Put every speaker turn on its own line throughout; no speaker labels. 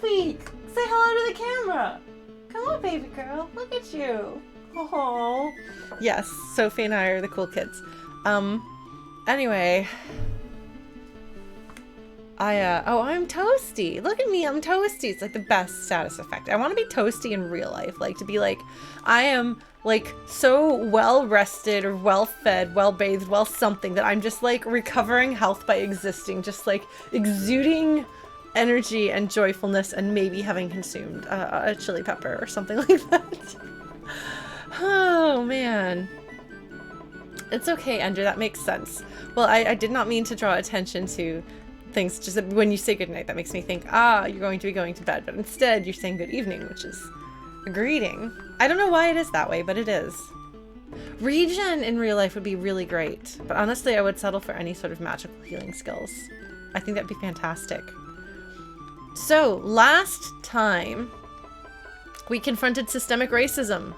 Sophie! Say hello to the camera! Come on, baby girl. Look at you. Oh. Yes, Sophie and I are the cool kids. Anyway. I'm toasty. Look at me, I'm toasty. It's like the best status effect. I want to be toasty in real life. Like, to be like, I am, like, so well-rested or well-fed, well-bathed, well-something that I'm just, like, recovering health by existing. Just, like, exuding energy and joyfulness and maybe having consumed a chili pepper or something like that. Oh, man. It's okay, Ender. That makes sense. Well, I did not mean to draw attention to things, just when you say goodnight, that makes me think, you're going to be going to bed, but instead you're saying good evening, which is a greeting. I don't know why it is that way, but it is. Regen in real life would be really great, but honestly I would settle for any sort of magical healing skills. I think that'd be fantastic. So, last time we confronted systemic racism.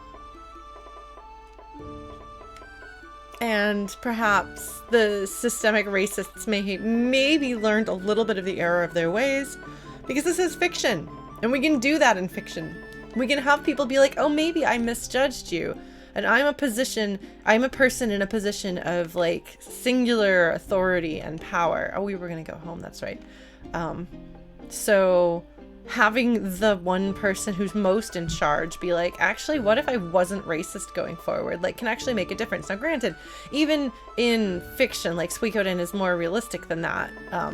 And perhaps the systemic racists maybe learned a little bit of the error of their ways, because this is fiction, and we can do that in fiction. We can have people be like, oh, maybe I misjudged you, and I'm a person in a position of, like, singular authority and power. Oh, we were gonna go home, that's right. So having the one person who's most in charge be like, actually, what if I wasn't racist going forward? Like, can actually make a difference. Now, granted, even in fiction, like, Suikoden is more realistic than that.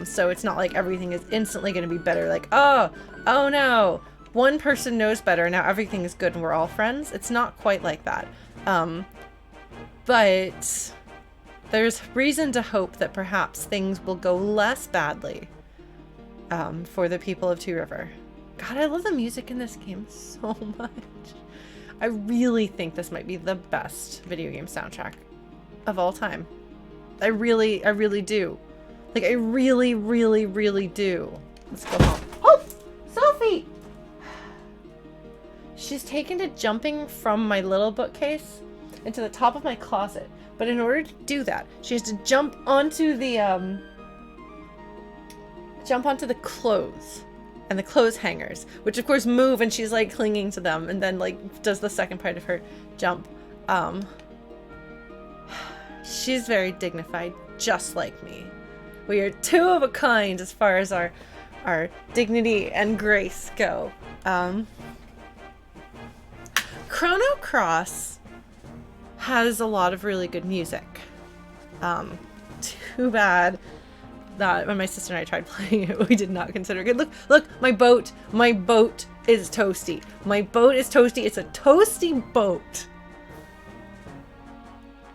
So it's not like everything is instantly going to be better. Like, oh no, one person knows better, now everything is good and we're all friends. It's not quite like that. But there's reason to hope that perhaps things will go less badly for the people of Two River. God, I love the music in this game so much. I really think this might be the best video game soundtrack of all time. I really do. Like, I really do. Let's go home. Oh! Sophie! She's taken to jumping from my little bookcase into the top of my closet. But in order to do that, she has to jump onto the clothes and the clothes hangers, which of course move, and she's like clinging to them, and then like does the second part of her jump. She's very dignified, just like me. We are two of a kind as far as our dignity and grace go. Chrono Cross has a lot of really good music. Too bad that when my sister and I tried playing it, we did not consider it good. Look, my boat is toasty. My boat is toasty. It's a toasty boat.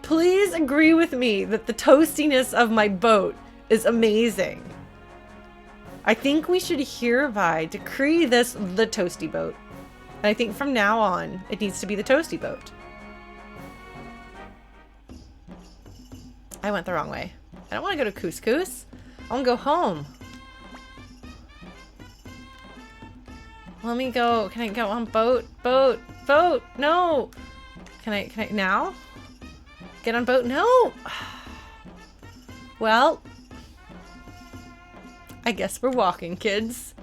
Please agree with me that the toastiness of my boat is amazing. I think we should hereby decree this the toasty boat. And I think from now on, it needs to be the toasty boat. I went the wrong way. I don't want to go to Couscous. I want to go home. Let me go. Can I go on boat? Boat. No. Can I now? Get on boat? No. Well, I guess we're walking, kids.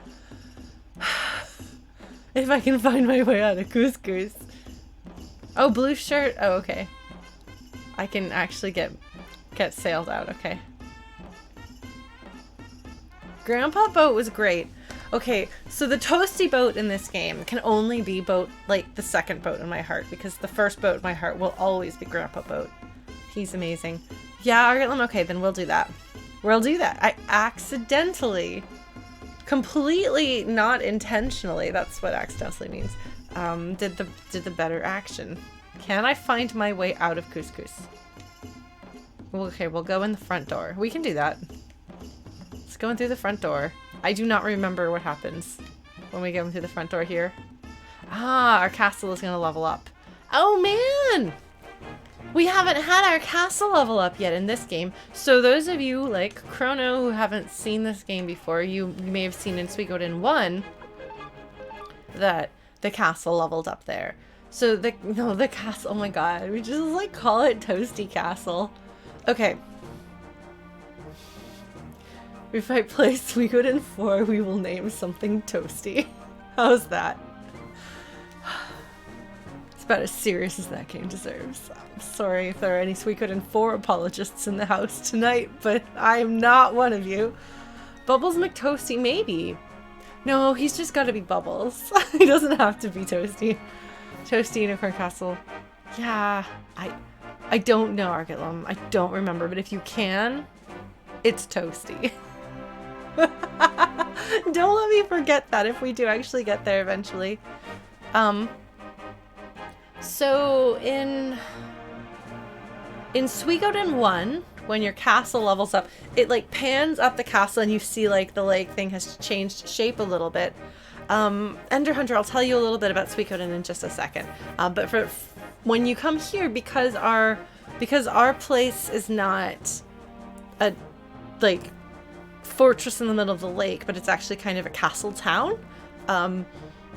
If I can find my way out of Couscous. Oh, blue shirt. Oh, okay. I can actually get sailed out. Okay. Grandpa Boat was great. Okay, so the toasty boat in this game can only be boat, like the second boat in my heart, because the first boat in my heart will always be Grandpa Boat. He's amazing. Yeah, okay, then we'll do that. We'll do that. I accidentally, completely not intentionally, that's what accidentally means, did the better action. Can I find my way out of Couscous? Okay, we'll go in the front door. We can do that. Let's go in through the front door. I do not remember what happens when we go in through the front door here. Ah, our castle is gonna level up. Oh man! We haven't had our castle level up yet in this game. So those of you like Chrono who haven't seen this game before, you may have seen in Suikoden 1 that the castle leveled up there. So the castle, oh my god, we just like call it Toasty Castle. Okay. If I play Suikoden 4, we will name something Toasty. How's that? It's about as serious as that game deserves. I'm sorry if there are any Suikoden 4 apologists in the house tonight, but I am not one of you. Bubbles McToasty, maybe. No, he's just got to be Bubbles. He doesn't have to be Toasty. Toasty Unicorn Castle. Yeah, I don't know, Argylum. I don't remember, but if you can, it's Toasty. Don't let me forget that if we do actually get there eventually. So in Suikoden 1, when your castle levels up, it like pans up the castle and you see like the lake thing has changed shape a little bit. Ender Hunter, I'll tell you a little bit about Suikoden in just a second. But for when you come here, because our place is not a like fortress in the middle of the lake, but it's actually kind of a castle town.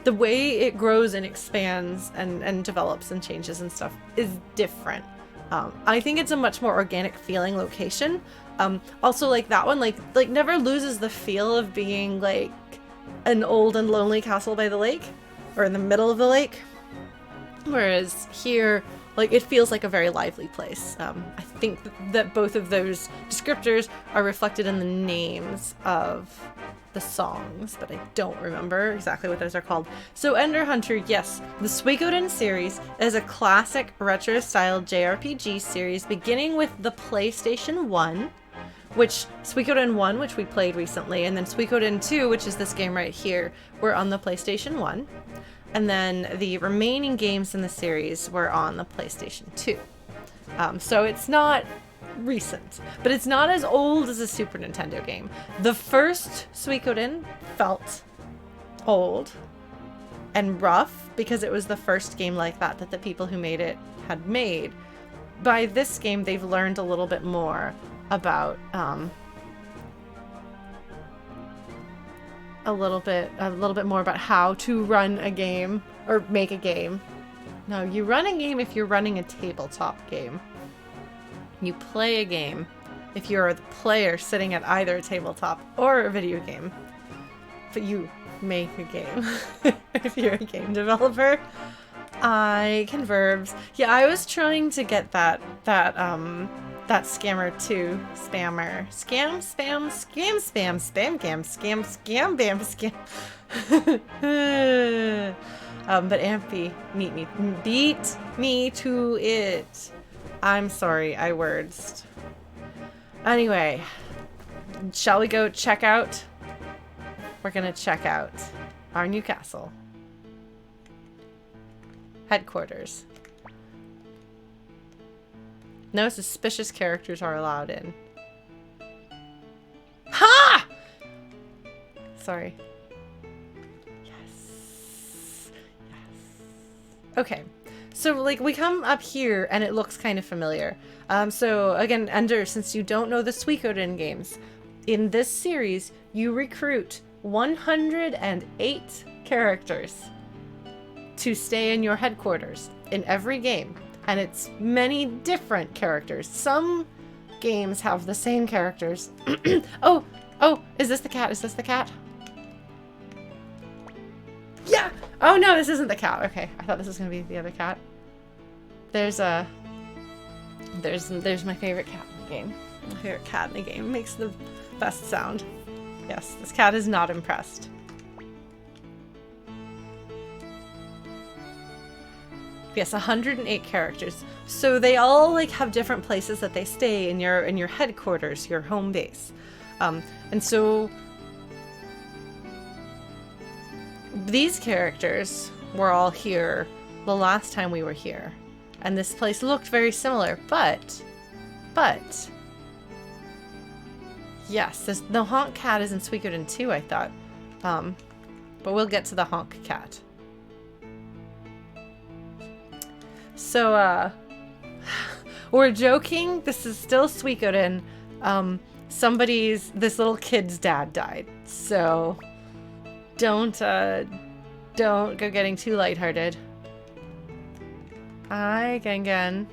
The way it grows and expands and develops and changes and stuff is different. I think it's a much more organic feeling location. Also, like that one, like never loses the feel of being like an old and lonely castle by the lake or in the middle of the lake. Whereas here, like it feels like a very lively place. I think that both of those descriptors are reflected in the names of the songs, but I don't remember exactly what those are called. So Ender Hunter, yes, the Suikoden series is a classic retro-styled JRPG series beginning with the PlayStation 1, which Suikoden 1, which we played recently, and then Suikoden 2, which is this game right here, were on the PlayStation 1. And then the remaining games in the series were on the PlayStation 2. So it's not recent, but it's not as old as a Super Nintendo game. The first Suikoden felt old and rough because it was the first game like that the people who made it had made. By this game, they've learned a little bit more about a little bit more about how to run a game or make a game. No, you run a game if you're running a tabletop game. You play a game if you're the player sitting at either a tabletop or a video game. But you make a game if you're a game developer. I can verbs. Yeah, I was trying to get that scammer too. Spammer. Scam, spam, scam, spam, spam, cam, scam, scam, bam, scam. But Ampy, beat me to it. I'm sorry, I wordsed. Anyway, shall we go check out? We're gonna check out our new castle. Headquarters. No suspicious characters are allowed in. Ha! Sorry. Yes. Okay. So, like, we come up here, and it looks kind of familiar. So, again, Ender, since you don't know the Suikoden games, in this series, you recruit 108 characters to stay in your headquarters in every game. And it's many different characters. Some games have the same characters. Oh, is this the cat? Is this the cat? Yeah! Oh no, this isn't the cat. Okay, I thought this was gonna be the other cat. There's my favorite cat in the game. My favorite cat in the game. It makes the best sound. Yes, this cat is not impressed. Yes, 108 characters. So they all like have different places that they stay in your headquarters, your home base. And so these characters were all here the last time we were here. And this place looked very similar, but yes, the honk cat is in Suikoden 2, I thought. But we'll get to the honk cat. So, we're joking. This is still Suikoden. This little kid's dad died. So, don't go getting too lighthearted. Again.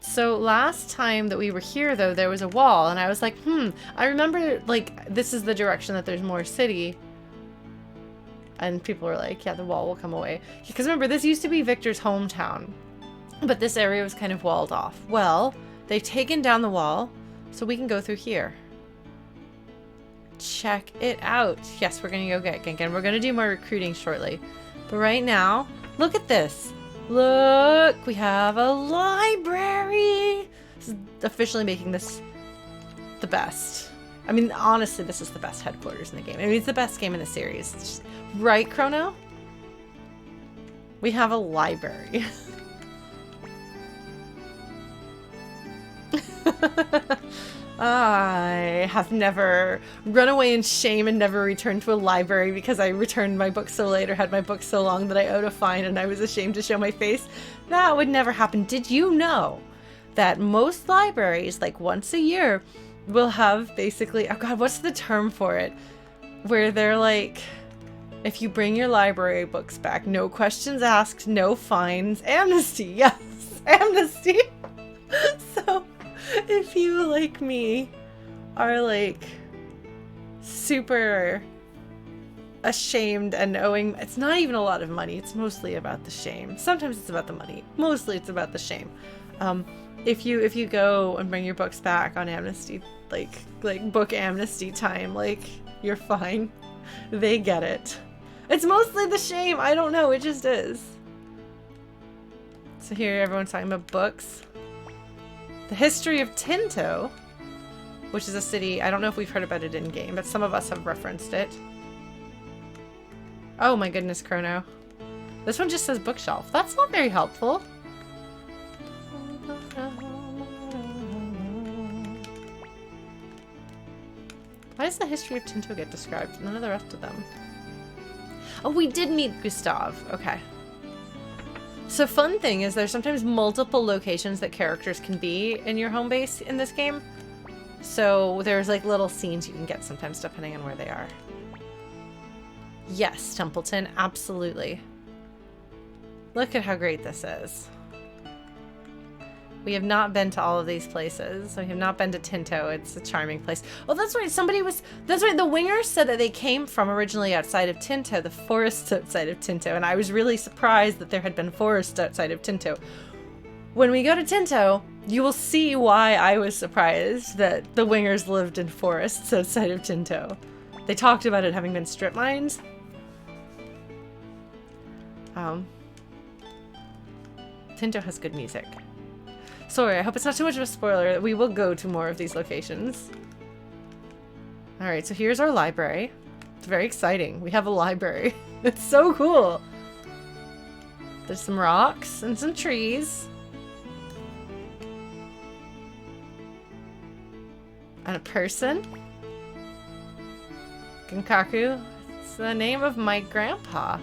So last time that we were here, though, there was a wall, and I was like, I remember, like, this is the direction that there's more city. And people were like, yeah, the wall will come away. Because remember, this used to be Victor's hometown, but this area was kind of walled off. Well, they've taken down the wall, so we can go through here. Check it out. Yes, we're going to go get Ginkin. We're going to do more recruiting shortly. But right now, look at this. Look, we have a library. This is officially making this the best. I mean, honestly, this is the best headquarters in the game. I mean, it's the best game in the series. It's just, right, Chrono? We have a library. I have never run away in shame and never returned to a library because I returned my book so late or had my book so long that I owed a fine and I was ashamed to show my face. That would never happen. Did you know that most libraries, like once a year, will have basically, oh god, what's the term for it? Where they're like, if you bring your library books back, no questions asked, no fines, amnesty. Yes, amnesty. So if you, like me, are like super ashamed and owing, it's not even a lot of money, it's mostly about the shame. Sometimes it's about the money, mostly it's about the shame. If you go and bring your books back on amnesty, like book amnesty time, like, you're fine. They get it. It's mostly the shame. I don't know. It just is. So here everyone's talking about books. The history of Tinto, which is a city. I don't know if we've heard about it in game, but some of us have referenced it. Oh my goodness, Chrono. This one just says bookshelf. That's not very helpful. Why does the history of Tinto get described? None of the rest of them. Oh, we did meet Gustav. Okay. So fun thing is there's sometimes multiple locations that characters can be in your home base in this game. So there's like little scenes you can get sometimes depending on where they are. Yes, Templeton, absolutely. Look at how great this is. We have not been to all of these places. We have not been to Tinto. It's a charming place. Oh, that's right. That's right. The Wingers said that they came from originally outside of Tinto, the forests outside of Tinto. And I was really surprised that there had been forests outside of Tinto. When we go to Tinto, you will see why I was surprised that the Wingers lived in forests outside of Tinto. They talked about it having been strip mines. Tinto has good music. Sorry, I hope it's not too much of a spoiler. We will go to more of these locations. Alright, so here's our library. It's very exciting. We have a library. It's so cool. There's some rocks and some trees. And a person. Ginkaku. It's the name of my grandpa.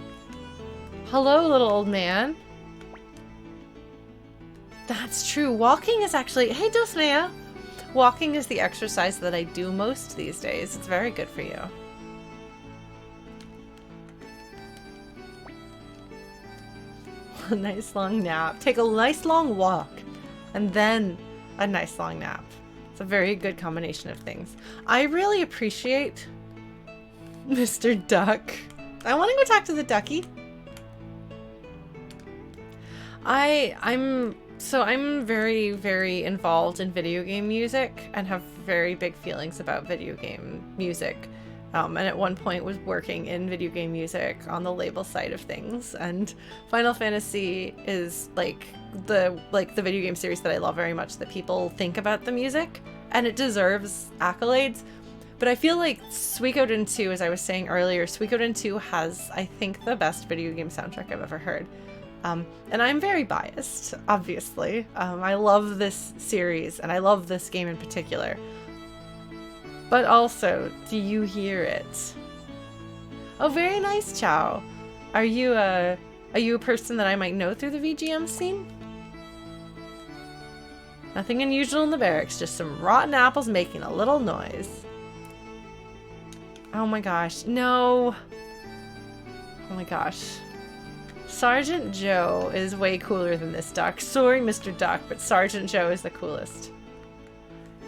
Hello, little old man. That's true. Walking is actually... Hey, Dosnea! Walking is the exercise that I do most these days. It's very good for you. A nice long nap. Take a nice long walk. And then a nice long nap. It's a very good combination of things. I really appreciate Mr. Duck. I want to go talk to the ducky. I'm very, very involved in video game music and have very big feelings about video game music. And at one point was working in video game music on the label side of things. And Final Fantasy is like the video game series that I love very much, that people think about the music, and it deserves accolades. But I feel like Suikoden II, as I was saying earlier, Suikoden II has, I think, the best video game soundtrack I've ever heard. And I'm very biased, obviously. I love this series, and I love this game in particular. But also, do you hear it? Oh, very nice, Chow. Are you a person that I might know through the VGM scene? Nothing unusual in the barracks, just some rotten apples making a little noise. Oh my gosh, no. Oh my gosh. Sergeant Joe is way cooler than this duck. Sorry, Mr. Duck, but Sergeant Joe is the coolest.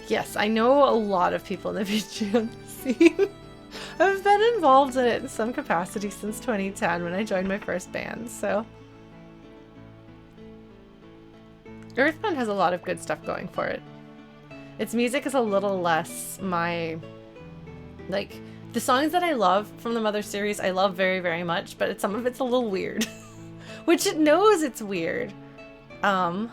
Yes, I know a lot of people in the VGM scene. I've been involved in it in some capacity since 2010 when I joined my first band, so. Earthbound has a lot of good stuff going for it. Its music is a little less my, like, the songs that I love from the Mother series I love very, very much, but some of it's a little weird. Which it knows it's weird. So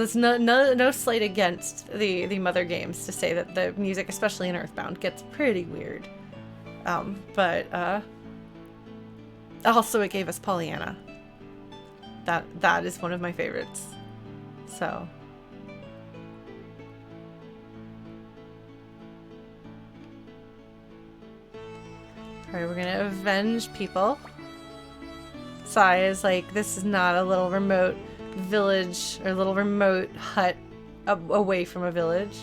it's no slight against the Mother games to say that the music, especially in Earthbound, gets pretty weird. Also it gave us Pollyanna. That is one of my favorites. So. Alright, we're gonna avenge people. Sai is like, this is not a little remote village or little remote hut away from a village.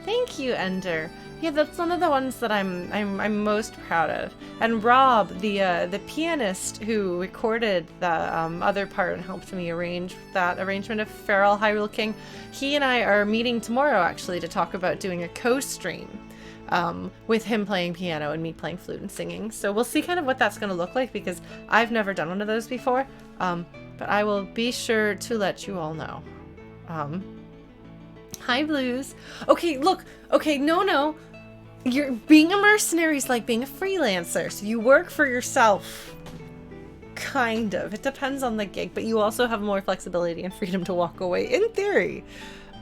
Thank you, Ender. Yeah, that's one of the ones that I'm most proud of. And Rob, the pianist who recorded the other part and helped me arrange that arrangement of Feral Hyrule King, he and I are meeting tomorrow actually to talk about doing a co-stream with him playing piano and me playing flute and singing. So we'll see kind of what that's going to look like because I've never done one of those before. But I will be sure to let you all know. Hi, Blues. Okay, look. Okay, no. You're being a mercenary is like being a freelancer. So you work for yourself. Kind of. It depends on the gig, but you also have more flexibility and freedom to walk away, in theory.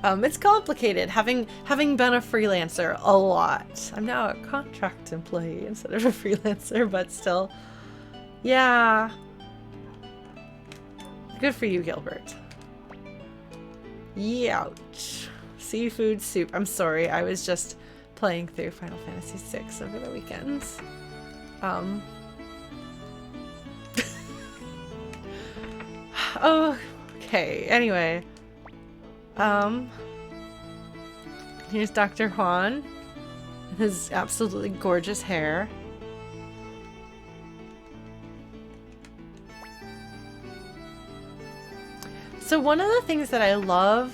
It's complicated, having been a freelancer a lot. I'm now a contract employee instead of a freelancer, but still. Yeah. Good for you, Gilbert. Youch. Seafood soup. I'm sorry, I was just playing through Final Fantasy VI over the weekends. Okay, anyway. Here's Dr. Juan. His absolutely gorgeous hair. So one of the things that I love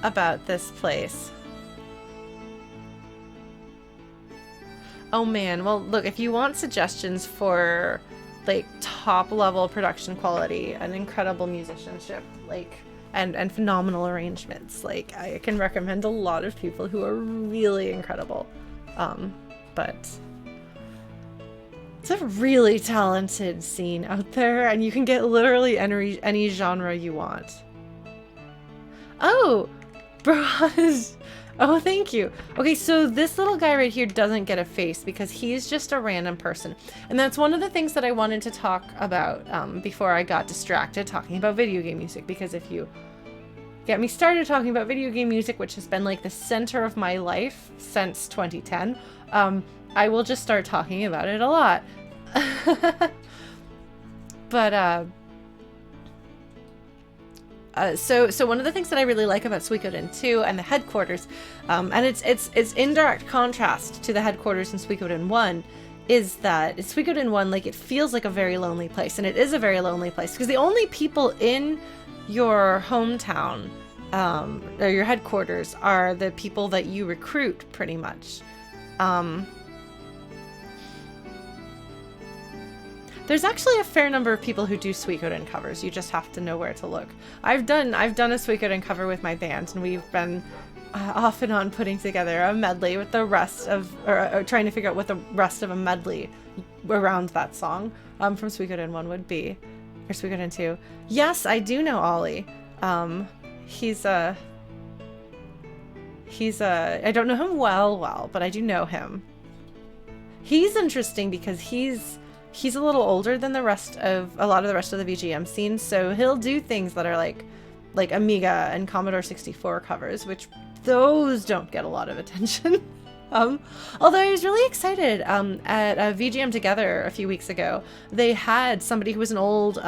about this place. Oh man, well look, if you want suggestions for like top level production quality and incredible musicianship, like and phenomenal arrangements, like I can recommend a lot of people who are really incredible. But it's a really talented scene out there and you can get literally any genre you want. Oh, Barrage. Oh, thank you. Okay, so this little guy right here doesn't get a face because he's just a random person. And that's one of the things that I wanted to talk about before I got distracted talking about video game music. Because if you get me started talking about video game music, which has been like the center of my life since 2010, I will just start talking about it a lot. But, so one of the things that I really like about Suikoden II and the headquarters, and it's in direct contrast to the headquarters in Suikoden 1, is that in Suikoden 1, like, it feels like a very lonely place, and it is a very lonely place, because the only people in your hometown, or your headquarters, are the people that you recruit, pretty much. There's actually a fair number of people who do Suikoden covers. You just have to know where to look. I've done a Suikoden cover with my band, and we've been off and on putting together a medley with the rest of, or trying to figure out what the rest of a medley around that song from Suikoden 1 would be, or Suikoden 2. Yes, I do know Ollie. He's I don't know him well, but I do know him. He's interesting because he's a little older than a lot of the rest of the VGM scene, so he'll do things that are like Amiga and Commodore 64 covers, which those don't get a lot of attention. Although I was really excited at a VGM Together a few weeks ago. They had somebody who was an old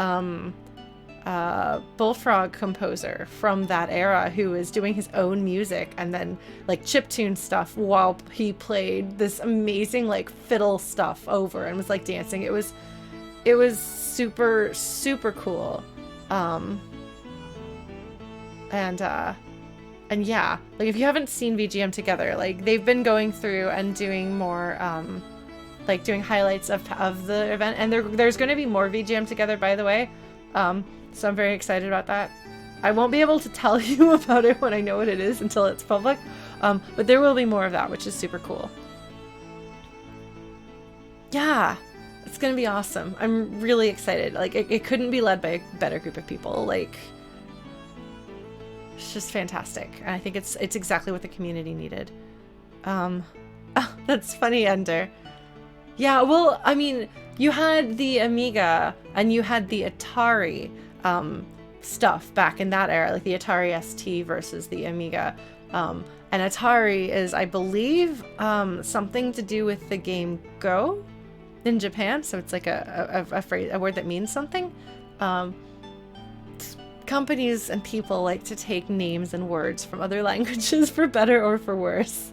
bullfrog composer from that era who was doing his own music and then like chiptune stuff while he played this amazing like fiddle stuff over and was like dancing. It was super, super cool. And yeah, like if you haven't seen VGM Together, like they've been going through and doing more, like doing highlights of the event, and there's going to be more VGM Together, by the way. So I'm very excited about that. I won't be able to tell you about it when I know what it is until it's public, but there will be more of that, which is super cool. Yeah, it's going to be awesome. I'm really excited. Like it couldn't be led by a better group of people. Like, it's just fantastic. And I think it's exactly what the community needed. Oh, that's funny, Ender. Yeah, well, I mean, you had the Amiga and you had the Atari stuff back in that era, like the Atari ST versus the Amiga. And Atari is, I believe, something to do with the game Go in Japan. So it's like a phrase, a word that means something. Companies and people like to take names and words from other languages for better or for worse,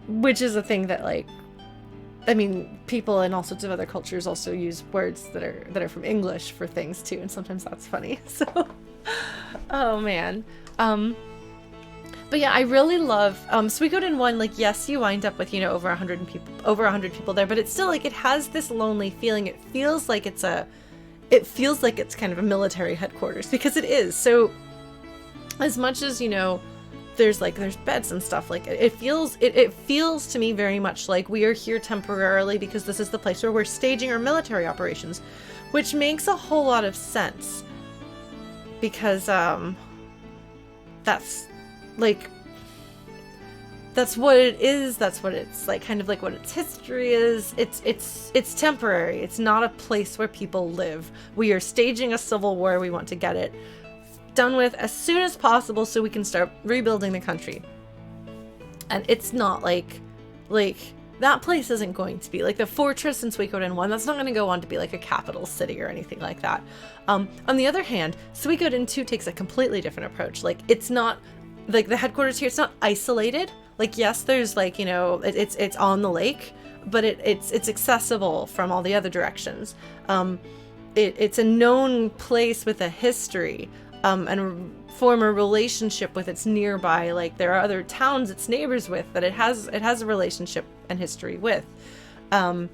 which is a thing that, like, I mean, people in all sorts of other cultures also use words that are from English for things too, and sometimes that's funny. So, oh man. But yeah, I really love Suikoden 1. Like, yes, you wind up with, you know, over 100 people there, but it's still like it has this lonely feeling. It feels like it's kind of a military headquarters, because it is. So as much as, you know, there's beds and stuff, like it feels to me very much like we are here temporarily because this is the place where we're staging our military operations, which makes a whole lot of sense, because that's what it is. That's what it's like, kind of like what its history is. It's temporary. It's not a place where people live. We are staging a civil war. We want to get it done with as soon as possible so we can start rebuilding the country. And it's not like that place isn't going to be like the fortress in Suikoden 1. That's not going to go on to be like a capital city or anything like that. On the other hand, Suikoden 2 takes a completely different approach. Like, it's not like the headquarters here, it's not isolated. Like, yes, there's like, you know, it's on the lake, but it's accessible from all the other directions. It's a known place with a history, and form a relationship with its nearby. Like, there are other towns it's neighbors with that it has a relationship and history with. And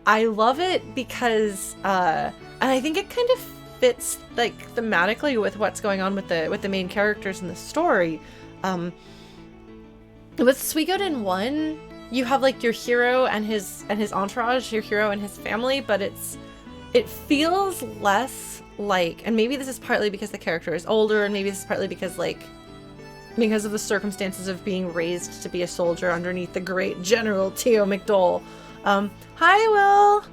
I love it because, and I think it kind of fits like thematically with what's going on with the main characters in the story. With Suikoden 1, you have like your hero and his entourage, your hero and his family, but it feels less like, and maybe this is partly because the character is older, and maybe this is partly because of the circumstances of being raised to be a soldier underneath the great General Teo McDowell. Hi, Will.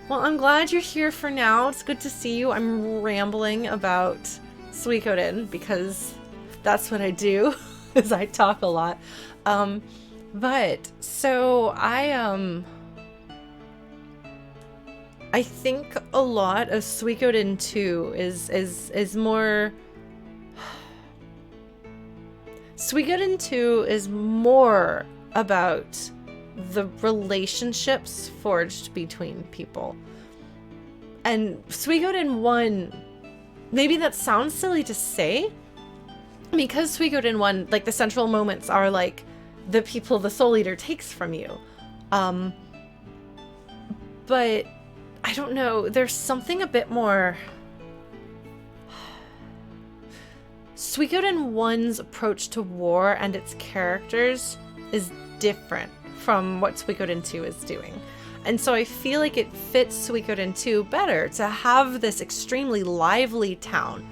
Well, I'm glad you're here for now. It's good to see you. I'm rambling about Suikoden because that's what I do, is I talk a lot. But so I think a lot of Suikoden 2 is more. Suikoden 2 is more about the relationships forged between people. And Suikoden 1, maybe that sounds silly to say, because Suikoden 1, like, the central moments are like the people the Soul Eater takes from you. But I don't know, there's something a bit more. Suikoden 1's approach to war and its characters is different from what Suikoden 2 is doing. And so I feel like it fits Suikoden 2 better to have this extremely lively town.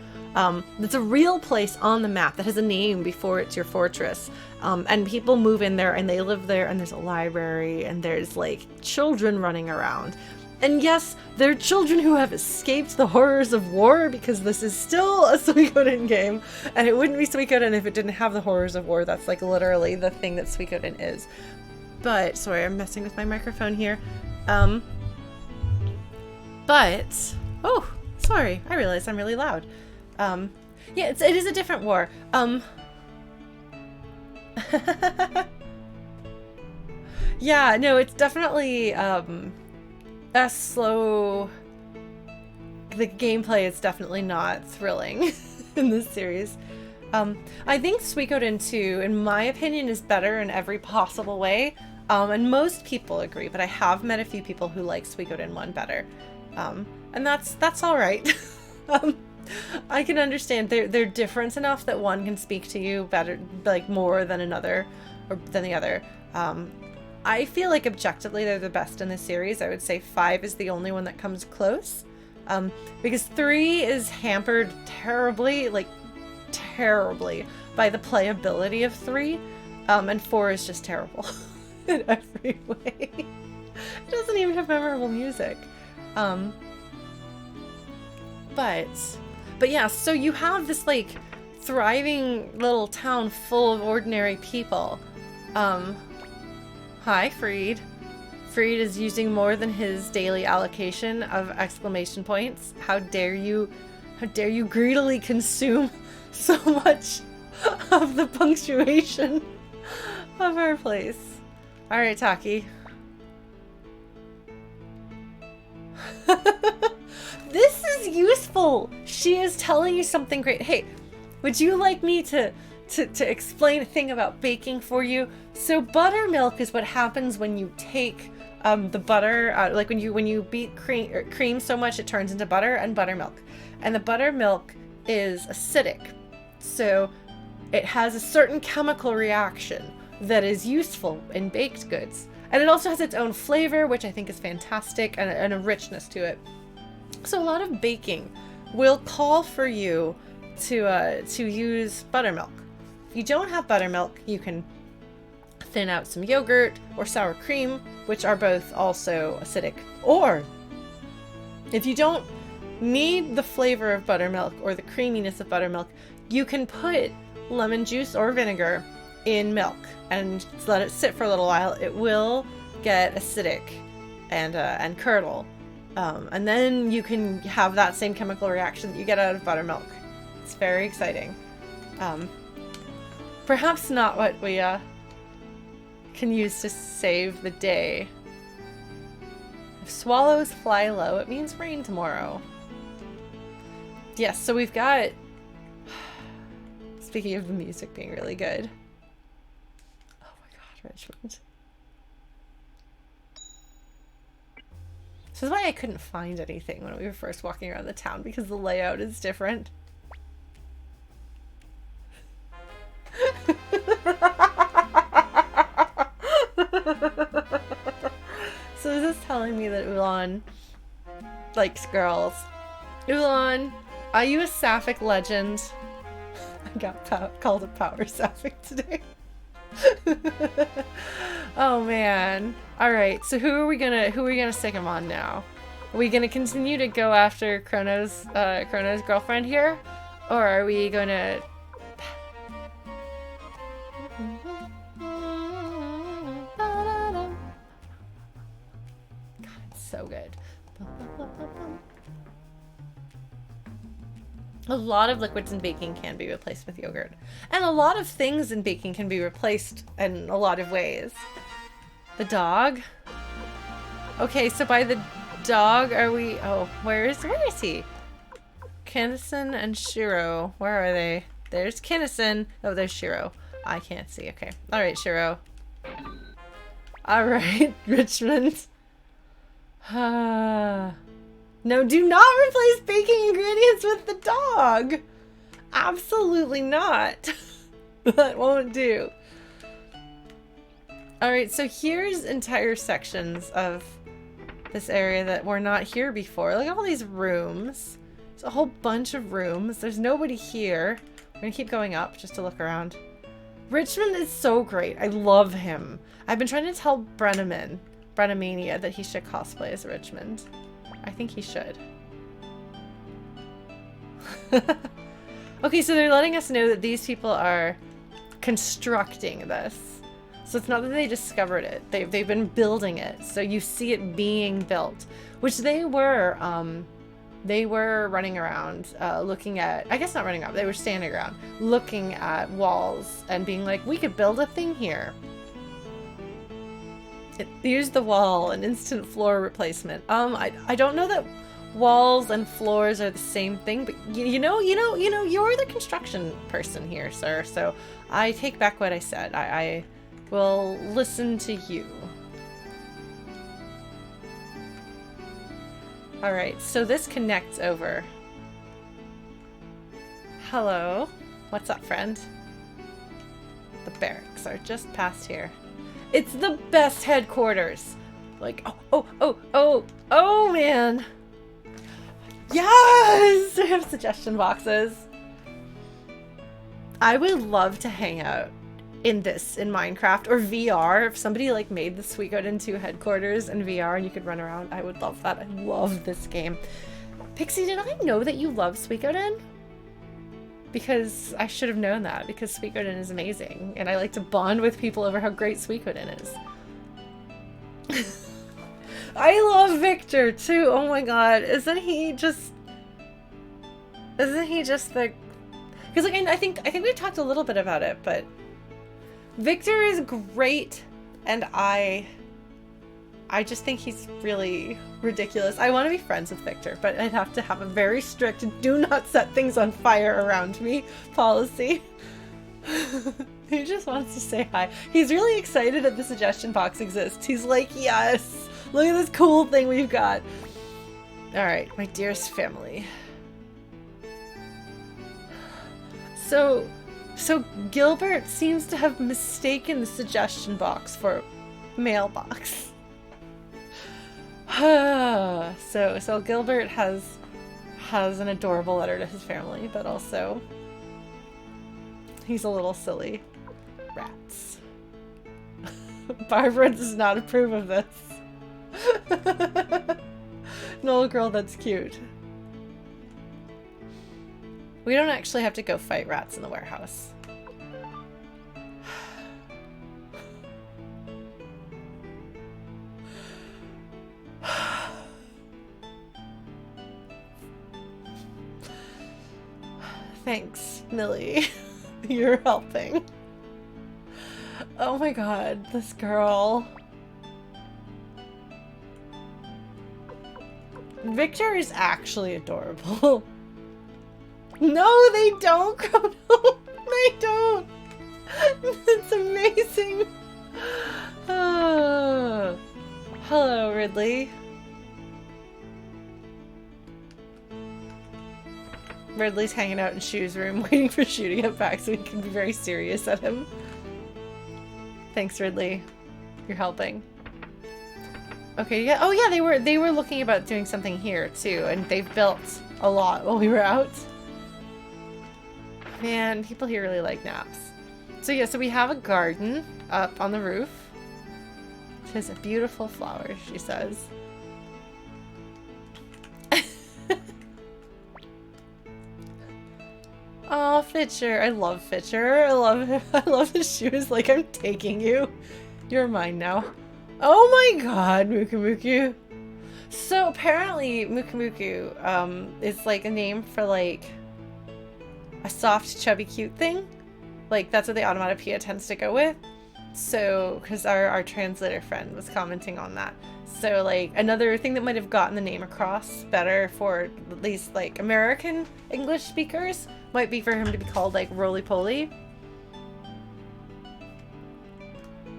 It's a real place on the map that has a name before it's your fortress. And people move in there and they live there, and there's a library and there's like children running around. And yes, they're children who have escaped the horrors of war, because this is still a Suikoden game, and it wouldn't be Suikoden if it didn't have the horrors of war. That's like literally the thing that Suikoden is. But, sorry, I'm messing with my microphone here. But Oh, sorry. I realize I'm really loud. Yeah, it is a different war. Yeah, no, it's definitely a slow. The gameplay is definitely not thrilling in this series. I think Suikoden II, in my opinion, is better in every possible way. And most people agree, but I have met a few people who like Suikoden 1 better. And that's all right. I can understand they're different enough that one can speak to you better, like more than another, or than the other. I feel like objectively they're the best in this series. I would say 5 is the only one that comes close. Because 3 is hampered terribly, like terribly, by the playability of 3. And 4 is just terrible in every way. It doesn't even have memorable music. But yeah, so you have this like thriving little town full of ordinary people. Hi, Freed. Freed is using more than his daily allocation of exclamation points. How dare you greedily consume so much of the punctuation of our place. All right, Taki. This is useful. She is telling you something great. Hey, would you like me to explain a thing about baking for you? So buttermilk is what happens when you take the butter, like when you beat cream so much it turns into butter and buttermilk. And the buttermilk is acidic. So it has a certain chemical reaction that is useful in baked goods. And it also has its own flavor, which I think is fantastic, and a richness to it. So a lot of baking will call for you to use buttermilk. If you don't have buttermilk, you can thin out some yogurt or sour cream, which are both also acidic. Or if you don't need the flavor of buttermilk or the creaminess of buttermilk, you can put lemon juice or vinegar in milk and let it sit for a little while. It will get acidic and curdle. And then you can have that same chemical reaction that you get out of buttermilk. It's very exciting. Perhaps not what we can use to save the day. If swallows fly low, it means rain tomorrow. Yes, so we've got... Speaking of the music being really good. Oh my god, Richmond. This is why I couldn't find anything when we were first walking around the town, because the layout is different. So this is telling me that Ulan likes girls. Ulan, are you a sapphic legend? I got called a power sapphic today. Oh man. Alright, so who are we gonna stick him on now? Are we gonna continue to go after Chrono's girlfriend here? Or are we gonna... God, it's so good. A lot of liquids in baking can be replaced with yogurt. And a lot of things in baking can be replaced in a lot of ways. The dog? Okay, so by the dog are we... Oh, where is he? Kinnison and Shiro. Where are they? There's Kinnison. Oh, there's Shiro. I can't see. Okay. Alright, Shiro. Alright, Richmond. No, do not replace baking ingredients with the dog! Absolutely not. That won't do. Alright, so here's entire sections of this area that were not here before. Look at all these rooms. There's a whole bunch of rooms. There's nobody here. We're gonna keep going up just to look around. Richmond is so great. I love him. I've been trying to tell Brennemania, that he should cosplay as Richmond. I think he should. Okay, so they're letting us know that these people are constructing this. So it's not that they discovered it. They've been building it. So you see it being built. Which they were They were running around, looking at, I guess not running around, they were standing around, looking at walls and being like, we could build a thing here. Use the wall, an instant floor replacement. I don't know that walls and floors are the same thing, but you're the construction person here, sir, so I take back what I said. I will listen to you. Alright, so this connects over. Hello. What's up, friend? The barracks are just past here. It's the best headquarters! Like, oh, man! Yes! I have suggestion boxes. I would love to hang out in Minecraft or VR. If somebody like made the Suikoden II headquarters in VR and you could run around, I would love that. I love this game. Pixie, did I know that you love Suikoden? Because I should have known that, because Suikoden is amazing and I like to bond with people over how great Suikoden is. I love Victor too. Oh my god, isn't he just the, because like I think we talked a little bit about it, but Victor is great, and I just think he's really ridiculous. I want to be friends with Victor, but I'd have to have a very strict do not set things on fire around me policy. He just wants to say hi. He's really excited that the suggestion box exists. He's like, yes, look at this cool thing we've got. All right, my dearest family. So Gilbert seems to have mistaken the suggestion box for mailbox. So Gilbert has an adorable letter to his family, but also he's a little silly. Rats. Barbara does not approve of this. No, girl, that's cute. We don't actually have to go fight rats in the warehouse. Thanks, Millie. You're helping. Oh my god, this girl. Victor is actually adorable. No, they don't, Chrono. They don't. It's amazing. Oh. Hello, Ridley. Ridley's hanging out in Shu's room, waiting for Shu to get back so he can be very serious at him. Thanks, Ridley. You're helping. Okay, yeah. Oh, yeah, they were looking about doing something here too, and they've built a lot while we were out. Man, people here really like naps. So yeah, so we have a garden up on the roof. It has beautiful flowers, she says. Oh, Fitcher. I love Fitcher. I love his shoes. Like, I'm taking you. You're mine now. Oh my god, Mukumuku. So apparently Mukumuku is like a name for like a soft, chubby, cute thing. Like, that's what the onomatopoeia tends to go with. So, because our translator friend was commenting on that. So, like, another thing that might have gotten the name across better for at least, like, American English speakers might be for him to be called, like, Roly-Poly.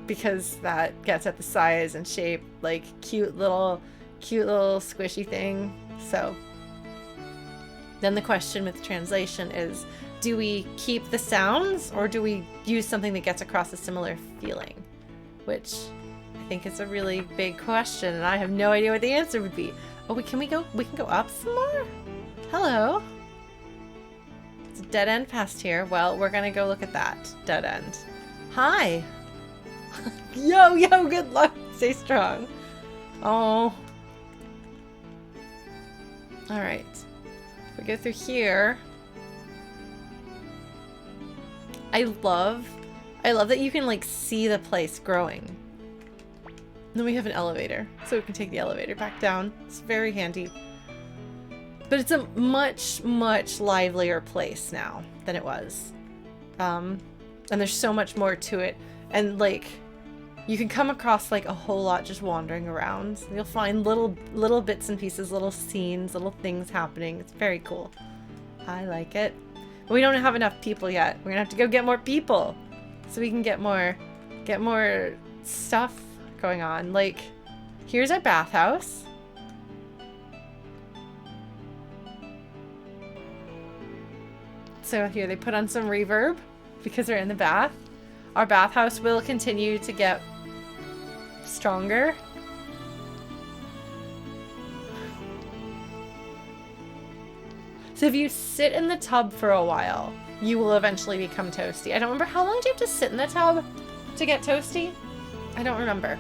Because that gets at the size and shape, like, cute little squishy thing. So, then the question with translation is, do we keep the sounds or do we use something that gets across a similar feeling? Which I think is a really big question, and I have no idea what the answer would be. Oh, we can go up some more? Hello. It's a dead end past here. Well, we're gonna go look at that dead end. Hi. Yo, good luck. Stay strong. Oh. Alright. If we go through here. I love that you can, like, see the place growing. Then we have an elevator, so we can take the elevator back down. It's very handy. But it's a much, much livelier place now than it was. And there's so much more to it. And like, you can come across like a whole lot just wandering around. You'll find little bits and pieces, little scenes, little things happening. It's very cool. I like it. But we don't have enough people yet. We're gonna have to go get more people so we can get more stuff going on. Like, here's our bathhouse. So here they put on some reverb because they're in the bath. Our bathhouse will continue to get stronger. So if you sit in the tub for a while, you will eventually become toasty. I don't remember, how long do you have to sit in the tub to get toasty? I don't remember.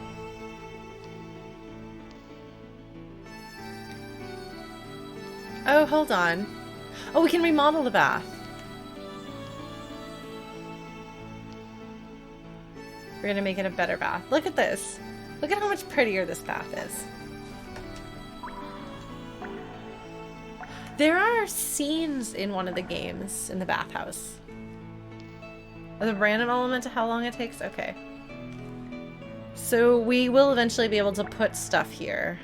Oh, hold on. Oh, we can remodel the bath. We're gonna make it a better bath. Look at this. Look at how much prettier this bath is. There are scenes in one of the games in the bathhouse. Are the random element to how long it takes? Okay. So we will eventually be able to put stuff here.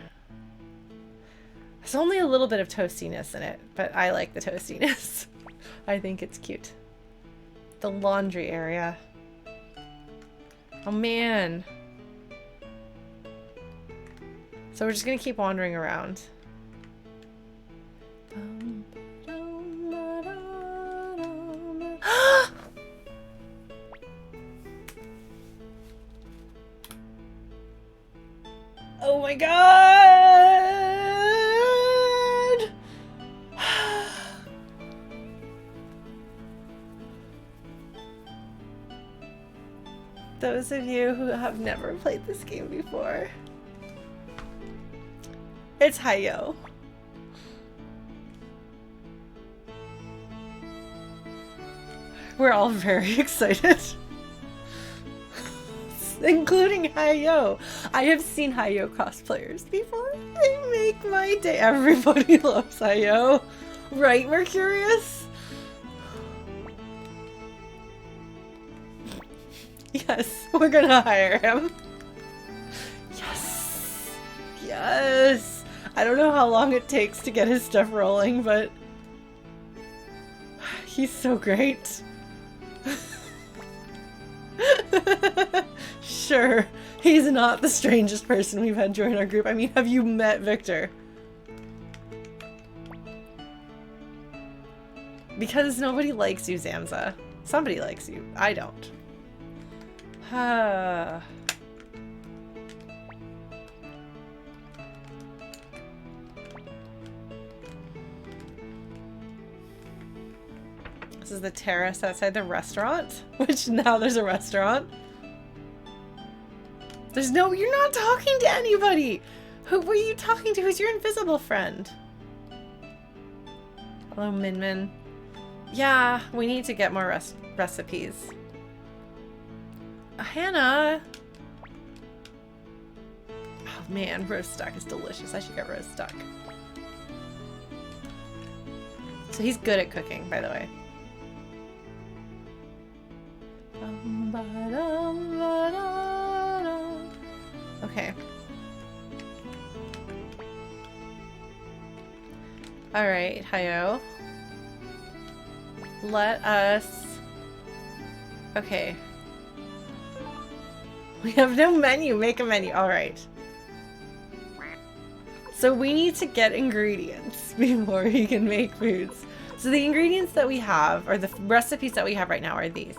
There's only a little bit of toastiness in it, but I like the toastiness. I think it's cute. The laundry area. Oh man. So we're just gonna keep wandering around. Oh my god! Those of you who have never played this game before, it's Hi-Yo. We're all very excited. Including Hi-Yo. I have seen Hi-Yo cosplayers before. They make my day. Everybody loves Hi-Yo. Right, Mercurius? Yes, we're gonna hire him. Yes. Yes. I don't know how long it takes to get his stuff rolling, but he's so great. Sure, he's not the strangest person we've had join our group. I mean, have you met Victor? Because nobody likes you, Zamza. Somebody likes you. I don't. This is the terrace outside the restaurant, which now there's a restaurant. There's no, you're not talking to anybody. Who were you talking to? Who's your invisible friend? Hello, Min Min. Yeah, we need to get more recipes. Hannah. Oh man, roast duck is delicious. I should get roast duck. So he's good at cooking, by the way. Okay. Alright, Hi-Yo. Let us... Okay. We have no menu. Make a menu. Alright. So we need to get ingredients before we can make foods. So the ingredients that we have, or the recipes that we have right now, are these.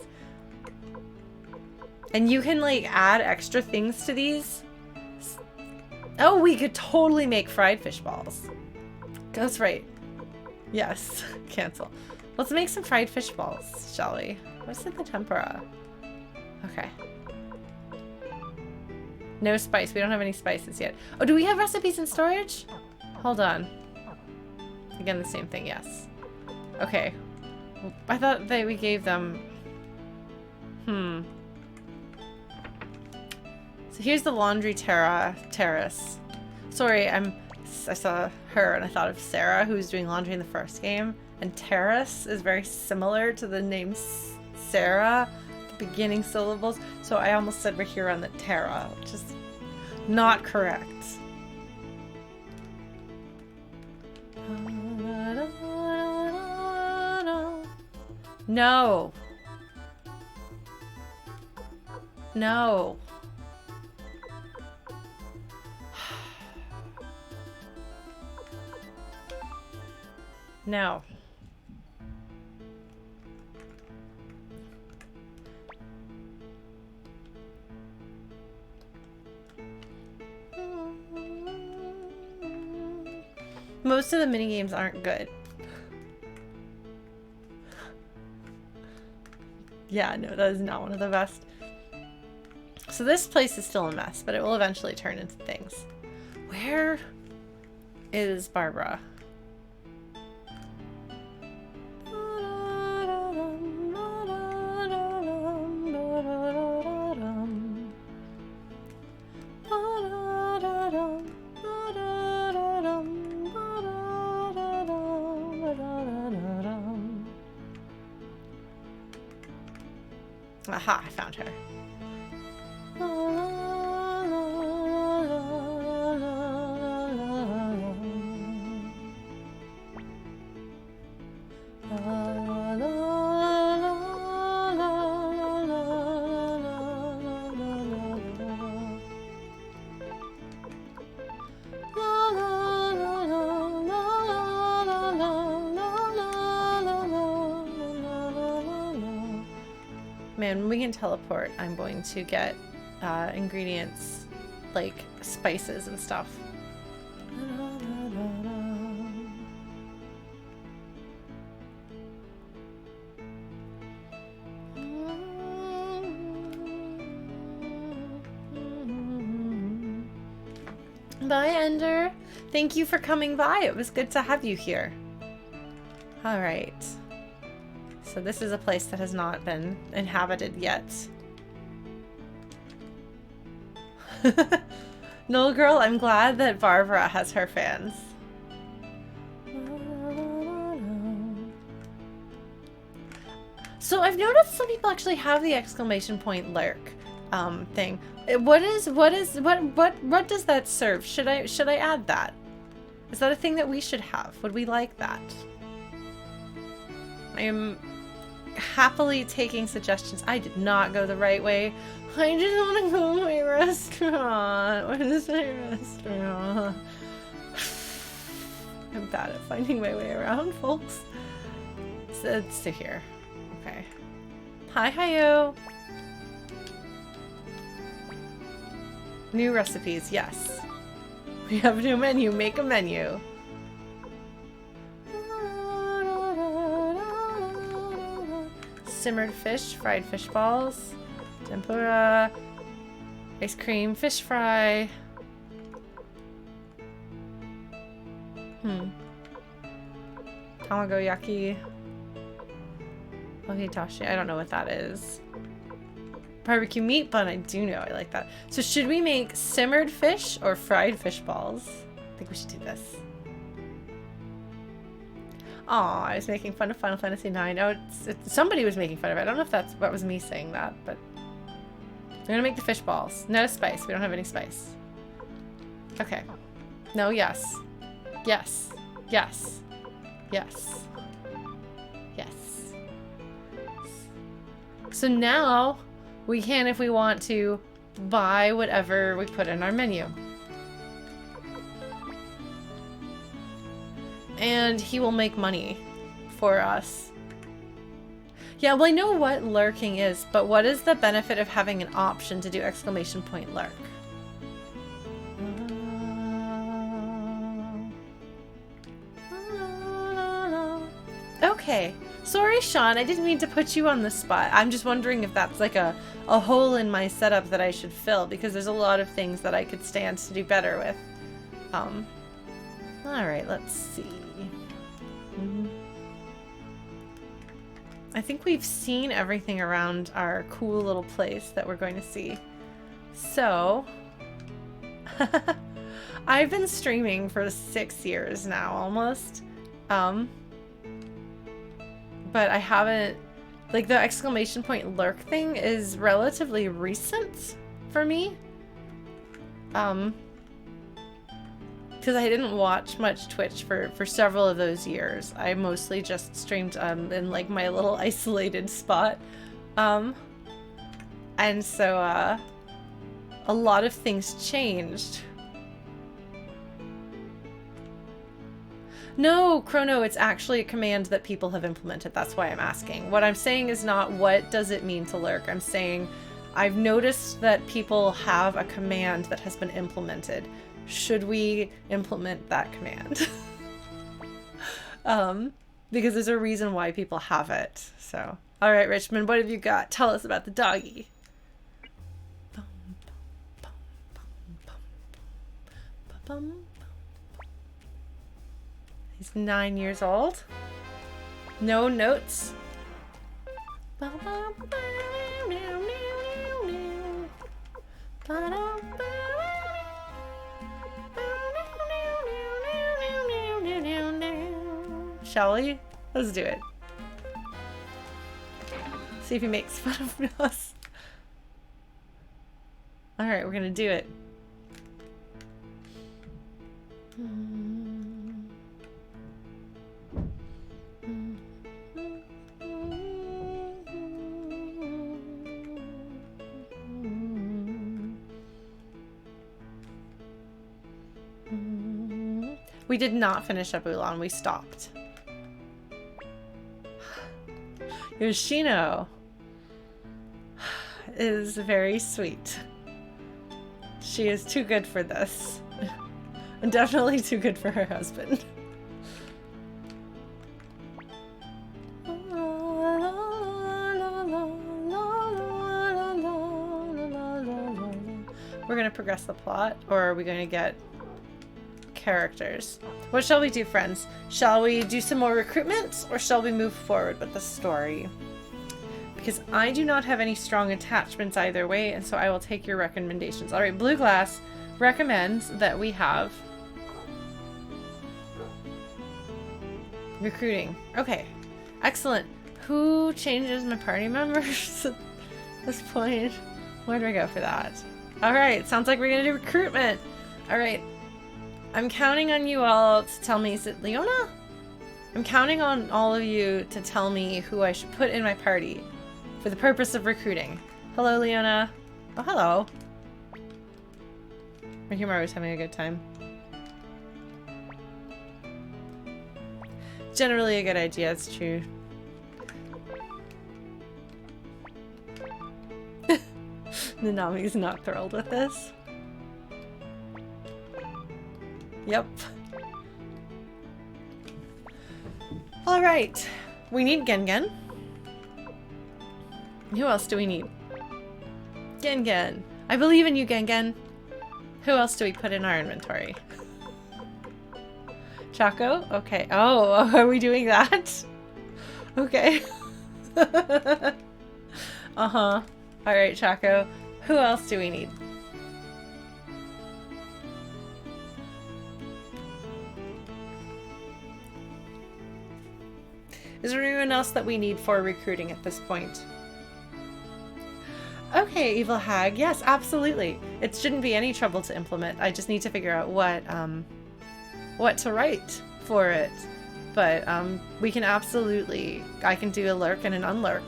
And you can like add extra things to these. Oh, we could totally make fried fish balls. That's right. Yes. Cancel. Let's make some fried fish balls, shall we? What's in the tempura? Okay. No spice. We don't have any spices yet. Oh, do we have recipes in storage? Hold on. Again, the same thing. Yes. Okay. I thought that we gave them... So here's the laundry terrace. Sorry, I'm I saw her and I thought of Sarah, who was doing laundry in the first game. And Terrace is very similar to the name Sarah, the beginning syllables. So I almost said Rahira and the Terra, which is not correct. No. No. No. Most of the minigames aren't good. Yeah, no, that is not one of the best. So this place is still a mess, but it will eventually turn into things. Where is Barbara? Aha, I found her. Man, when we can teleport, I'm going to get ingredients like spices and stuff. Bye, Ender. Thank you for coming by. It was good to have you here. All right. So this is a place that has not been inhabited yet. No, girl, I'm glad that Barbara has her fans. So I've noticed some people actually have the exclamation point lurk thing. What does that serve? Should I add that? Is that a thing that we should have? Would we like that? I am happily taking suggestions. I did not go the right way. I just want to go to my restaurant. What is my restaurant? I'm bad at finding my way around, folks. So it's to here. Okay. Hi, Hayo. New recipes, yes. We have a new menu. Make a menu. Simmered fish, fried fish balls, tempura, ice cream, fish fry. Tamagoyaki. Ohitashi, I don't know what that is. Barbecue meat bun, I do know, I like that. So should we make simmered fish or fried fish balls? I think we should do this. Aw, I was making fun of Final Fantasy IX. Oh, somebody was making fun of it. I don't know if that's what was me saying that, but I'm gonna make the fish balls. No spice. We don't have any spice. Okay. No, yes. Yes. Yes. Yes. Yes. So now we can, if we want to, buy whatever we put in our menu. And he will make money for us. Yeah, well, I know what lurking is, but what is the benefit of having an option to do exclamation point lurk? Okay. Sorry, Sean, I didn't mean to put you on the spot. I'm just wondering if that's like a hole in my setup that I should fill, because there's a lot of things that I could stand to do better with. Alright, let's see. I think we've seen everything around our cool little place that we're going to see. So, I've been streaming for 6 years now, almost. But I haven't, like, the exclamation point lurk thing is relatively recent for me. Because I didn't watch much Twitch for several of those years. I mostly just streamed in like my little isolated spot. And so a lot of things changed. No, Chrono, it's actually a command that people have implemented. That's why I'm asking. What I'm saying is not what does it mean to lurk. I'm saying I've noticed that people have a command that has been implemented. Should we implement that command? Because there's a reason why people have it. So, all right, Richmond, what have you got? Tell us about the doggy. He's 9 years old. No notes. Shall we? Let's do it. See if he makes fun of us. Alright, we're gonna do it. We did not finish up Ulan, we stopped. Yoshino is very sweet. She is too good for this. And definitely too good for her husband. We're gonna progress the plot, or are we going to get characters? What shall we do, friends? Shall we do some more recruitment, or shall we move forward with the story? Because I do not have any strong attachments either way, and so I will take your recommendations. Alright, Blue Glass recommends that we have recruiting. Okay, excellent. Who changes my party members at this point? Where do I go for that? Alright, sounds like we're gonna do recruitment. Alright. I'm counting on you all to tell me, is it Leona? I'm counting on all of you to tell me who I should put in my party for the purpose of recruiting. Hello, Leona. Oh, hello. Rikimaru's having a good time. Generally a good idea, it's true. Nanami's not thrilled with this. Yep. Alright. We need Gengen. Who else do we need? Gengen. I believe in you, Gengen. Who else do we put in our inventory? Chaco? Okay. Oh, are we doing that? Okay. Uh-huh. Alright, Chaco. Who else do we need? Is there anyone else that we need for recruiting at this point? Okay, Evil Hag. Yes, absolutely. It shouldn't be any trouble to implement. I just need to figure out what to write for it. But we can absolutely... I can do a lurk and an unlurk.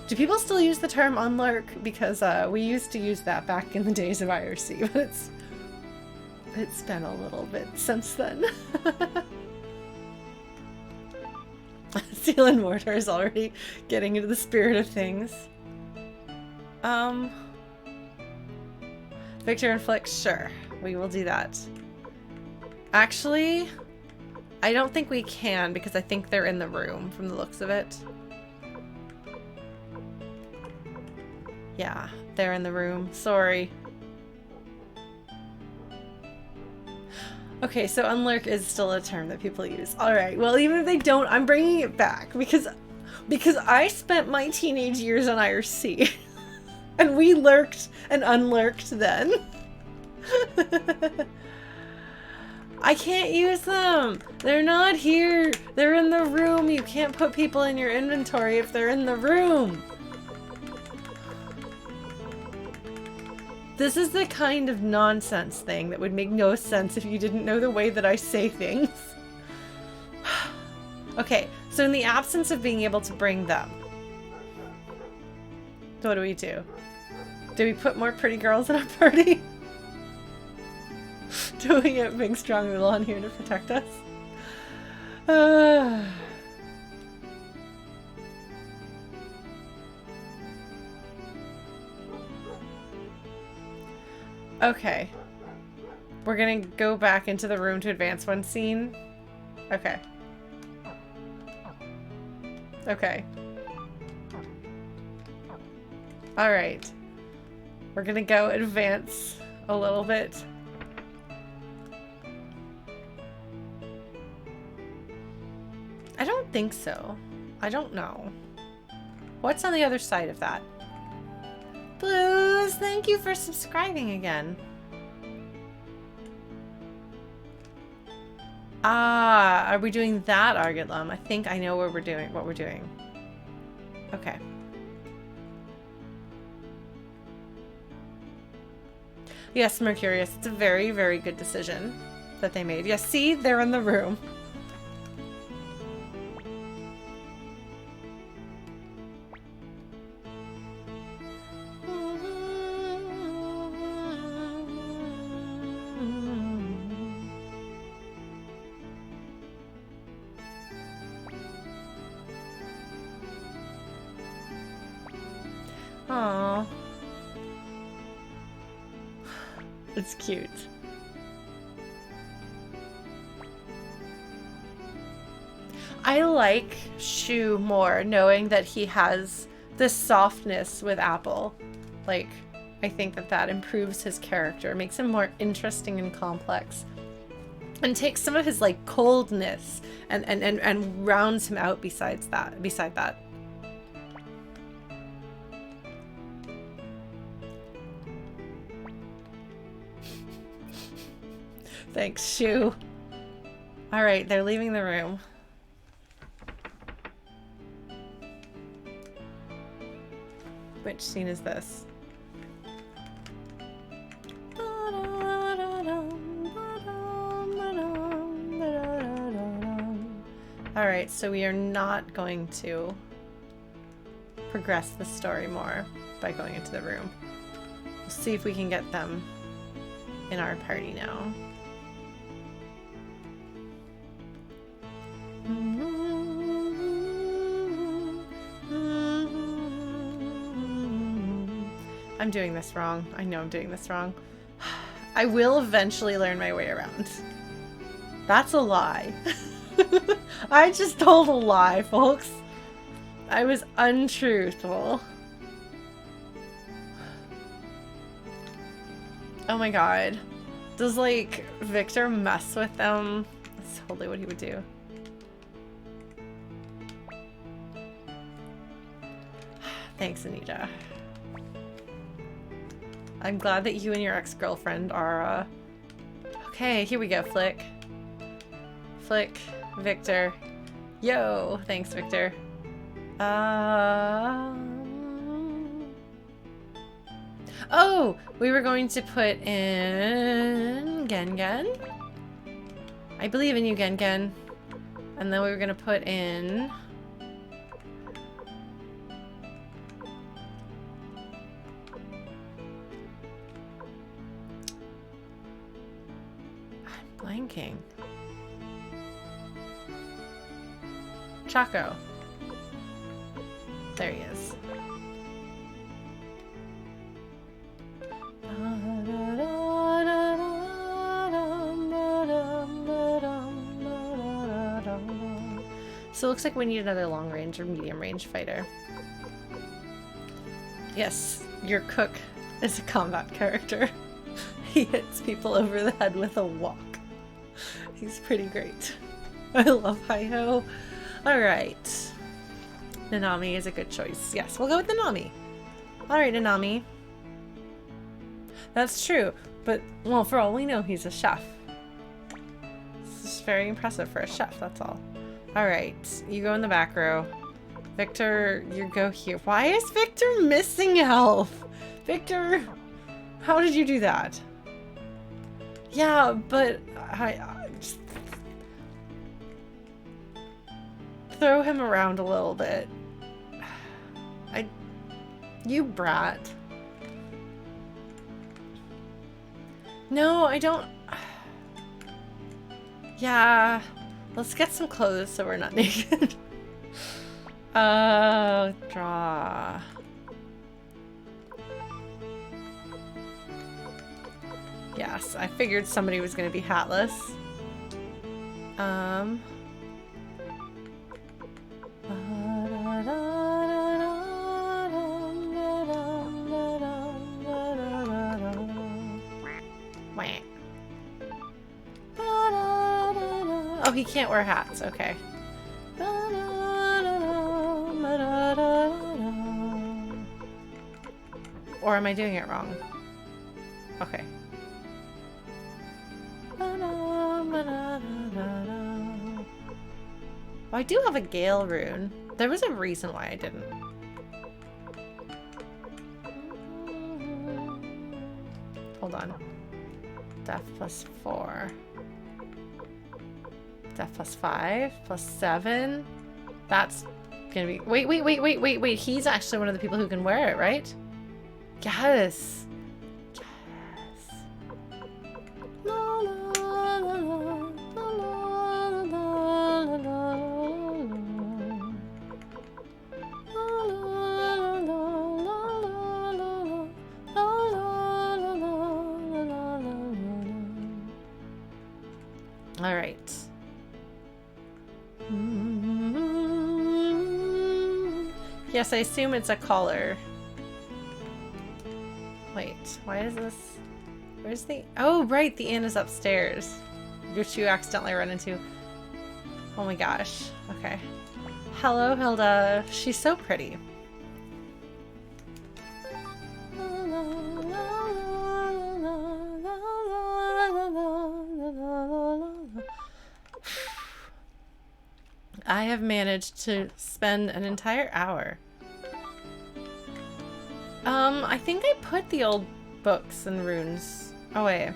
Do people still use the term unlurk? Because we used to use that back in the days of IRC, but it's been a little bit since then. Steel and Mortar is already getting into the spirit of things. Victor and Flick, sure. We will do that. Actually, I don't think we can because I think they're in the room from the looks of it. Yeah, they're in the room. Sorry. Okay, so unlurk is still a term that people use. Alright, well even if they don't, I'm bringing it back because I spent my teenage years on IRC. And we lurked and unlurked then. I can't use them. They're not here. They're in the room. You can't put people in your inventory if they're in the room. This is the kind of nonsense thing that would make no sense if you didn't know the way that I say things. Okay, so in the absence of being able to bring them, what do we do? Do we put more pretty girls in our party? Do we get big strong Mulan here to protect us? Okay. We're gonna go back into the room to advance one scene. Okay. Okay. Alright. We're gonna go advance a little bit. I don't think so. I don't know. What's on the other side of that? Blues, thank you for subscribing again. Ah, are we doing that, Argitlum? I think I know what we're doing. Okay. Yes, Mercurius, it's a very, very good decision that they made. Yes, see? They're in the room. Aww. It's cute. I like Shu more, knowing that he has this softness with Apple. Like, I think that that improves his character, makes him more interesting and complex, and takes some of his like coldness and rounds him out beside that. Thanks, Shu. Alright, they're leaving the room. Which scene is this? Alright, so we are not going to progress the story more by going into the room. We'll see if we can get them in our party now. I'm doing this wrong. I know I'm doing this wrong. I will eventually learn my way around. That's a lie. I just told a lie, folks. I was untruthful. Oh my god. Does, like, Victor mess with them? That's totally what he would do. Thanks, Anita. I'm glad that you and your ex-girlfriend are, Okay, here we go, Flick. Flick, Victor. Yo! Thanks, Victor. Oh! We were going to put in... Gengen? I believe in you, Gengen. And then we were gonna put in... blanking. Chaco. There he is. So it looks like we need another long range or medium range fighter. Yes, your cook is a combat character. He hits people over the head with a wok. He's pretty great. I love Hi-Ho. Alright. Nanami is a good choice. Yes, we'll go with Nanami. Alright, Nanami. That's true, but, well, for all we know, he's a chef. just very impressive for a chef, that's all. Alright, you go in the back row. Victor, you go here. Why is Victor missing health? Victor, how did you do that? Yeah, but I just throw him around a little bit. You brat. No, I don't. Yeah, let's get some clothes so we're not naked. Draw. Yes, I figured somebody was gonna be hatless. Oh, he can't wear hats. Okay. Or am I doing it wrong? Okay. Oh, I do have a Gale rune. There was a reason why I didn't. Hold on. Death plus 4. Death plus 5. Plus 7. That's gonna be... Wait. He's actually one of the people who can wear it, right? Yes. Yes. La, la, la, la, la, la, la, la. All right. Yes, I assume it's a collar. Wait, why is this? Where's the... Oh, right, the inn is upstairs. Which you accidentally run into. Oh my gosh. Okay. Hello, Hilda. She's so pretty. I have managed to spend an entire hour. I think I put the old books and runes away.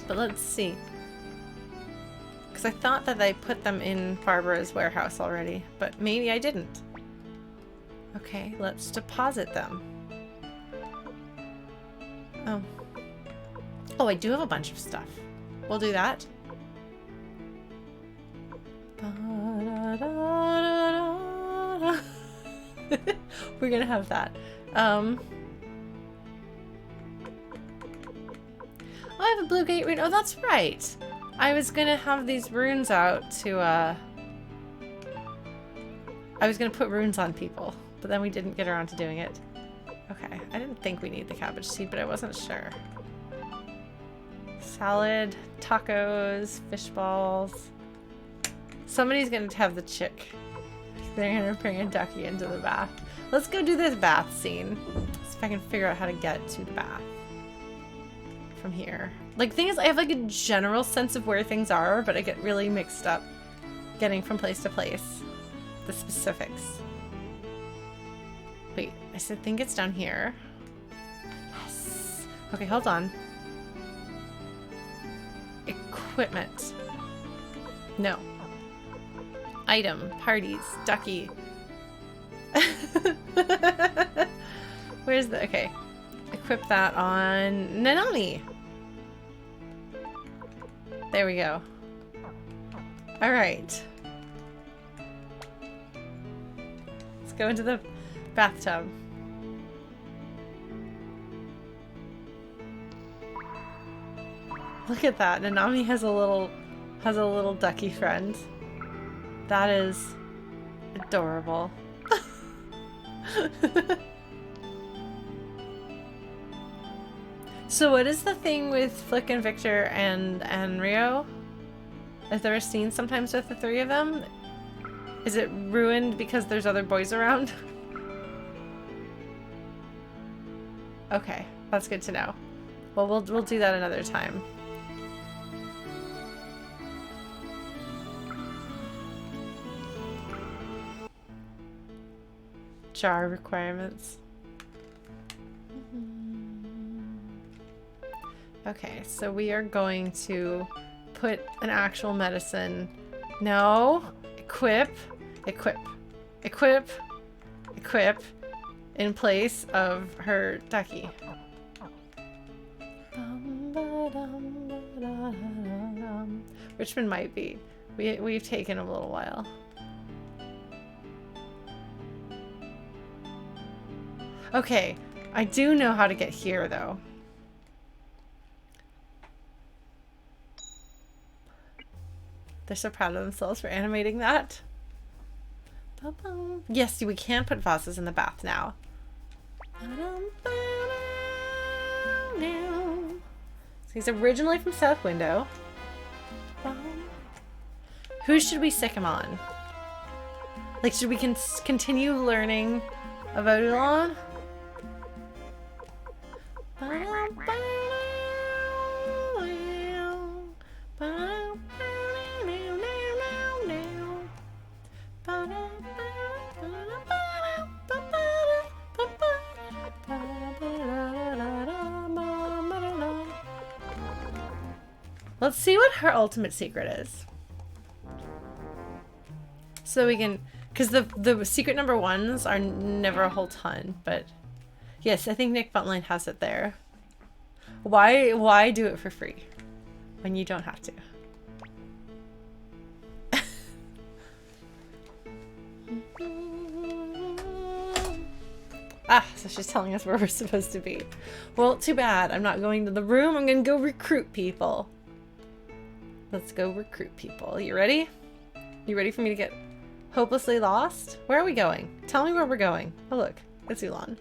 But let's see. Because I thought that I put them in Barbara's warehouse already, but maybe I didn't. Okay, let's deposit them. Oh. Oh, I do have a bunch of stuff. We'll do that. We're gonna have that. Oh, I have a blue gate rune. Oh, that's right. I was gonna have these runes out to, I was gonna put runes on people, but then we didn't get around to doing it. Okay, I didn't think we need the cabbage seed, but I wasn't sure. Salad, tacos, fish balls. Somebody's gonna have the chick. They're gonna bring a ducky into the bath. Let's go do this bath scene. See if I can figure out how to get to the bath from here. Like, thing is, I have like a general sense of where things are, but I get really mixed up getting from place to place. The specifics. Wait, I think it's down here. Yes. Okay, hold on. Equipment. No. Item. Parties. Ducky. Where's the... Okay. Equip that on Nanami. There we go. Alright. Let's go into the bathtub. Look at that. Nanami has a little ducky friend. That is adorable. So what is the thing with Flick and Victor and Rio? Is there a scene sometimes with the three of them? Is it ruined because there's other boys around? Okay, that's good to know. Well, we'll do that another time. jar requirements. Okay, so we are going to put an actual medicine. No. Equip. Equip. Equip. Equip. In place of her ducky. Richmond might be. We've taken a little while. Okay, I do know how to get here though. They're so proud of themselves for animating that. Yes, we can put vases in the bath now. So he's originally from South Window. Who should we sick him on? Like, should we continue learning about Elon? Let's see what her ultimate secret is. So we can, because the secret number ones are never a whole ton, but yes, I think Nick Buntline has it there. Why do it for free when you don't have to? Ah, so she's telling us where we're supposed to be. Well, too bad. I'm not going to the room. I'm going to go recruit people. Let's go recruit people. You ready? You ready for me to get hopelessly lost? Where are we going? Tell me where we're going. Oh, look. It's Ulan.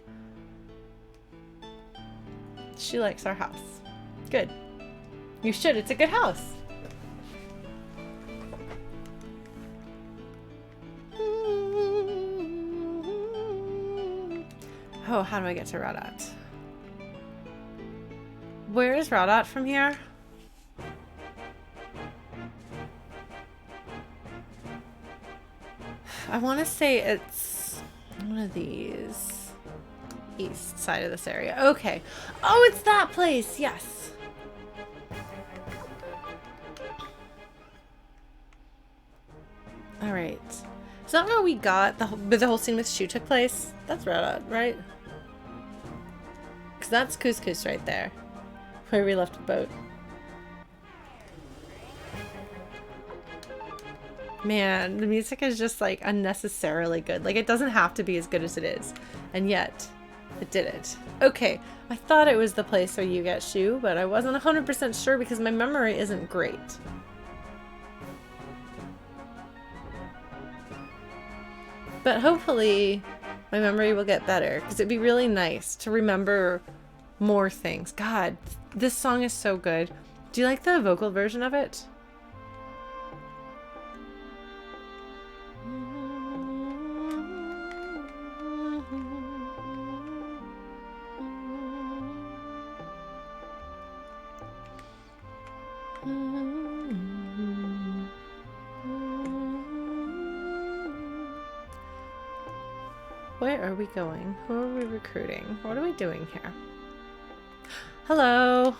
She likes our house. Good. You should. It's a good house. Oh, how do I get to Radat? Where is Radat from here? I want to say it's one of these. East side of this area. Okay. Oh, it's that place. Yes. All right. Is that where we got the whole scene with Shu took place? That's Radat, right? Because that's Couscous right there. Where we left the boat. Man, the music is just like unnecessarily good. Like, it doesn't have to be as good as it is. And yet, it did it. Okay, I thought it was the place where you get Shu, but I wasn't 100% sure because my memory isn't great. But hopefully, my memory will get better because it'd be really nice to remember more things. God, this song is so good. Do you like the vocal version of it? Where are we going? Who are we recruiting? What are we doing here? Hello.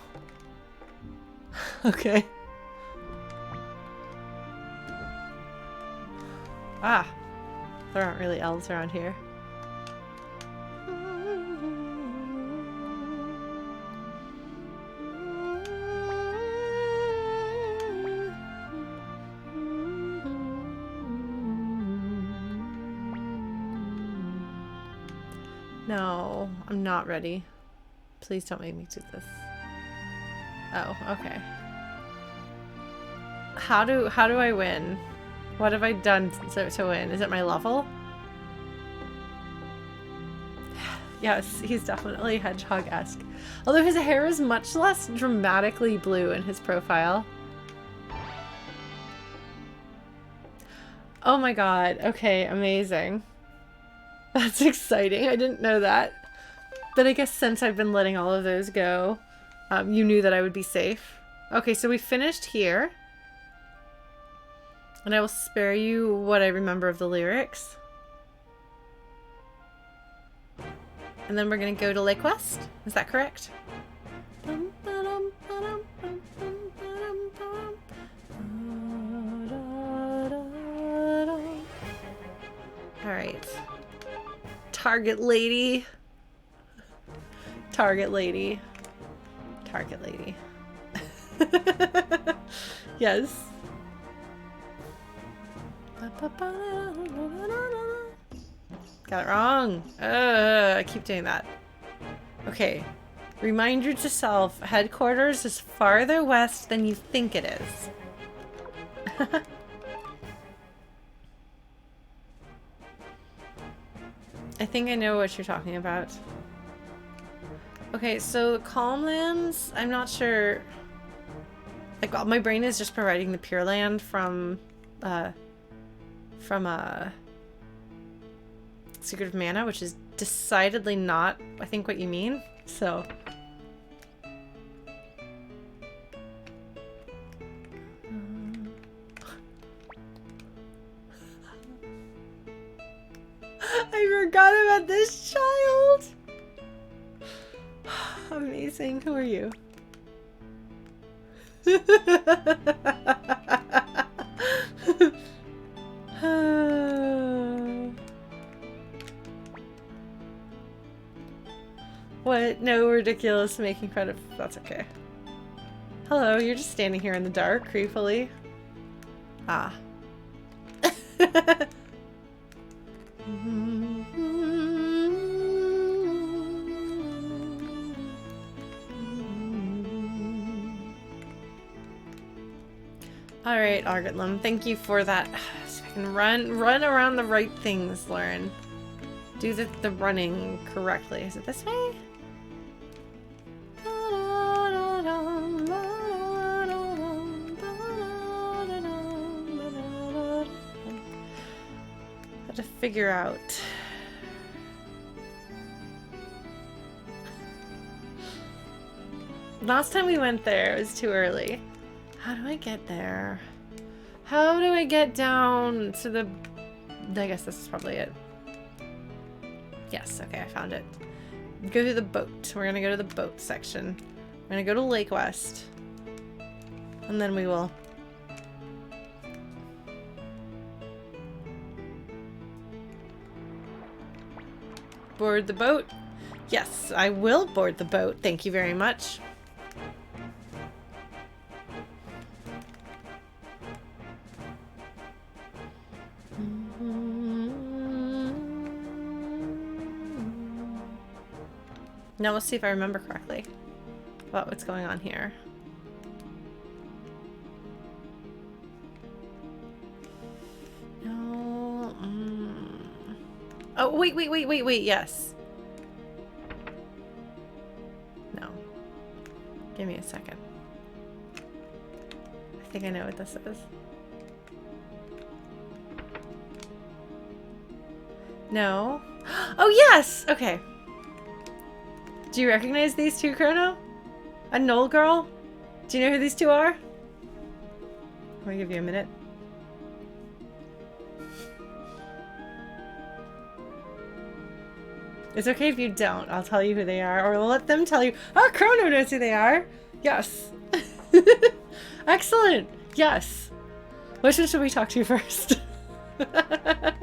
Okay. Ah, there aren't really elves around here. No, I'm not ready. Please don't make me do this. Oh, okay. How do I win? What have I done to win? Is it my level? Yes, he's definitely hedgehog-esque. Although his hair is much less dramatically blue in his profile. Oh my god. Okay, amazing. That's exciting. I didn't know that. But I guess since I've been letting all of those go, you knew that I would be safe. Okay, so we finished here. And I will spare you what I remember of the lyrics. and then we're gonna go to Lake West. Is that correct? Alright. Target lady. Target lady. Target lady. Yes. Got it wrong. I keep doing that. Okay. Remind yourself, headquarters is farther west than you think it is. I think I know what you're talking about. Okay, so Calmlands, I'm not sure. Like, my brain is just providing the Pure Land from Secret of Mana, which is decidedly not, I think, what you mean. So. I forgot about this child. Amazing. Who are you? What? No, ridiculous making fun of. That's okay. Hello, you're just standing here in the dark, creepily. Ah. Alright, Argotlam, thank you for that. So I can run around the right things, Lauren. Do the running correctly. Is it this way? Have to figure out. Last time we went there, it was too early. How do I get there? How do I get down to the... I guess this is probably it. Yes, okay, I found it. Go to the boat. We're gonna go to the boat section. We're gonna go to Lake West. And then we will... board the boat. Yes, I will board the boat. Thank you very much. Now let's see if I remember correctly about what's going on here. No. Oh, wait, yes. No. Give me a second. I think I know what this is. No. Oh, yes! Okay. Do you recognize these two, Chrono? A Knoll girl? Do you know who these two are? I'm gonna give you a minute. It's okay if you don't. I'll tell you who they are, or let them tell you. Oh, Chrono knows who they are. Yes. Excellent. Yes. Which one should we talk to first? I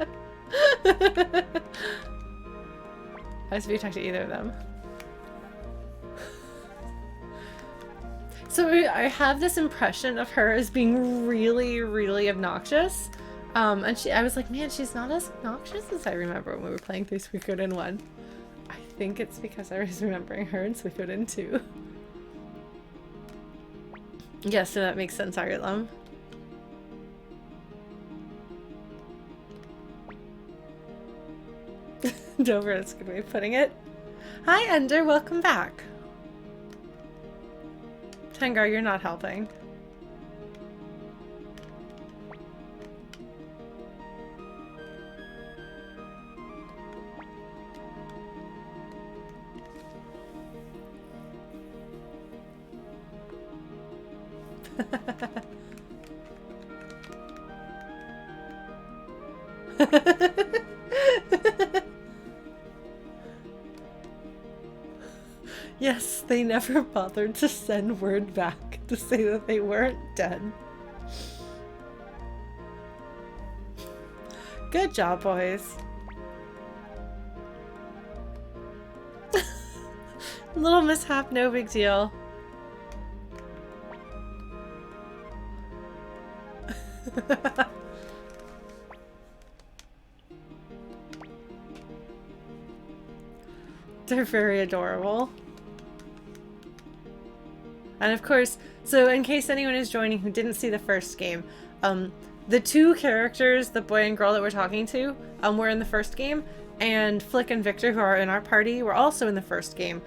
suppose you talk to either of them. So I have this impression of her as being really, really obnoxious. And I was like, man, she's not as obnoxious as I remember when we were playing through Suikoden 1. I think it's because I was remembering her in Suikoden 2. Yeah, so that makes sense, Argotlam. Dover, that's a good way of putting it. Hi, Ender, welcome back. Tengar, you're not helping. Yes, they never bothered to send word back to say that they weren't dead. Good job, boys. Little mishap, no big deal. They're very adorable. And of course, so in case anyone is joining who didn't see the first game, the two characters, the boy and girl that we're talking to, were in the first game, and Flick and Victor, who are in our party, were also in the first game.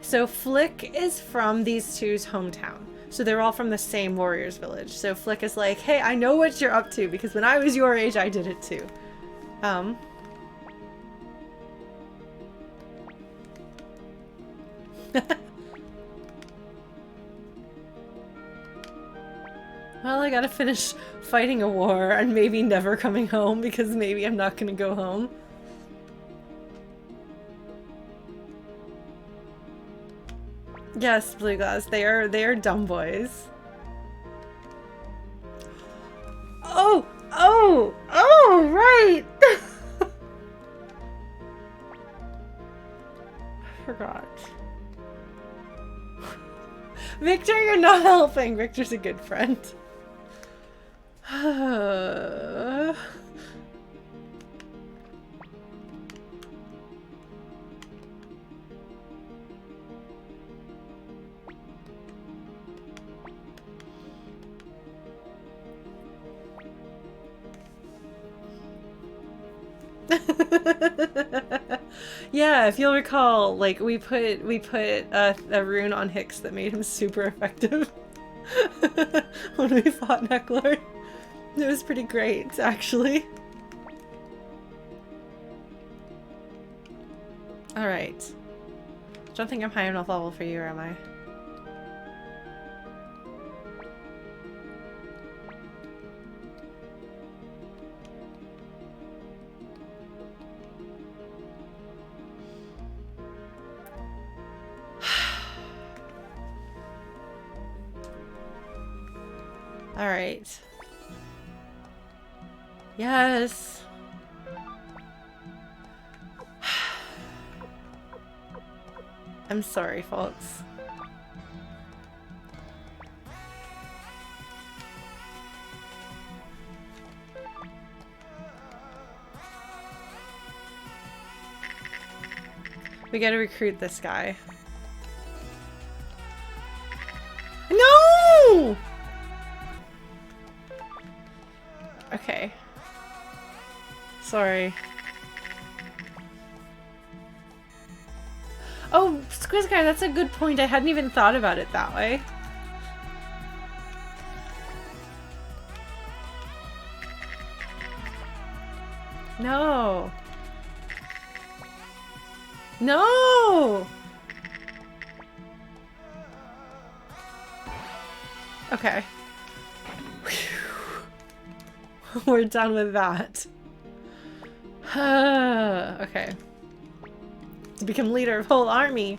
So Flick is from these two's hometown. So they're all from the same warriors village. So Flick is like, hey, I know what you're up to, because when I was your age, I did it too. Well, I gotta finish fighting a war and maybe never coming home, because maybe I'm not gonna go home. Yes, Blue Glass, they are dumb boys. Oh, right! I forgot. Victor, you're not helping. Victor's a good friend. Yeah, if you'll recall, like we put a rune on Hicks that made him super effective when we fought Necklord. It was pretty great, actually. Alright. Don't think I'm high enough level for you, or am I? Alright. Yes! I'm sorry, folks. We gotta recruit this guy. No! Okay. Sorry. Oh, Squiz Guy, that's a good point. I hadn't even thought about it that way. No. No! Okay. We're done with that. Okay. To become leader of whole army.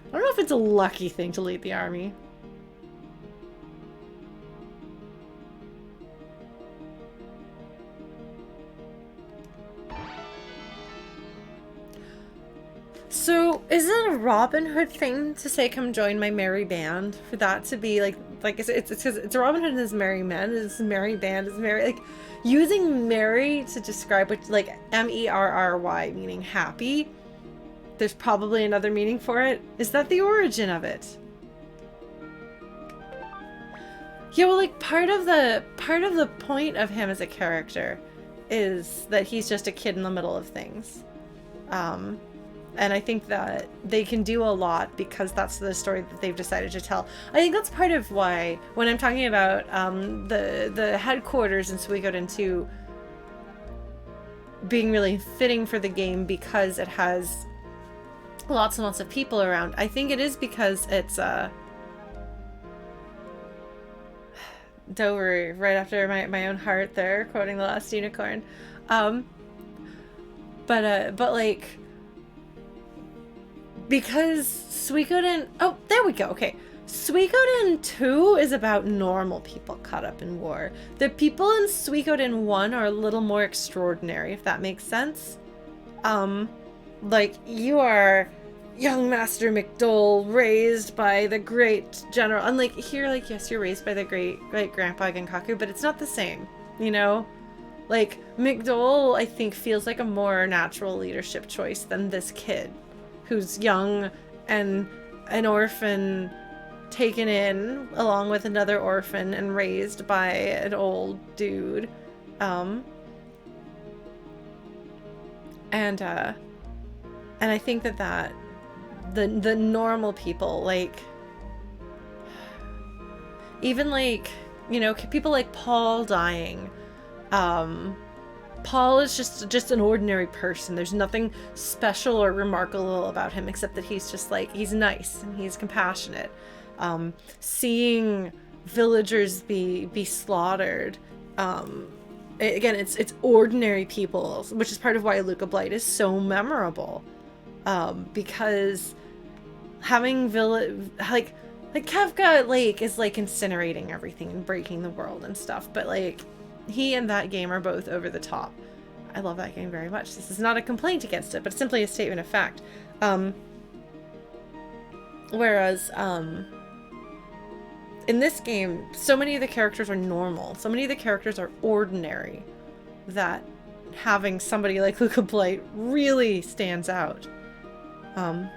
I don't know if it's a lucky thing to lead the army. So, is it a Robin Hood thing to say, come join my merry band? For that to be like it's a Robin Hood and his merry men, his merry band, his merry, like, using merry to describe what, like, M-E-R-R-Y, meaning happy. There's probably another meaning for it. Is that the origin of it? Yeah, well, like, part of the point of him as a character is that he's just a kid in the middle of things. And I think that they can do a lot because that's the story that they've decided to tell. I think that's part of why, when I'm talking about the headquarters in Suikoden II being really fitting for the game because it has lots and lots of people around, I think it is because it's Dover, right after my own heart there, quoting The Last Unicorn. But like, because Suikoden... Oh, there we go. Okay. Suikoden 2 is about normal people caught up in war. The people in Suikoden 1 are a little more extraordinary, if that makes sense. Like, you are young Master McDole, raised by the great general. And, like, here, like, yes, you're raised by the great grandpa Genkaku, but it's not the same, you know? Like, McDole, I think, feels like a more natural leadership choice than this kid, who's young and an orphan taken in along with another orphan and raised by an old dude. And I think that the normal people, like, even, like, you know, people like Paul dying, Paul is just an ordinary person. There's nothing special or remarkable about him except that he's just, like, he's nice and he's compassionate. Seeing villagers be slaughtered, again, it's ordinary people, which is part of why Luca Blight is so memorable, because having like Kafka Lake is like incinerating everything and breaking the world and stuff, but like he and that game are both over the top. I love that game very much. This is not a complaint against it, but simply a statement of fact. Whereas in this game, so many of the characters are normal. So many of the characters are ordinary that having somebody like Luca Blight really stands out. I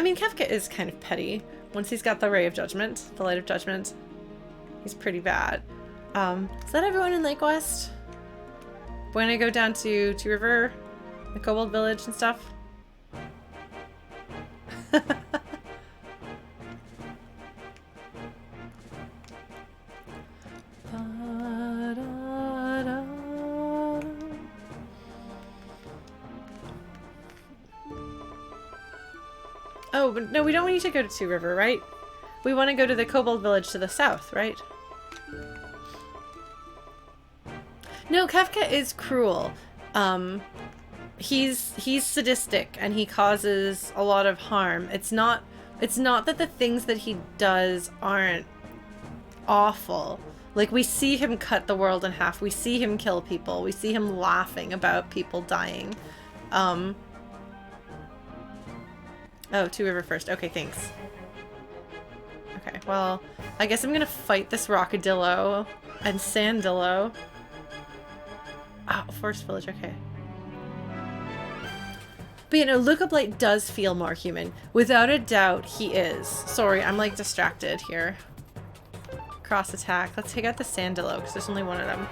mean, Kafka is kind of petty. Once he's got the Ray of Judgment, the Light of Judgment, he's pretty bad. Is that everyone in Lake West? When I go down to River, the Kobold Village and stuff? Oh, but no, we don't need to go to Two River, right? We want to go to the Kobold Village to the south, right? No, Kafka is cruel. He's sadistic and he causes a lot of harm. It's not that the things that he does aren't awful. Like, we see him cut the world in half. We see him kill people. We see him laughing about people dying. Oh, Two River first. Okay, thanks. Okay, well, I guess I'm gonna fight this Rockadillo and Sandillo. Oh, Forest Village, okay. But you know, Luca Blight does feel more human. Without a doubt, he is. Sorry, I'm like distracted here. Cross attack. Let's take out the Sandillo, because there's only one of them.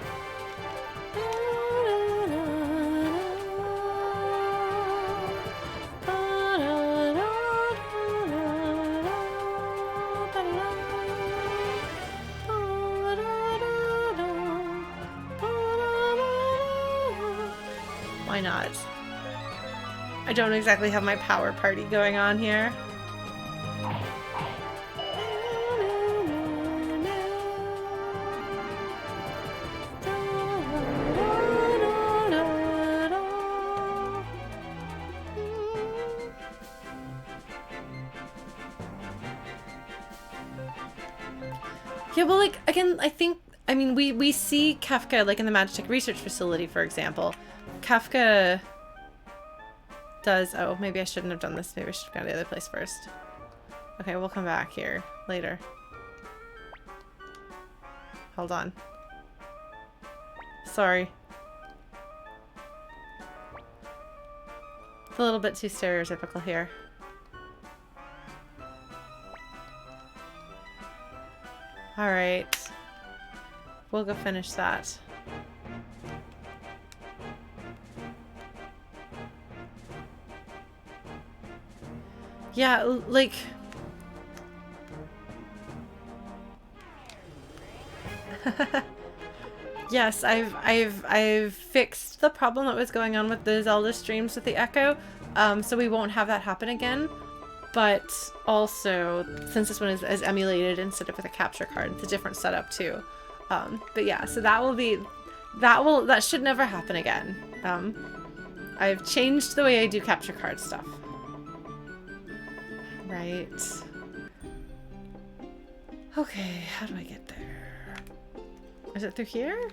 Why not? I don't exactly have my power party going on here. Yeah, well, like, again, I mean, we see Kafka, like, in the Magitech Research Facility, for example. Kafka does... Oh, maybe I shouldn't have done this. Maybe I should have gone to the other place first. Okay, we'll come back here later. Hold on. Sorry. It's a little bit too stereotypical here. Alright. We'll go finish that. Yeah, like... Yes, I've fixed the problem that was going on with the Zelda streams with the echo, so we won't have that happen again. But also, since this one is emulated instead of with a capture card, it's a different setup too. But yeah, so that will be That should never happen again. I've changed the way I do capture card stuff. Right. Okay, how do I get there? Is it through here?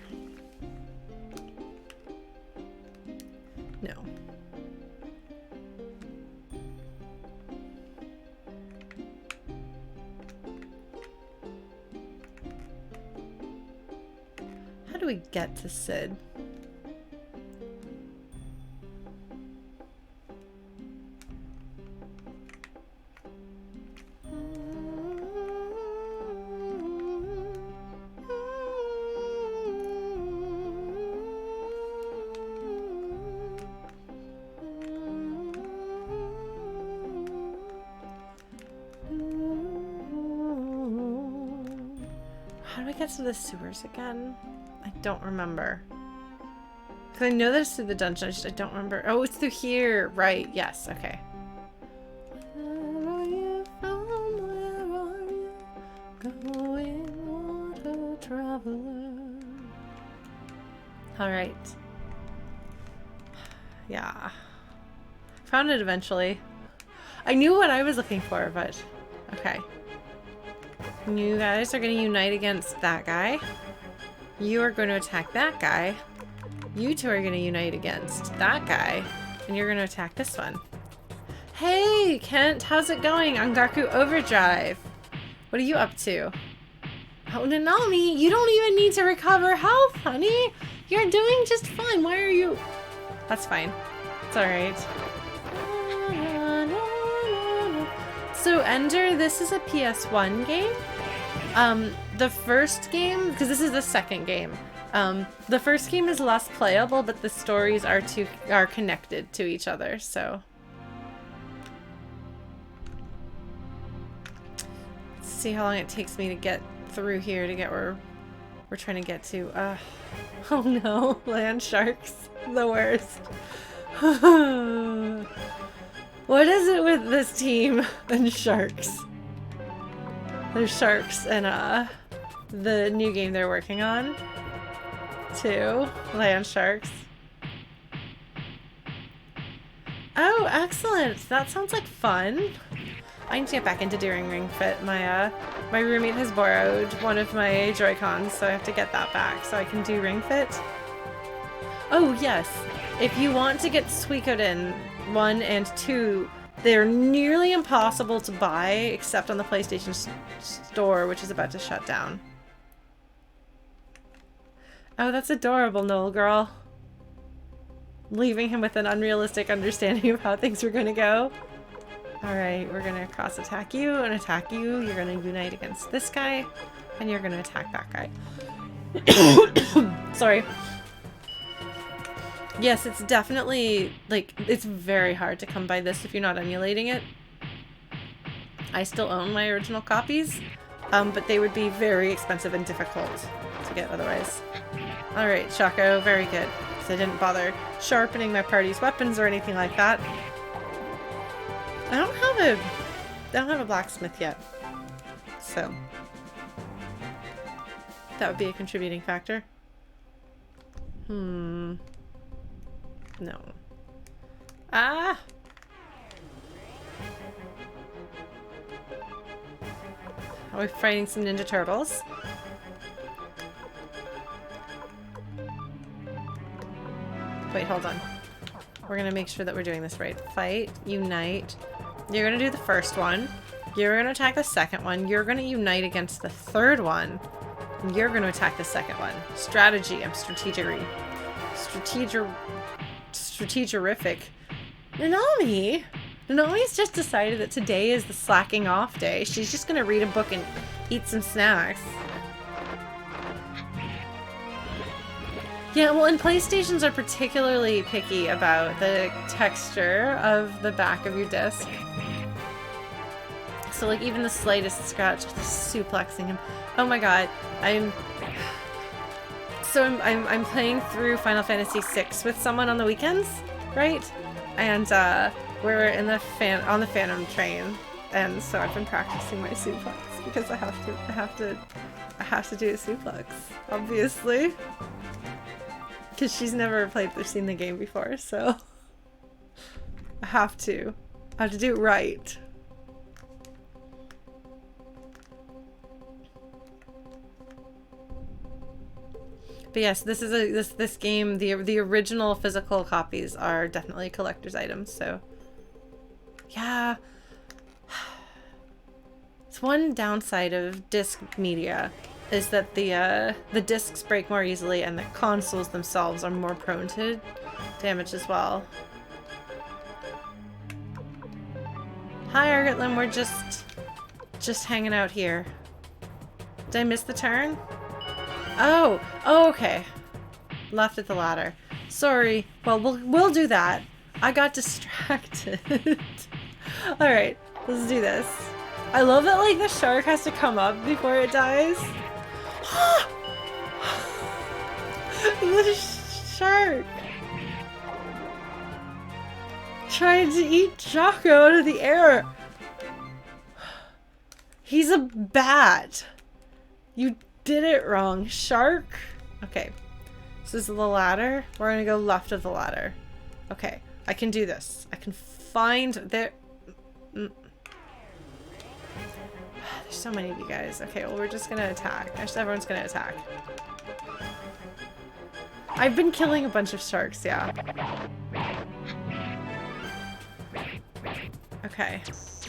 No. How do we get to Sid? How do I get to the sewers again? I don't remember. Because I know that it's through the dungeon, I don't remember. Oh, it's through here. Right, yes, okay. Where are you from? Where are you going, water traveler? Alright. Yeah. Found it eventually. I knew what I was looking for, but... Okay. You guys are going to unite against that guy. You are going to attack that guy. You two are going to unite against that guy. And you're going to attack this one. Hey, Kent, how's it going? Angaku Overdrive. What are you up to? Oh, Nanami, you don't even need to recover health, honey. You're doing just fine. Why are you... That's fine. It's alright. So, Ender, this is a PS1 game. The first game, because this is the second game, the first game is less playable, but the stories are connected to each other, so. Let's see how long it takes me to get through here to get where we're trying to get to. Oh no, land sharks, the worst. What is it with this team and sharks? There's sharks in the new game they're working on, too. Land sharks. Oh, excellent! That sounds like fun. I need to get back into doing Ring Fit. My roommate has borrowed one of my Joy-Cons, so I have to get that back so I can do Ring Fit. Oh yes, if you want to get Suikoden 1 and 2, they're nearly impossible to buy except on the PlayStation Store, which is about to shut down. Oh, that's adorable, Noel girl. Leaving him with an unrealistic understanding of how things were going to go. Alright, we're going to cross attack you and attack you. You're going to unite against this guy, and you're going to attack that guy. Sorry. Yes, it's definitely, like, it's very hard to come by this if you're not emulating it. I still own my original copies, but they would be very expensive and difficult to get otherwise. Alright, Shaco, very good. So I didn't bother sharpening my party's weapons or anything like that. I don't have a blacksmith yet, so that would be a contributing factor. No. Ah! Are we fighting some Ninja Turtles? Wait, hold on. We're gonna make sure that we're doing this right. Fight, unite. You're gonna do the first one. You're gonna attack the second one. You're gonna unite against the third one. And you're gonna attack the second one. Strategy. I'm strategerific. Nanami! Nanami's just decided that today is the slacking off day. She's just gonna read a book and eat some snacks. Yeah, well, and PlayStations are particularly picky about the texture of the back of your disc. So, like, even the slightest scratch, suplexing him. Oh my god, I'm playing through Final Fantasy VI with someone on the weekends, right? And we're in the on the Phantom train, and so I've been practicing my suplex because I have to do a suplex, obviously. Because she's never seen the game before, so I have to do it right. But yes, this is this game. The original physical copies are definitely collector's items. So yeah, it's one downside of disc media is that the discs break more easily, and the consoles themselves are more prone to damage as well. Hi, Argotlim. We're just hanging out here. Did I miss the turn? Oh, okay. Left at the ladder. Sorry. Well, we'll do that. I got distracted. All right, let's do this. I love that like the shark has to come up before it dies. The shark trying to eat Jocko out of the air. He's a bat. You did it wrong, shark. Okay, so this is the ladder. We're gonna go left of the ladder. Okay, I can do this. I can find there. There's so many of you guys. Okay, well, we're just gonna attack. Actually, everyone's gonna attack. I've been killing a bunch of sharks, yeah. Okay.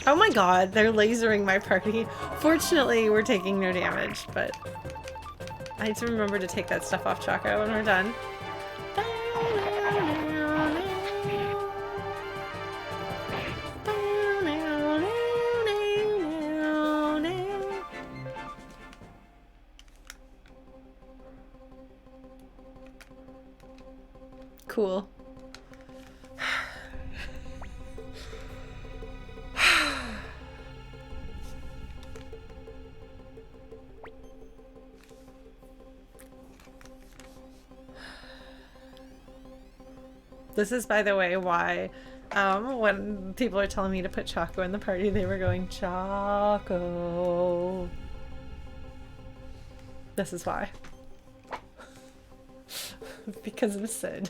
Oh my god, they're lasering my party. Fortunately, we're taking no damage, but I need to remember to take that stuff off Choco when we're done. Cool. This is, by the way, why when people are telling me to put Choco in the party, they were going, Choco. This is why. Because of Sid.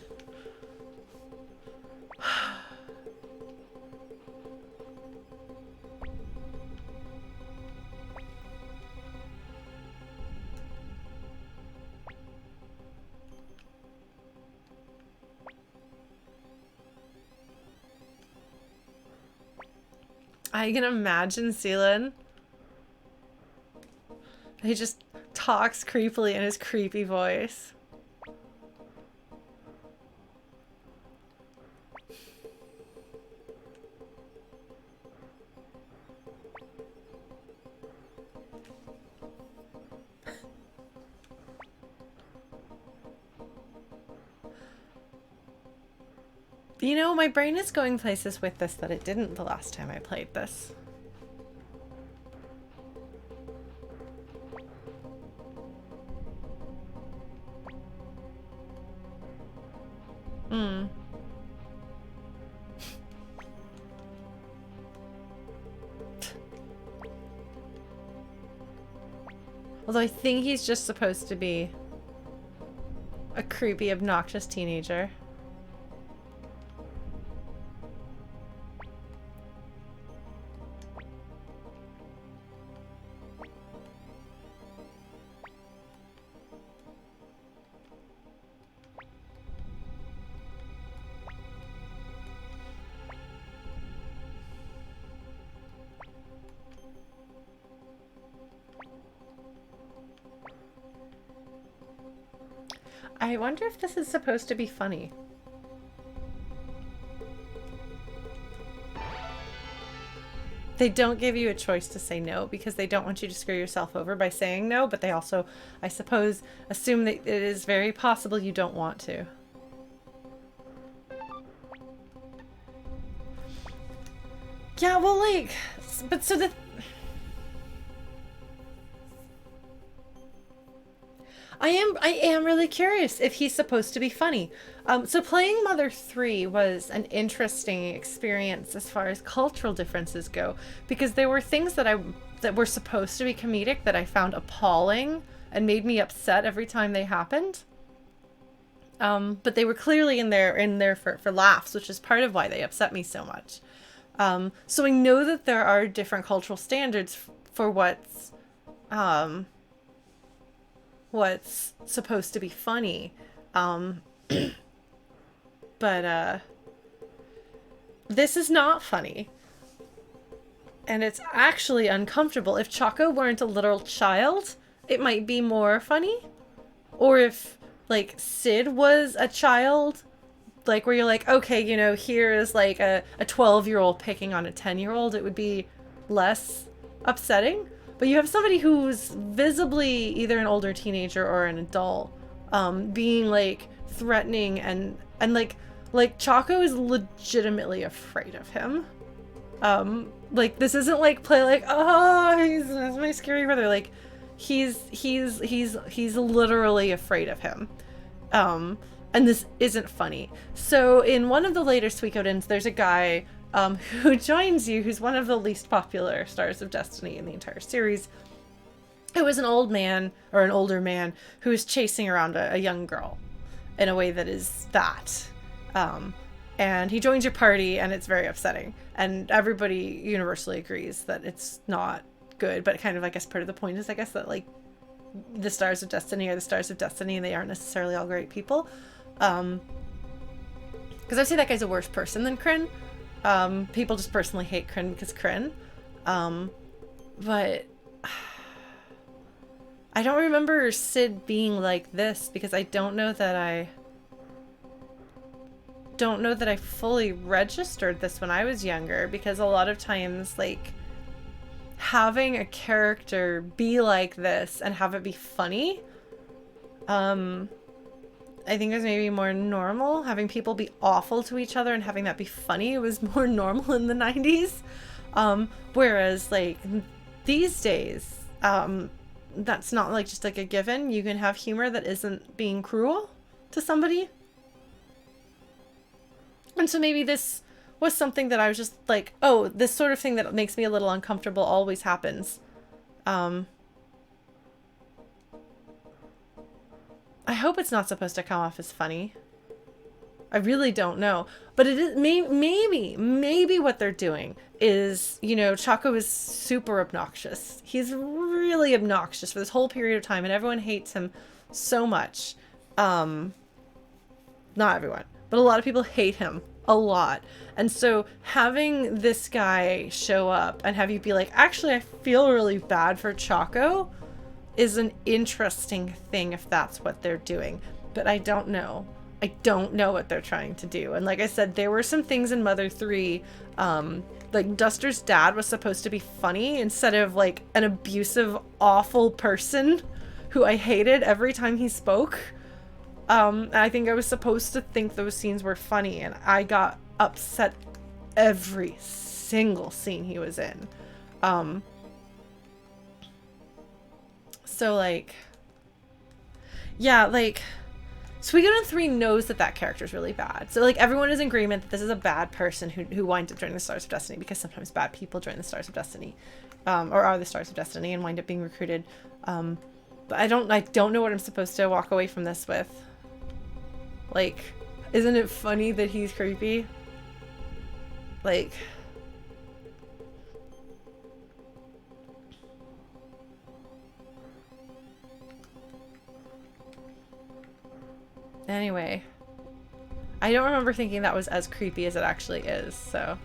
I can imagine Seelan. He just talks creepily in his creepy voice. You know, my brain is going places with this that it didn't the last time I played this. Although I think he's just supposed to be a creepy, obnoxious teenager. I wonder if this is supposed to be funny. They don't give you a choice to say no because they don't want you to screw yourself over by saying no, but they also, I suppose, assume that it is very possible you don't want to. Yeah, well, like, but so the... I am really curious if he's supposed to be funny. So playing Mother 3 was an interesting experience as far as cultural differences go, because there were things that were supposed to be comedic that I found appalling and made me upset every time they happened. But they were clearly in there for laughs, which is part of why they upset me so much. So I know that there are different cultural standards for what's supposed to be funny. But this is not funny. And it's actually uncomfortable. If Choco weren't a little child, it might be more funny. Or if, like, Sid was a child, like, where you're like, okay, you know, here is, like, a 12-year-old picking on a 10-year-old, it would be less upsetting. But you have somebody who's visibly either an older teenager or an adult, being, like, threatening and like, Choco is legitimately afraid of him. Like, this isn't like play like, oh, he's my scary brother. Like, he's literally afraid of him. And this isn't funny. So in one of the later Suikodens, there's a guy who joins you, who's one of the least popular Stars of Destiny in the entire series. It was an old man, or an older man, who is chasing around a young girl in a way that is that. And he joins your party, and it's very upsetting. And everybody universally agrees that it's not good, but kind of, I guess, part of the point is, I guess, that, like, the Stars of Destiny are the Stars of Destiny, and they aren't necessarily all great people. Because I'd say that guy's a worse person than Kryn. People just personally hate Kryn because Kryn. But I don't remember Sid being like this, because I don't know that I fully registered this when I was younger, because a lot of times, like, having a character be like this and have it be funny, I think is maybe more normal. Having people be awful to each other and having that be funny was more normal in the 90s. Whereas, like, these days, that's not, like, just, like, a given. You can have humor that isn't being cruel to somebody. And so maybe this was something that I was just like, oh, this sort of thing that makes me a little uncomfortable always happens. I hope it's not supposed to come off as funny. I really don't know. But it is maybe what they're doing is, you know, Choco is super obnoxious. He's really obnoxious for this whole period of time, and everyone hates him so much. Not everyone, but a lot of people hate him a lot. And so having this guy show up and have you be like, actually, I feel really bad for Choco, is an interesting thing if that's what they're doing. But I don't know. I don't know what they're trying to do. And like I said, there were some things in Mother 3, like Duster's dad was supposed to be funny instead of like an abusive, awful person who I hated every time he spoke. I think I was supposed to think those scenes were funny, and I got upset every single scene he was in. So, like, yeah, like, Suikoden 3 knows that character is really bad. So, like, everyone is in agreement that this is a bad person who winds up joining the Stars of Destiny, because sometimes bad people join the Stars of Destiny, or are the Stars of Destiny and wind up being recruited. But I don't know what I'm supposed to walk away from this with. Like, isn't it funny that he's creepy? Like, anyway, I don't remember thinking that was as creepy as it actually is, so.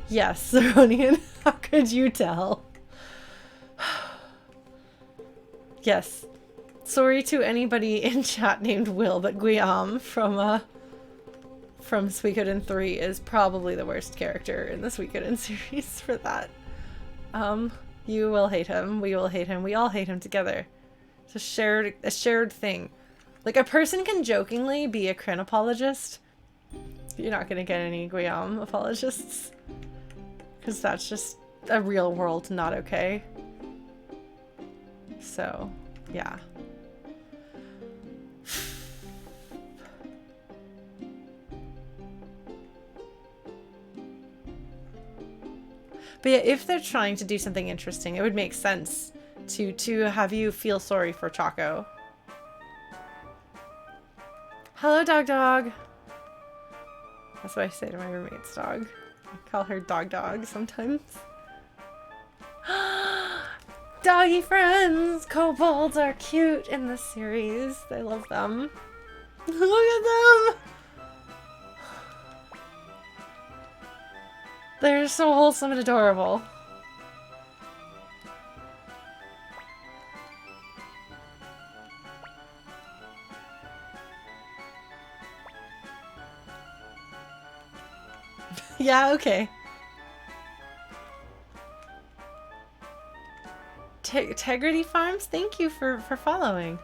Yes, Saronian, how could you tell? Yes. Sorry to anybody in chat named Will, but Guillaume from Suikoden 3 is probably the worst character in the Suikoden series for that. You will hate him, we will hate him, we all hate him together. It's a shared thing. Like, a person can jokingly be a Kryn apologist. You're not gonna get any Guillaume apologists. Because that's just a real world not okay. So, yeah. But yeah, if they're trying to do something interesting, it would make sense to have you feel sorry for Choco. Hello, dog dog. That's what I say to my roommate's dog. I call her dog dog sometimes. Doggy friends! Kobolds are cute in this series. I love them. Look at them! They're so wholesome and adorable. Yeah, okay. Integrity Farms, thank you for following.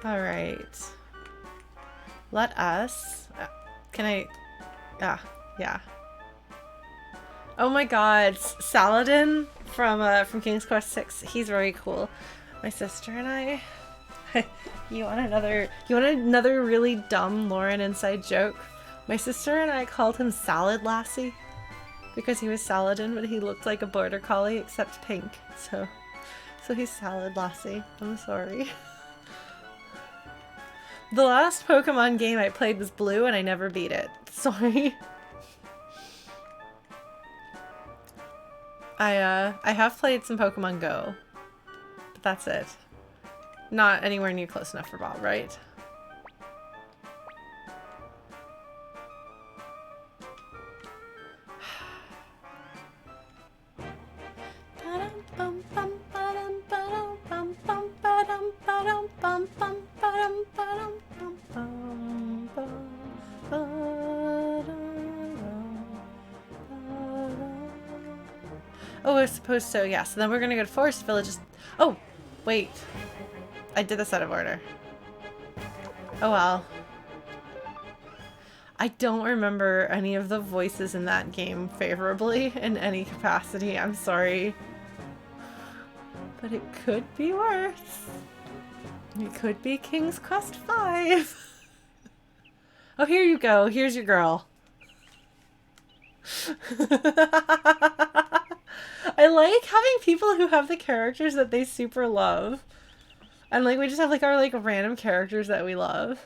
Alright. Let us... can I... yeah. Oh my god, Saladin from King's Quest VI, he's very cool. My sister and I... You want another really dumb Lauren inside joke? My sister and I called him Salad Lassie because he was Saladin, but he looked like a border collie except pink. So he's Salad Lassie. I'm sorry. The last Pokemon game I played was Blue and I never beat it. Sorry. I have played some Pokemon Go, but that's it. Not anywhere near close enough for Bob, right? Oh, we're supposed to, yeah. So then we're gonna go to Forest Villages. Oh, wait. I did this out of order. Oh well. I don't remember any of the voices in that game favorably in any capacity. I'm sorry. But it could be worse. It could be King's Quest V. Oh, here you go. Here's your girl. I like having people who have the characters that they super love. And like we just have like our like random characters that we love.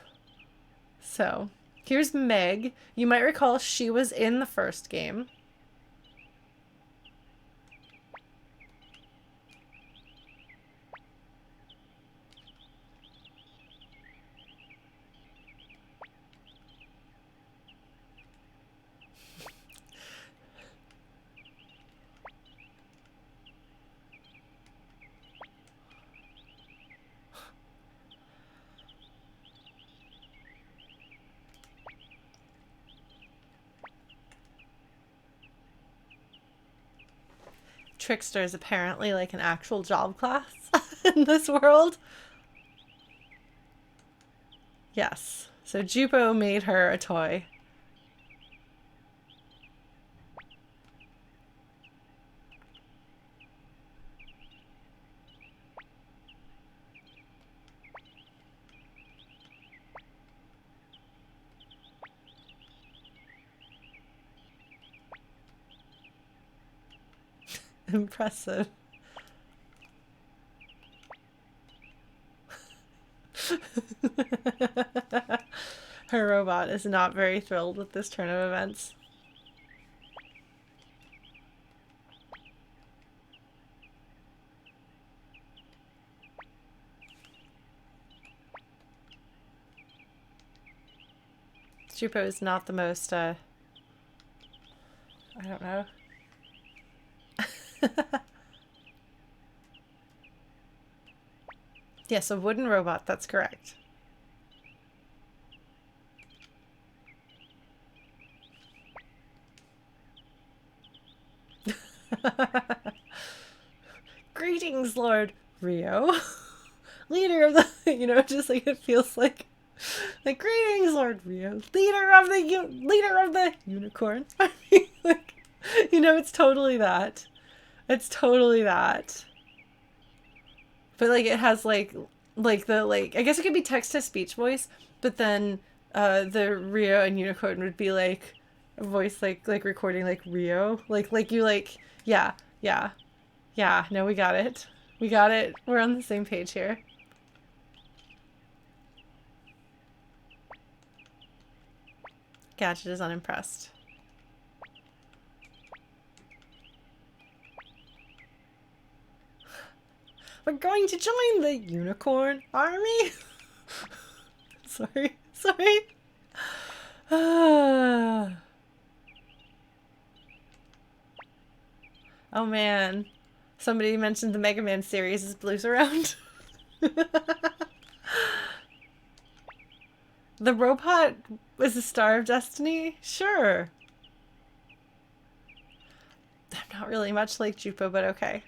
So, here's Meg. You might recall she was in the first game. Trickster is apparently like an actual job class in this world. Yes. So Jupo made her a toy. Impressive. Her robot is not very thrilled with this turn of events. Jupo is not the most, I don't know. Yes, a wooden robot, that's correct. Greetings, Lord Rio. Leader of the, you know, just like it feels like greetings, Lord Rio. Leader of the unicorn. I mean, like, you know, it's totally that. It's totally that. But like it has like the I guess it could be text to speech voice, but then the Rio and unicorn would be like a voice like recording like Rio. Like you like yeah. No, we got it. We got it. We're on the same page here. Gadget is unimpressed. We're going to join the unicorn army. Sorry. Oh man. Somebody mentioned the Mega Man series is Blues Around. The robot was a star of destiny? Sure. I'm not really much like Jupo, but okay.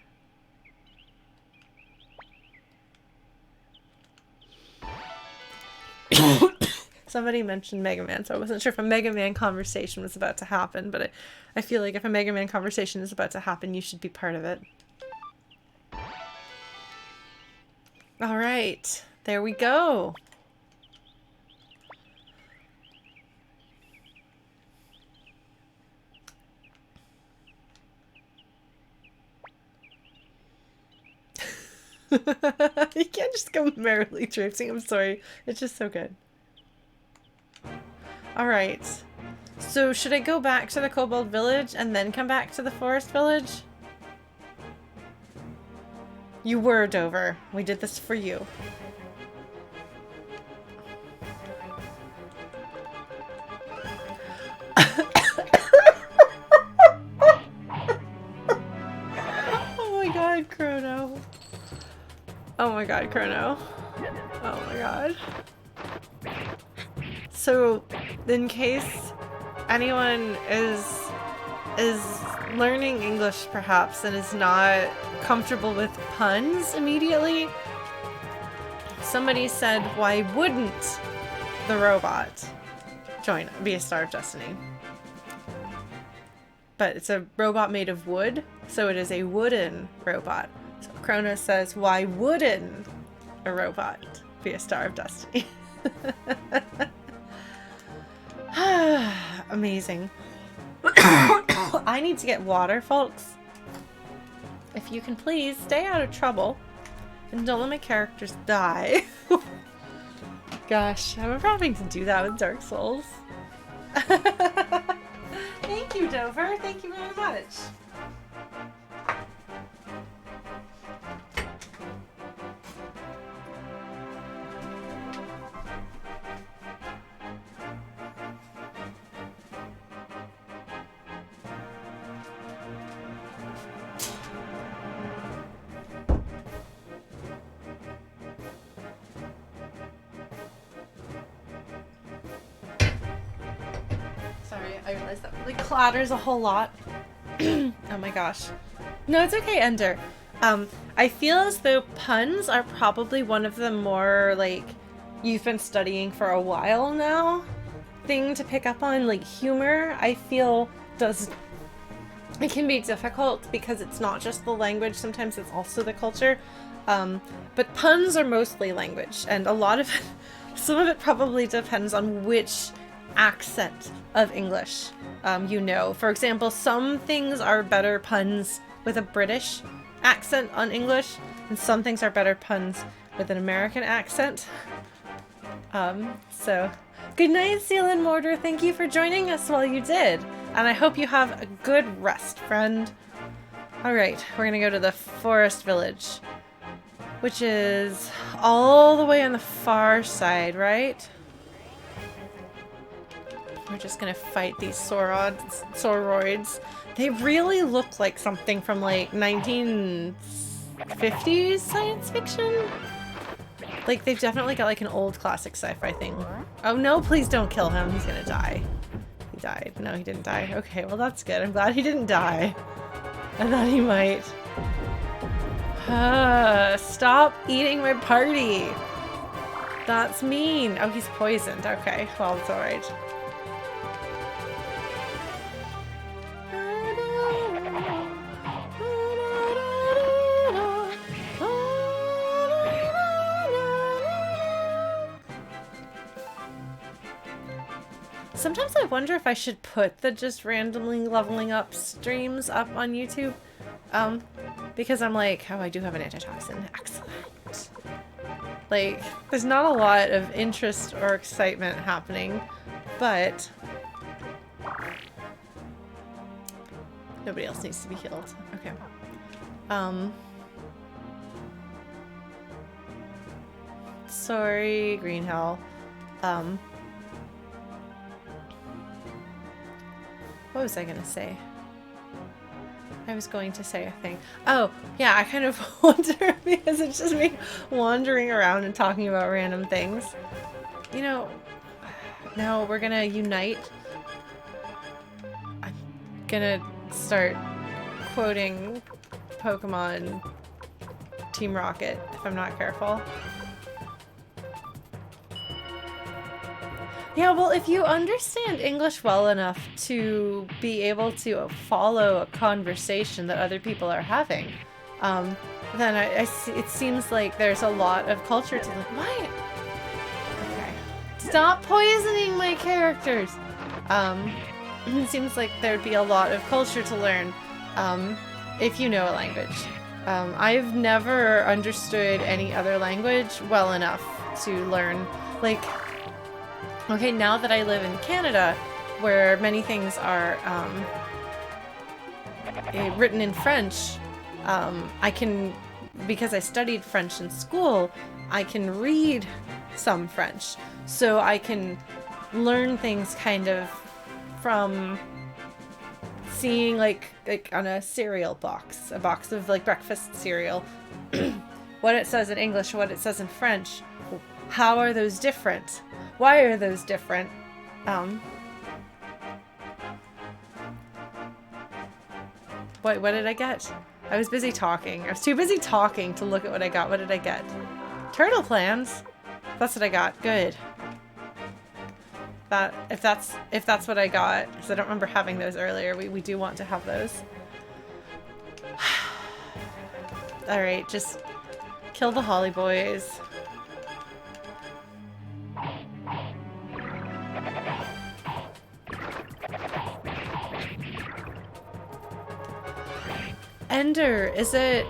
Somebody mentioned Mega Man, so I wasn't sure if a Mega Man conversation was about to happen, but I feel like if a Mega Man conversation is about to happen, you should be part of it. Alright, there we go. You can't just go merrily traipsing, I'm sorry. It's just so good. Alright. So should I go back to the Kobold Village and then come back to the Forest Village? You were, Dover. We did this for you. Oh my god, Chrono. Oh my god, Chrono. Oh my god. So, in case anyone is learning English perhaps and is not comfortable with puns immediately, somebody said, why wouldn't the robot be a Star of Destiny? But it's a robot made of wood, so it is a wooden robot. So Kronos says, why wouldn't a robot be a Star of Destiny? Amazing. I need to get water, folks. If you can please stay out of trouble and don't let my characters die. Gosh, I'm having to do that with Dark Souls. Thank you, Dover. Thank you very much. I realized that really clatters a whole lot. Oh my gosh. No, it's okay, Ender. I feel as though puns are probably one of the more, like, you've been studying for a while now thing to pick up on. Like, humor, I feel, it can be difficult because it's not just the language, sometimes it's also the culture. But puns are mostly language, and a lot of it, some of it probably depends on which accent of English you know. For example, some things are better puns with a British accent on English, and some things are better puns with an American accent. So, good night, Seal and Mortar. Thank you for joining us while you did, and I hope you have a good rest, friend. Alright, we're gonna go to the Forest Village, which is all the way on the far side, right? We're just gonna fight these Sauroids. They really look like something from like 1950s science fiction. Like they've definitely got like an old classic sci-fi thing. Oh no, please don't kill him. He's gonna die. He died. No, he didn't die. Okay, well that's good. I'm glad he didn't die. I thought he might. Stop eating my party. That's mean. Oh, he's poisoned. Okay, well, it's alright. Sometimes I wonder if I should put the just randomly leveling up streams up on YouTube. Because I'm like, oh, I do have an antitoxin. Excellent. Like, there's not a lot of interest or excitement happening, but nobody else needs to be healed. Okay. Sorry, Green Hell. What was I gonna say? I was going to say a thing. Oh, yeah, I kind of wonder because it's just me wandering around and talking about random things. You know, now we're gonna unite. I'm gonna start quoting Pokemon Team Rocket if I'm not careful. Yeah, well, if you understand English well enough to be able to follow a conversation that other people are having, then I see, it seems like there's a lot of culture to learn. Why? Okay. Stop poisoning my characters! It seems like there'd be a lot of culture to learn, if you know a language. I've never understood any other language well enough to learn, like... Okay, now that I live in Canada, where many things are written in French, I can, because I studied French in school, I can read some French. So I can learn things kind of from seeing like on a cereal box, a box of like breakfast cereal, what it says in English, what it says in French. How are those different? Why are those different? What did I get? I was busy talking. I was too busy talking to look at what I got. What did I get? Turtle plans? That's what I got. Good. That if that's what I got, because I don't remember having those earlier. We do want to have those. Alright, just kill the Holly Boys. Ender, is it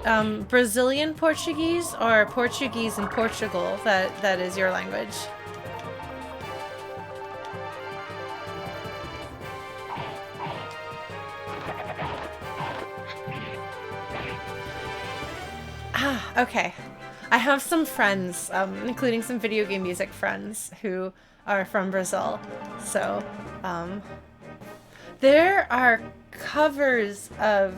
Brazilian Portuguese or Portuguese in Portugal that is your language? Ah, okay. I have some friends, including some video game music friends who are from Brazil. So, there are covers of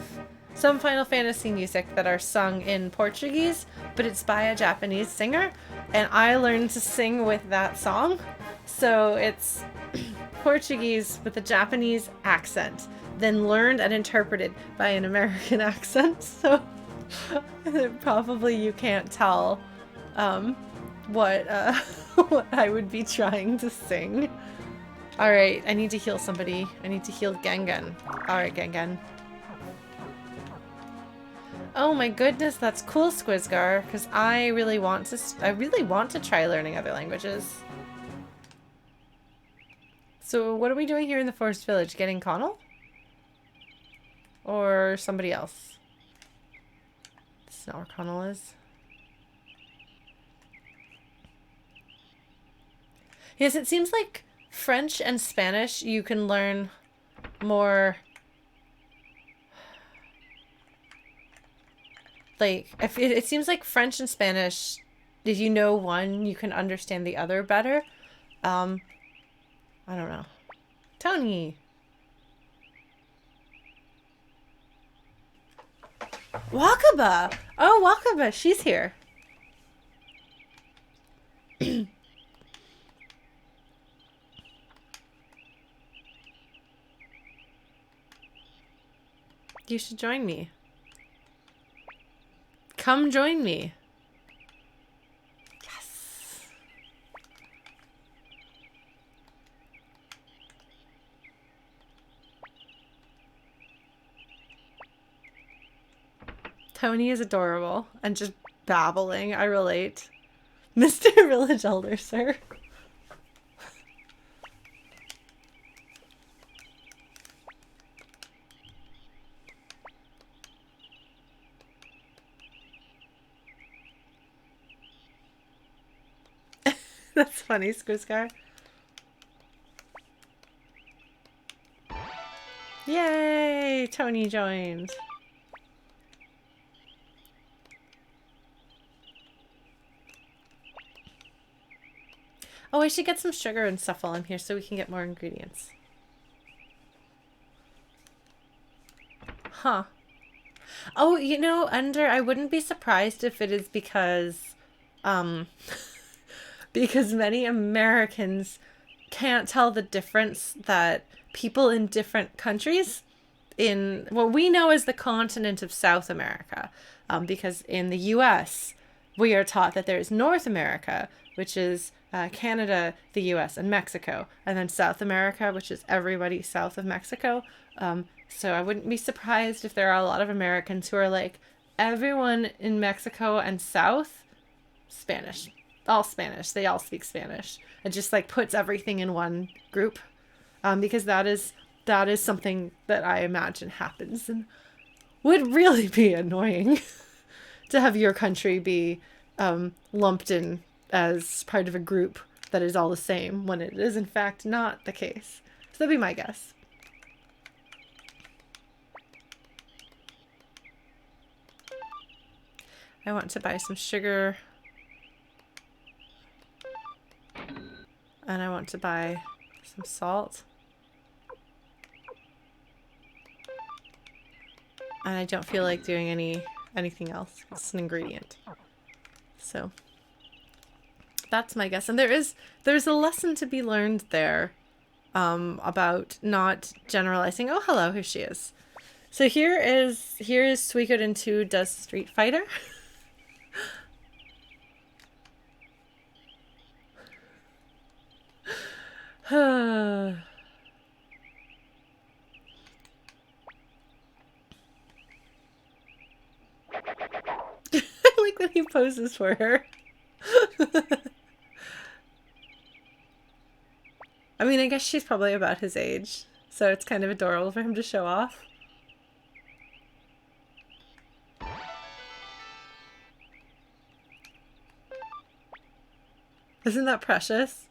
some Final Fantasy music that are sung in Portuguese, but it's by a Japanese singer, and I learned to sing with that song. So it's Portuguese with a Japanese accent, then learned and interpreted by an American accent. So probably you can't tell what what I would be trying to sing. Alright, I need to heal somebody. I need to heal Gengen. Alright, Gengen. Oh my goodness, that's cool, Squizgar, because I really want to try learning other languages. So what are we doing here in the Forest Village? Getting Connell? Or somebody else? That's not where Connell is. Yes, it seems like French and Spanish you can learn more... Like, it seems like French and Spanish, if you know one, you can understand the other better. I don't know. Tony! Wakaba! Oh, Wakaba, she's here. You should join me. Come join me. Yes. Tony is adorable and just babbling. I relate. Mr. Village Elder, sir. That's funny, Squizcar. Yay! Yay, Tony joined. Oh, I should get some sugar and stuff while I'm here so we can get more ingredients. Huh. Oh, you know, I wouldn't be surprised if it is because, because many Americans can't tell the difference that people in different countries in what we know as the continent of South America, because in the US, we are taught that there's North America, which is Canada, the US, and Mexico, and then South America, which is everybody south of Mexico. So I wouldn't be surprised if there are a lot of Americans who are like, everyone in Mexico and South, Spanish. All Spanish. They all speak Spanish. It just like puts everything in one group. Because that is something that I imagine happens and would really be annoying to have your country be lumped in as part of a group that is all the same when it is in fact not the case. So that'd be my guess. I want to buy some sugar. And I want to buy some salt. And I don't feel like doing anything else. It's an ingredient. So that's my guess. And there's a lesson to be learned there about not generalizing. Oh, hello, here she is. So here is Suikoden II does Street Fighter. I like that he poses for her. I mean, I guess she's probably about his age, so it's kind of adorable for him to show off. Isn't that precious?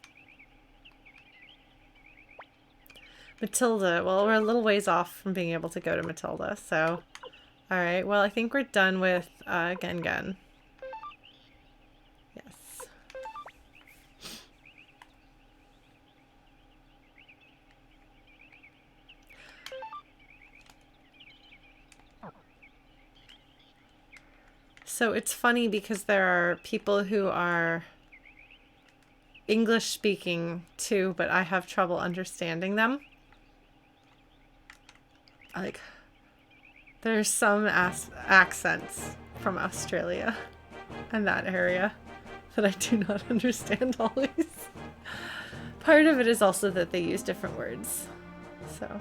Matilda. Well, we're a little ways off from being able to go to Matilda, so... Alright, well, I think we're done with Gen. Yes. So it's funny because there are people who are English speaking too, but I have trouble understanding them. Like, there's some accents from Australia and that area that I do not understand always. Part of it is also that they use different words. So,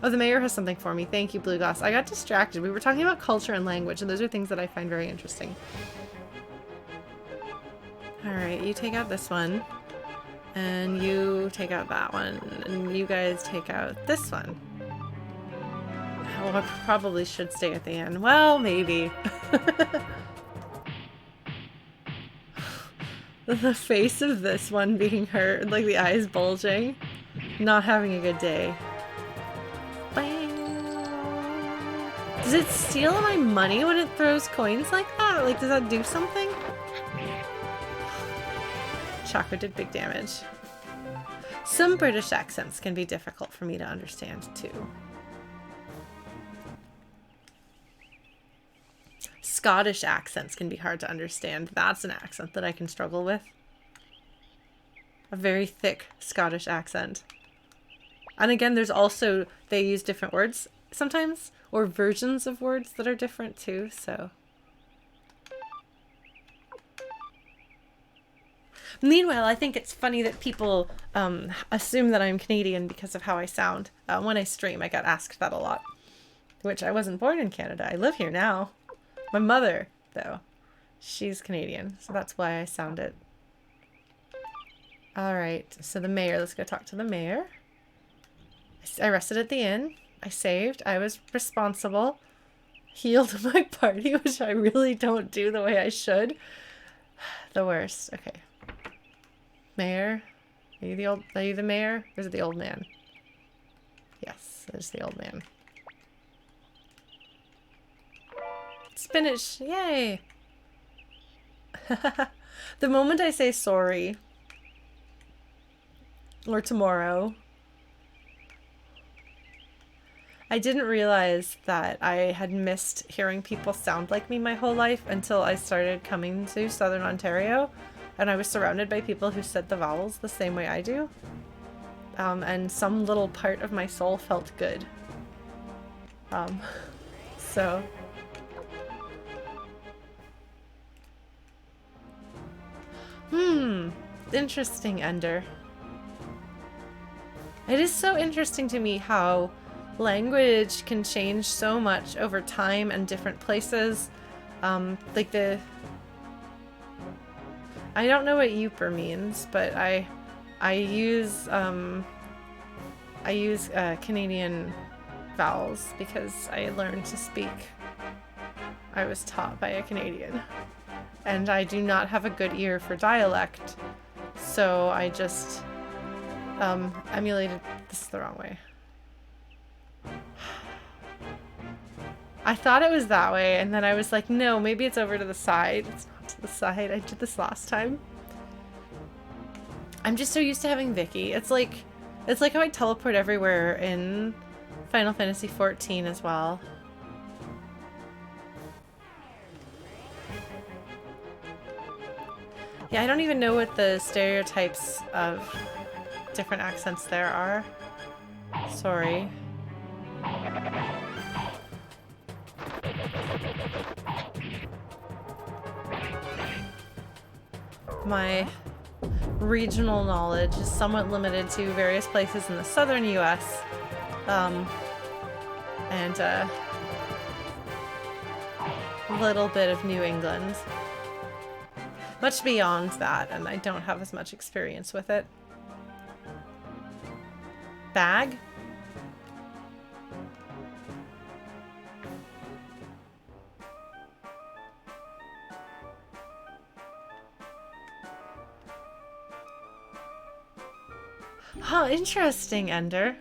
oh, the mayor has something for me. Thank you, Blue Glass. I got distracted. We were talking about culture and language, and those are things that I find very interesting. Alright, you take out this one. And you take out that one. And you guys take out this one. Oh, I probably should stay at the end. Well, maybe. The face of this one being hurt, like the eyes bulging. Not having a good day. Does it steal my money when it throws coins like that? Like, does that do something? Chakra did big damage. Some British accents can be difficult for me to understand, too. Scottish accents can be hard to understand. That's an accent that I can struggle with. A very thick Scottish accent. And again, there's also, they use different words sometimes, or versions of words that are different too, so. Meanwhile, I think it's funny that people assume that I'm Canadian because of how I sound. When I stream, I get asked that a lot. Which I wasn't born in Canada. I live here now. My mother, though, she's Canadian, so that's why I sound it. Alright, so the mayor. Let's go talk to the mayor. I rested at the inn. I saved. I was responsible. Healed my party, which I really don't do the way I should. The worst. Okay. Mayor? Are you the mayor? Or is it the old man? Yes, there's the old man. Spinach, yay! The moment I say sorry, or tomorrow, I didn't realize that I had missed hearing people sound like me my whole life until I started coming to Southern Ontario, and I was surrounded by people who said the vowels the same way I do. And some little part of my soul felt good. So... Interesting, Ender. It is so interesting to me how language can change so much over time and different places. Like the... I don't know what Youper means, but I use Canadian vowels because I learned to speak. I was taught by a Canadian. And I do not have a good ear for dialect, so I just emulated this the wrong way. I thought it was that way, and then I was like, no, maybe it's over to the side. It's not to the side. I did this last time. I'm just so used to having Vicky. It's like how I teleport everywhere in Final Fantasy XIV as well. Yeah, I don't even know what the stereotypes of different accents there are. Sorry. My regional knowledge is somewhat limited to various places in the southern US, and a little bit of New England. Much beyond that, and I don't have as much experience with it. Bag? Huh, interesting, Ender.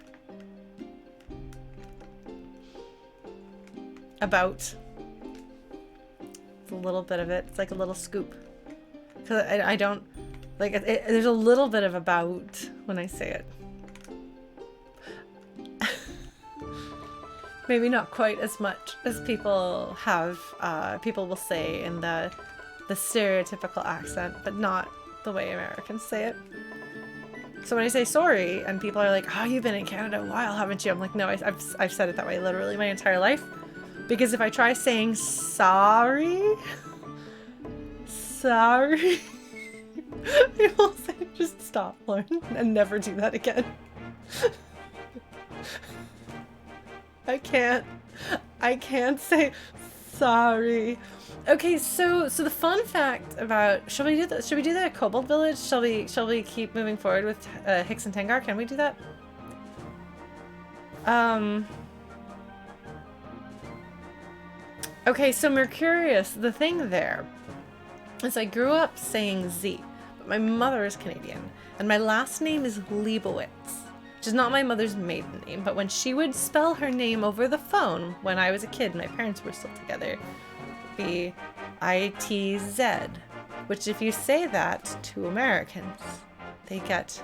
About. It's a little bit of it. It's like a little scoop. Because I don't... Like, there's a little bit of about when I say it. Maybe not quite as much as people have, people will say in the stereotypical accent, but not the way Americans say it. So when I say sorry, and people are like, oh, you've been in Canada a while, haven't you? I'm like, no, I've said it that way literally my entire life. Because if I try saying sorry, people say, just stop, Lauren, and never do that again. I can't say sorry. Okay, so the fun fact about should we do the Kobold Village? Shall we keep moving forward with Hicks and Tengar? Can we do that? Okay, so Mercurius, the thing there is I grew up saying Z, but my mother is Canadian, and my last name is Leibowitz, which is not my mother's maiden name, but when she would spell her name over the phone when I was a kid, my parents were still together, be I-T-Z, which if you say that to Americans, they get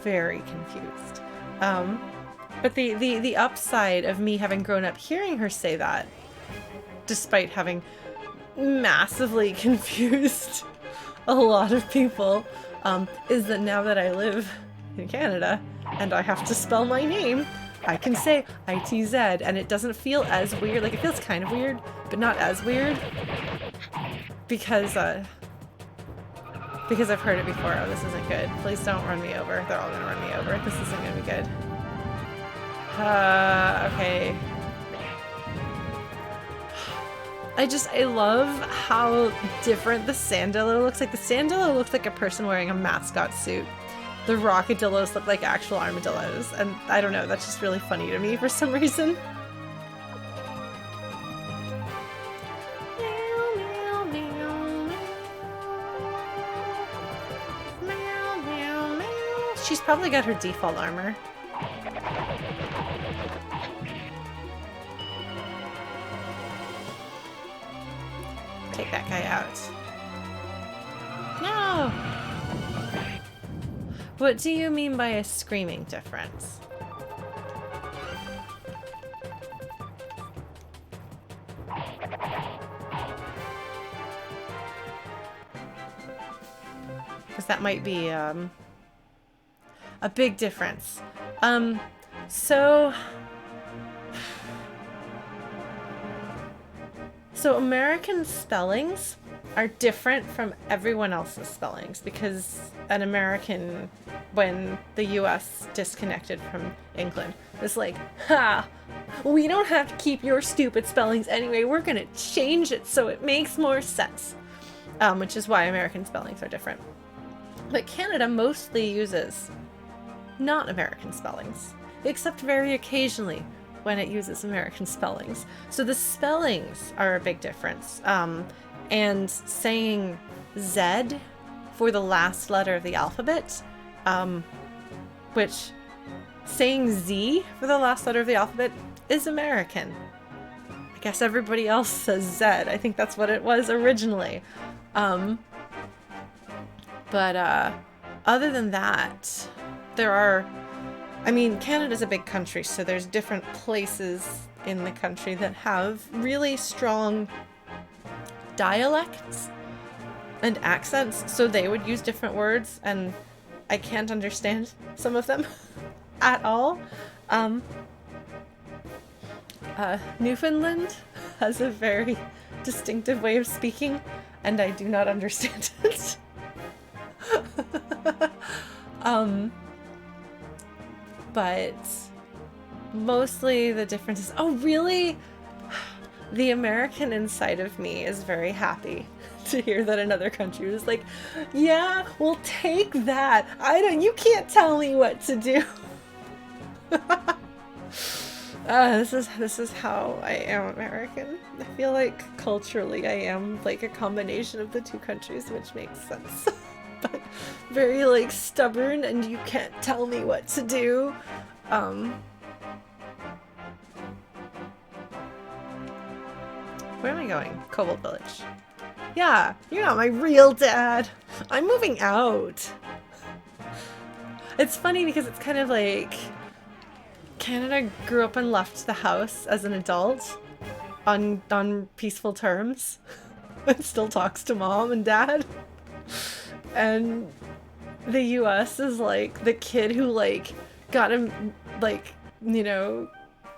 very confused. But the upside of me having grown up hearing her say that, despite having massively confused a lot of people, is that now that I live in Canada and I have to spell my name, I can say I-T-Z and it doesn't feel as weird. Like, it feels kind of weird, but not as weird because I've heard it before. Oh, this isn't good. Please don't run me over. They're all gonna run me over. This isn't gonna be good. Okay. I love how different the Sandillo looks. Like, the Sandillo looks like a person wearing a mascot suit. The Rockadillos look like actual armadillos. And I don't know, that's just really funny to me for some reason. She's probably got her default armor. guy out. No! What do you mean by a screaming difference? Because that might be a big difference. So American spellings are different from everyone else's spellings because an American, when the US disconnected from England, was like, ha, we don't have to keep your stupid spellings anyway. We're going to change it so it makes more sense. Which is why American spellings are different. But Canada mostly uses not American spellings, except very occasionally when it uses American spellings. So the spellings are a big difference. And saying Z for the last letter of the alphabet, which saying Z for the last letter of the alphabet is American. I guess everybody else says Z. I think that's what it was originally. But other than that, there are, I mean, Canada's a big country, so there's different places in the country that have really strong dialects and accents, so they would use different words, and I can't understand some of them at all. Newfoundland has a very distinctive way of speaking, and I do not understand it. But mostly the difference is, oh really? The American inside of me is very happy to hear that another country was like, yeah, we'll take that. You can't tell me what to do. This is how I am American. I feel like culturally I am like a combination of the two countries, which makes sense. But very like stubborn and you can't tell me what to do. Where am I going? Cobalt Village. Yeah, you're not my real dad. I'm moving out. It's funny because it's kind of like Canada grew up and left the house as an adult on peaceful terms and still talks to mom and dad. And the US is like the kid who like got him like, you know,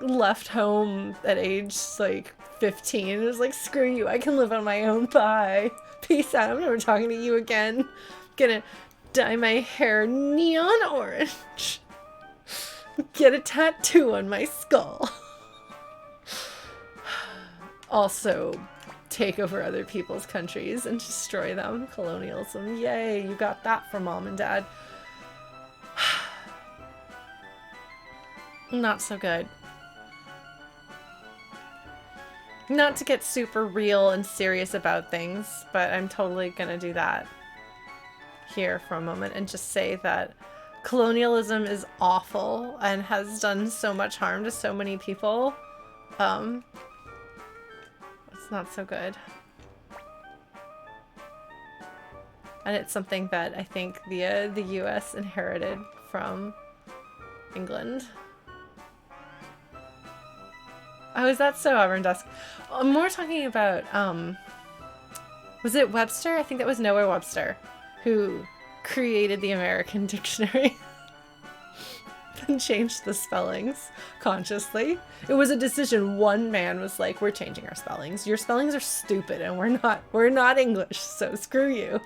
left home at age like 15 and was like, screw you, I can live on my own, bye. Peace out, I'm never talking to you again. I'm gonna dye my hair neon orange. Get a tattoo on my skull. Also, take over other people's countries and destroy them. Colonialism. Yay, you got that from mom and dad. Not so good. Not to get super real and serious about things, but I'm totally gonna do that here for a moment and just say that colonialism is awful and has done so much harm to so many people. It's not so good. And it's something that I think the US inherited from England. Oh, is that so, Auburn Dusk? I'm more talking about, was it Webster? I think that was Noah Webster who created the American dictionary and changed the spellings consciously. It was a decision. One man was like, we're changing our spellings. Your spellings are stupid and we're not English, so screw you.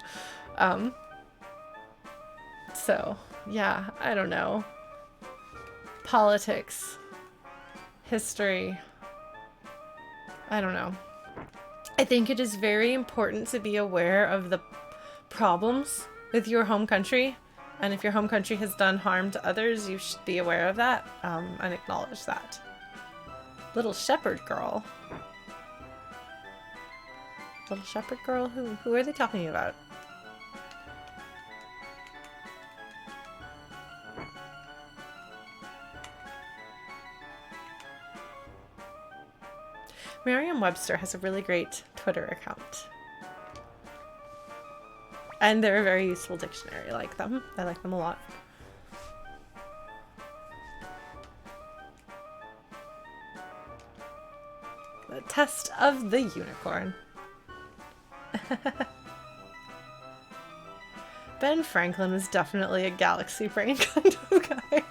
So, yeah, I don't know. Politics. History. I don't know. I think it is very important to be aware of the problems with your home country. And if your home country has done harm to others, you should be aware of that and acknowledge that. Little shepherd girl. Little shepherd girl? Who are they talking about? Merriam-Webster has a really great Twitter account. And they're a very useful dictionary. I like them. I like them a lot. The test of the unicorn. Ben Franklin was definitely a galaxy brain kind of guy.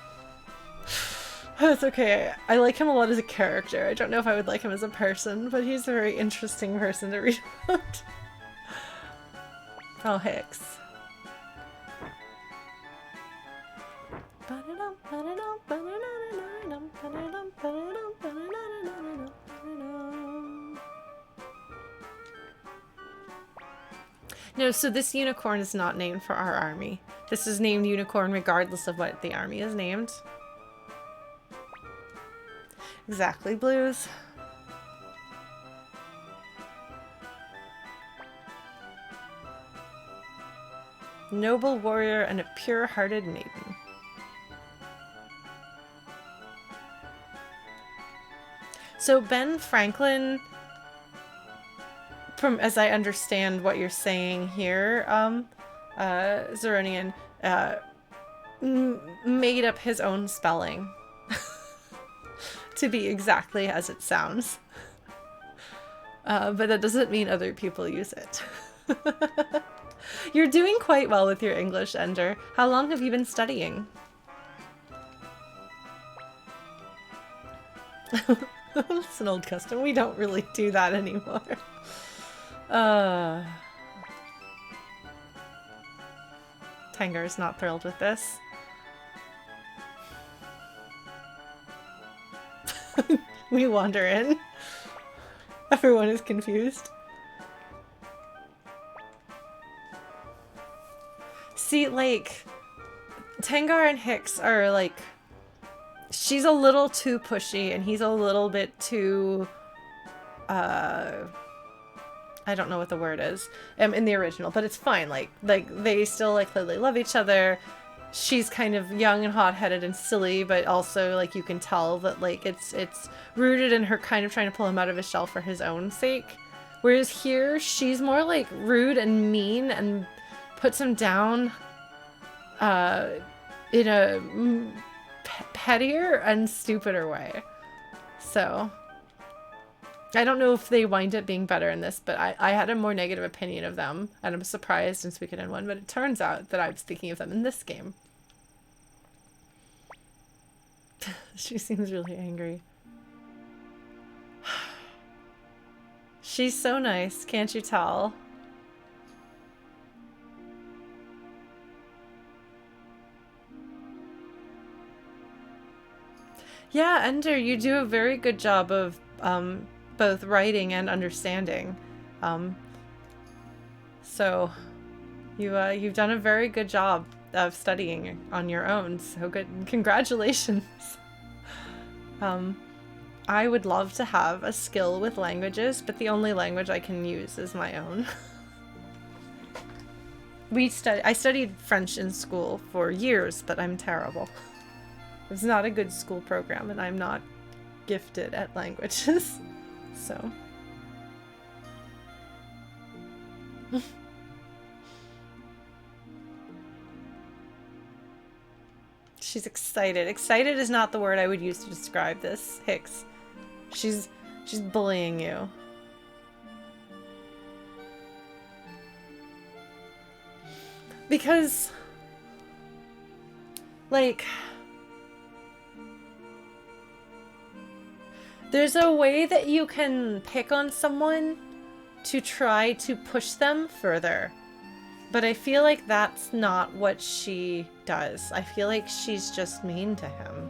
That's okay. I like him a lot as a character. I don't know if I would like him as a person, but he's a very interesting person to read about. Oh, Hicks. No, so this unicorn is not named for our army. This is named unicorn regardless of what the army is named. Exactly, Blues. Noble warrior and a pure-hearted maiden. So Ben Franklin, from as I understand what you're saying here, Zeronian, made up his own spelling to be exactly as it sounds. But that doesn't mean other people use it. You're doing quite well with your English, Ender. How long have you been studying? It's an old custom. We don't really do that anymore. Tengar is not thrilled with this. We wander in. Everyone is confused. See, like, Tengar and Hicks are like, she's a little too pushy and he's a little bit too, I don't know what the word is in the original, but it's fine. Like they still like clearly love each other. She's kind of young and hot-headed and silly, but also like you can tell that like it's rooted in her kind of trying to pull him out of his shell for his own sake. Whereas here, she's more like rude and mean and puts him down in a pettier and stupider way. So I don't know if they wind up being better in this, but I had a more negative opinion of them, and I'm surprised in Suikoden 1, but it turns out that I was thinking of them in this game. She seems really angry. She's so nice, can't you tell? Yeah, Ender, you do a very good job of both writing and understanding. So you've done a very good job of studying on your own. So good. Congratulations. I would love to have a skill with languages, but the only language I can use is my own. I studied French in school for years, but I'm terrible. It's not a good school program, and I'm not gifted at languages. So. She's excited. Excited is not the word I would use to describe this, Hicks. She's bullying you. Because, like, there's a way that you can pick on someone to try to push them further. But I feel like that's not what she does. I feel like she's just mean to him.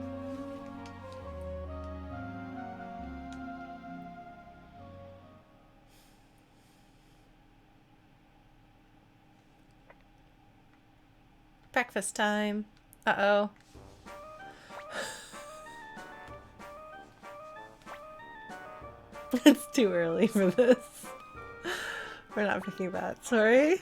Breakfast time. Uh-oh. It's too early for this. We're not picking that. Sorry.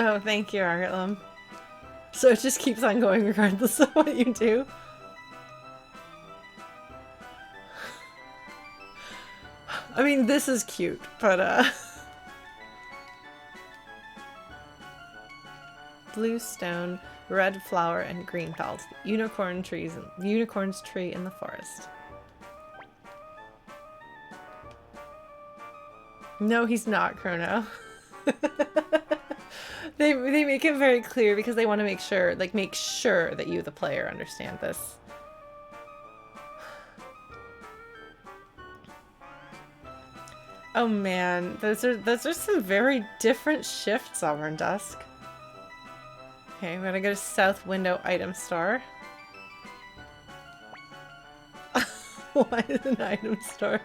Oh, thank you, Argatlum. So it just keeps on going regardless of what you do. I mean, this is cute, but blue stone, red flower, and green belt. Unicorn's tree in the forest. No, he's not Chrono. They make it very clear because they want to make sure that you, the player, understand this. Oh man, those are some very different shifts, Auburn Dusk. Okay, I'm gonna go to South Window Item Store. Why is an item store?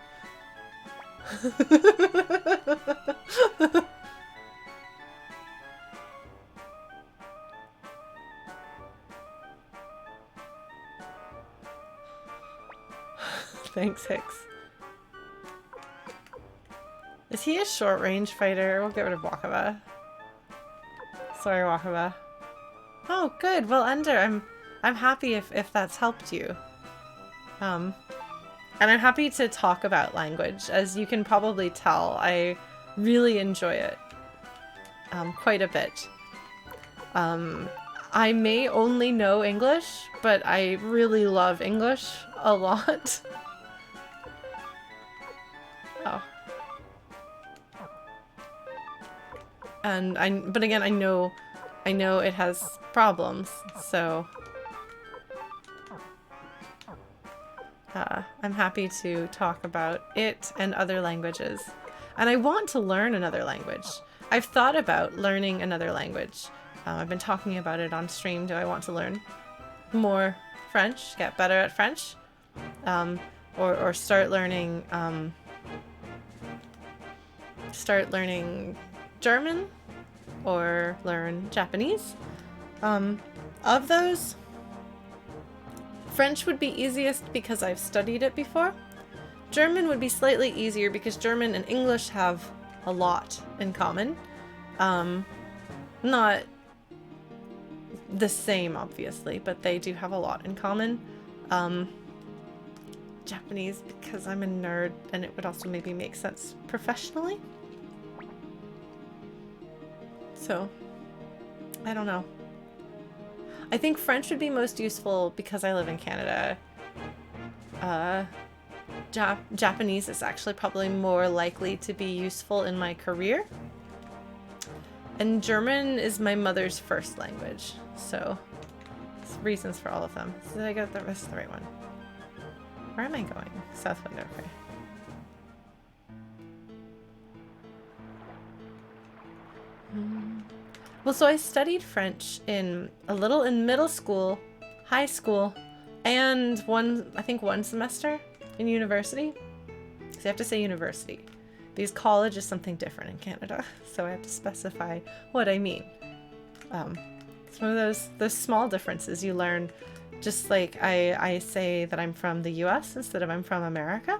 Thanks, Hicks. Is he a short-range fighter? We'll get rid of Wakaba. Sorry, Wakaba. Oh, good. Well, Ender, I'm happy if that's helped you. And I'm happy to talk about language. As you can probably tell, I really enjoy it quite a bit. I may only know English, but I really love English a lot. Oh. But again, I know it has problems, so I'm happy to talk about it and other languages. And I want to learn another language. I've thought about learning another language. I've been talking about it on stream. Do I want to learn more French, get better at French? Or start learning German or learn Japanese. Of those, French would be easiest because I've studied it before. German would be slightly easier because German and English have a lot in common. Not the same, obviously, but they do have a lot in common. Japanese because I'm a nerd and it would also maybe make sense professionally. So, I don't know. I think French would be most useful because I live in Canada. Japanese is actually probably more likely to be useful in my career. And German is my mother's first language, so there's reasons for all of them. So did I get the rest of the right one? Where am I going? South Window, okay. Well, so I studied French in middle school, high school, and I think one semester in university. So you have to say university, because college is something different in Canada, so I have to specify what I mean. It's one of those small differences you learn, just like I say that I'm from the US instead of I'm from America,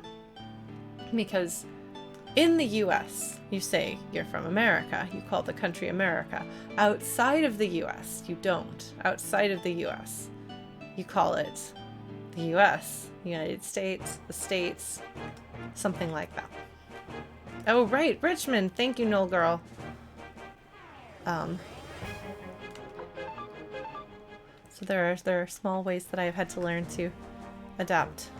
because in the US, you say you're from America. You call the country America. Outside of the US, you don't. Outside of the US, you call it the US, United States, the States, something like that. Oh, right, Richmond. Thank you, Null Girl. So there are small ways that I've had to learn to adapt.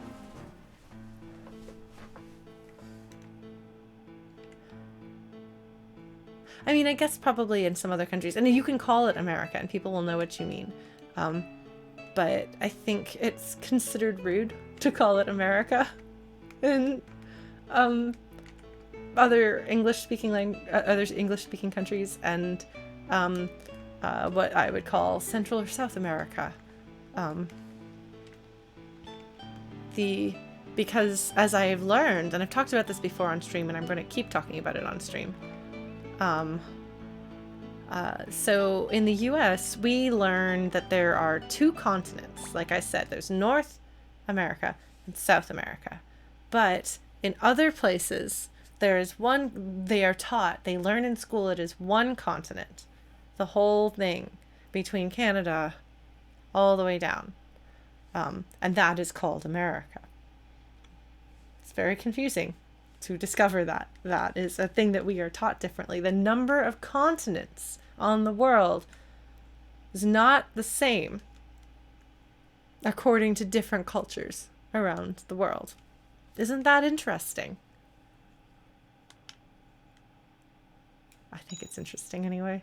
I mean, I guess probably in some other countries, and you can call it America and people will know what you mean. But I think it's considered rude to call it America in other English-speaking countries, and what I would call Central or South America. Because as I've learned, and I've talked about this before on stream, and I'm going to keep talking about it on stream. So in the US, we learned that there are 2 continents. Like I said, there's North America and South America. But in other places, there is one, they learn in school it is one continent. The whole thing between Canada all the way down. And that is called America. It's very confusing to discover that. That is a thing that we are taught differently. The number of continents on the world is not the same according to different cultures around the world. Isn't that interesting? I think it's interesting anyway.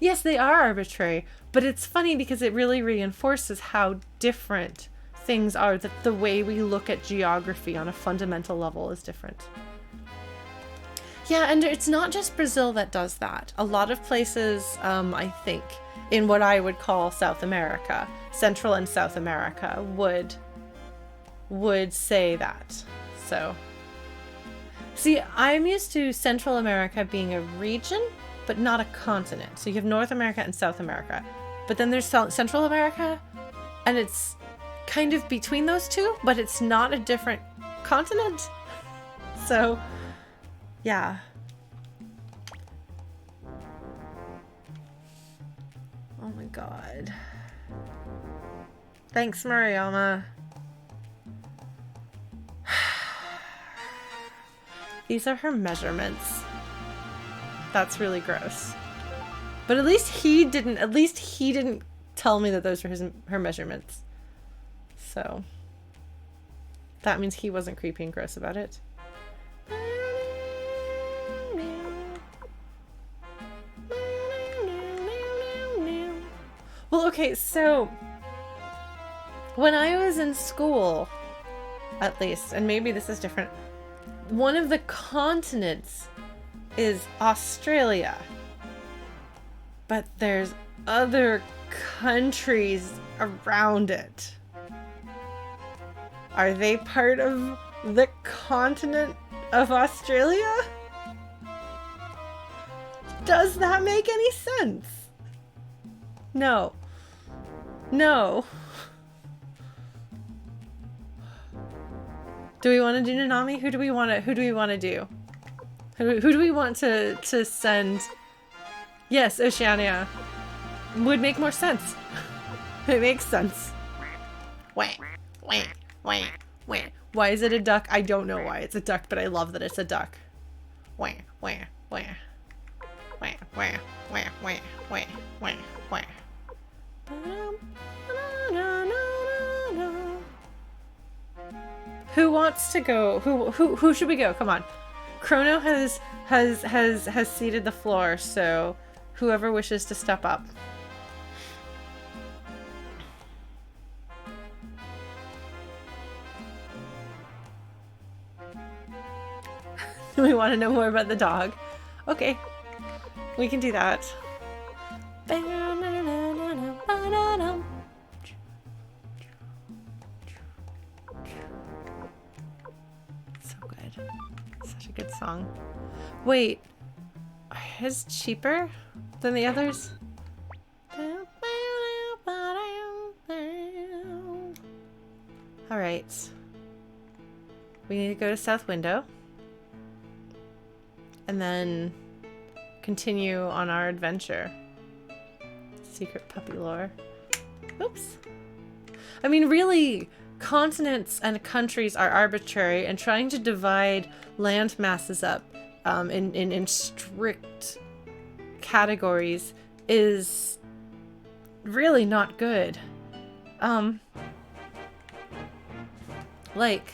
Yes, they are arbitrary, but it's funny because it really reinforces how different things are, that the way we look at geography on a fundamental level is different. Yeah, and it's not just Brazil that does that. A lot of places, I think, in what I would call South America, Central and South America, would say that. So, see, I'm used to Central America being a region, but not a continent. So you have North America and South America. But then there's Central America, and it's kind of between those two, but it's not a different continent. So, yeah. Oh my god. Thanks, Mariama. These are her measurements. That's really gross. But at least he didn't tell me that those were her measurements. So that means he wasn't creepy and gross about it. Well, okay, so when I was in school, at least, and maybe this is different, one of the continents is Australia. But there's other countries around it. Are they part of the continent of Australia? Does that make any sense? No. No. Do we want to do Nanami? Who do we want to do? Who do we want to send? Yes, Oceania. Would make more sense. It makes sense. Wah, wah, wah, wah. Why is it a duck? I don't know why it's a duck, but I love that it's a duck. Wah, wah, wah. Wah, wah, wah, wah, wah, wah, wah. Who wants to go? Who should we go? Come on. Chrono has ceded the floor, so whoever wishes to step up. We want to know more about the dog. Okay. We can do that. So good. Such a good song. Wait. Is cheaper than the others? Alright. We need to go to South Window. And then continue on our adventure. Secret puppy lore. Oops. I mean, really, continents and countries are arbitrary, and trying to divide land masses up in strict categories is really not good. Like,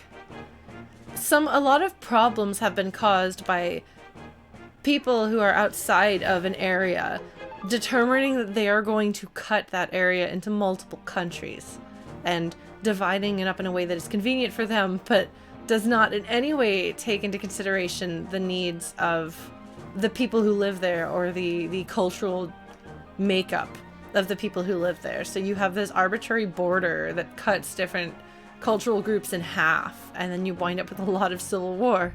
a lot of problems have been caused by people who are outside of an area determining that they are going to cut that area into multiple countries and dividing it up in a way that is convenient for them, but does not in any way take into consideration the needs of the people who live there or the cultural makeup of the people who live there. So you have this arbitrary border that cuts different cultural groups in half, and then you wind up with a lot of civil war.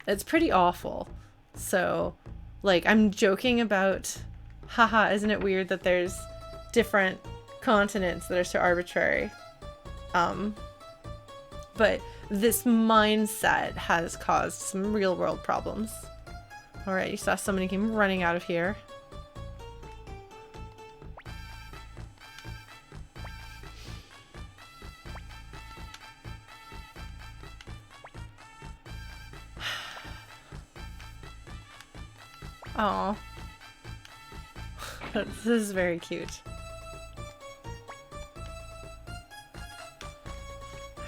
It's pretty awful. So, like, I'm joking about, haha, isn't it weird that there's different continents that are so arbitrary? But this mindset has caused some real world problems. Alright, you saw somebody came running out of here. Oh, this is very cute.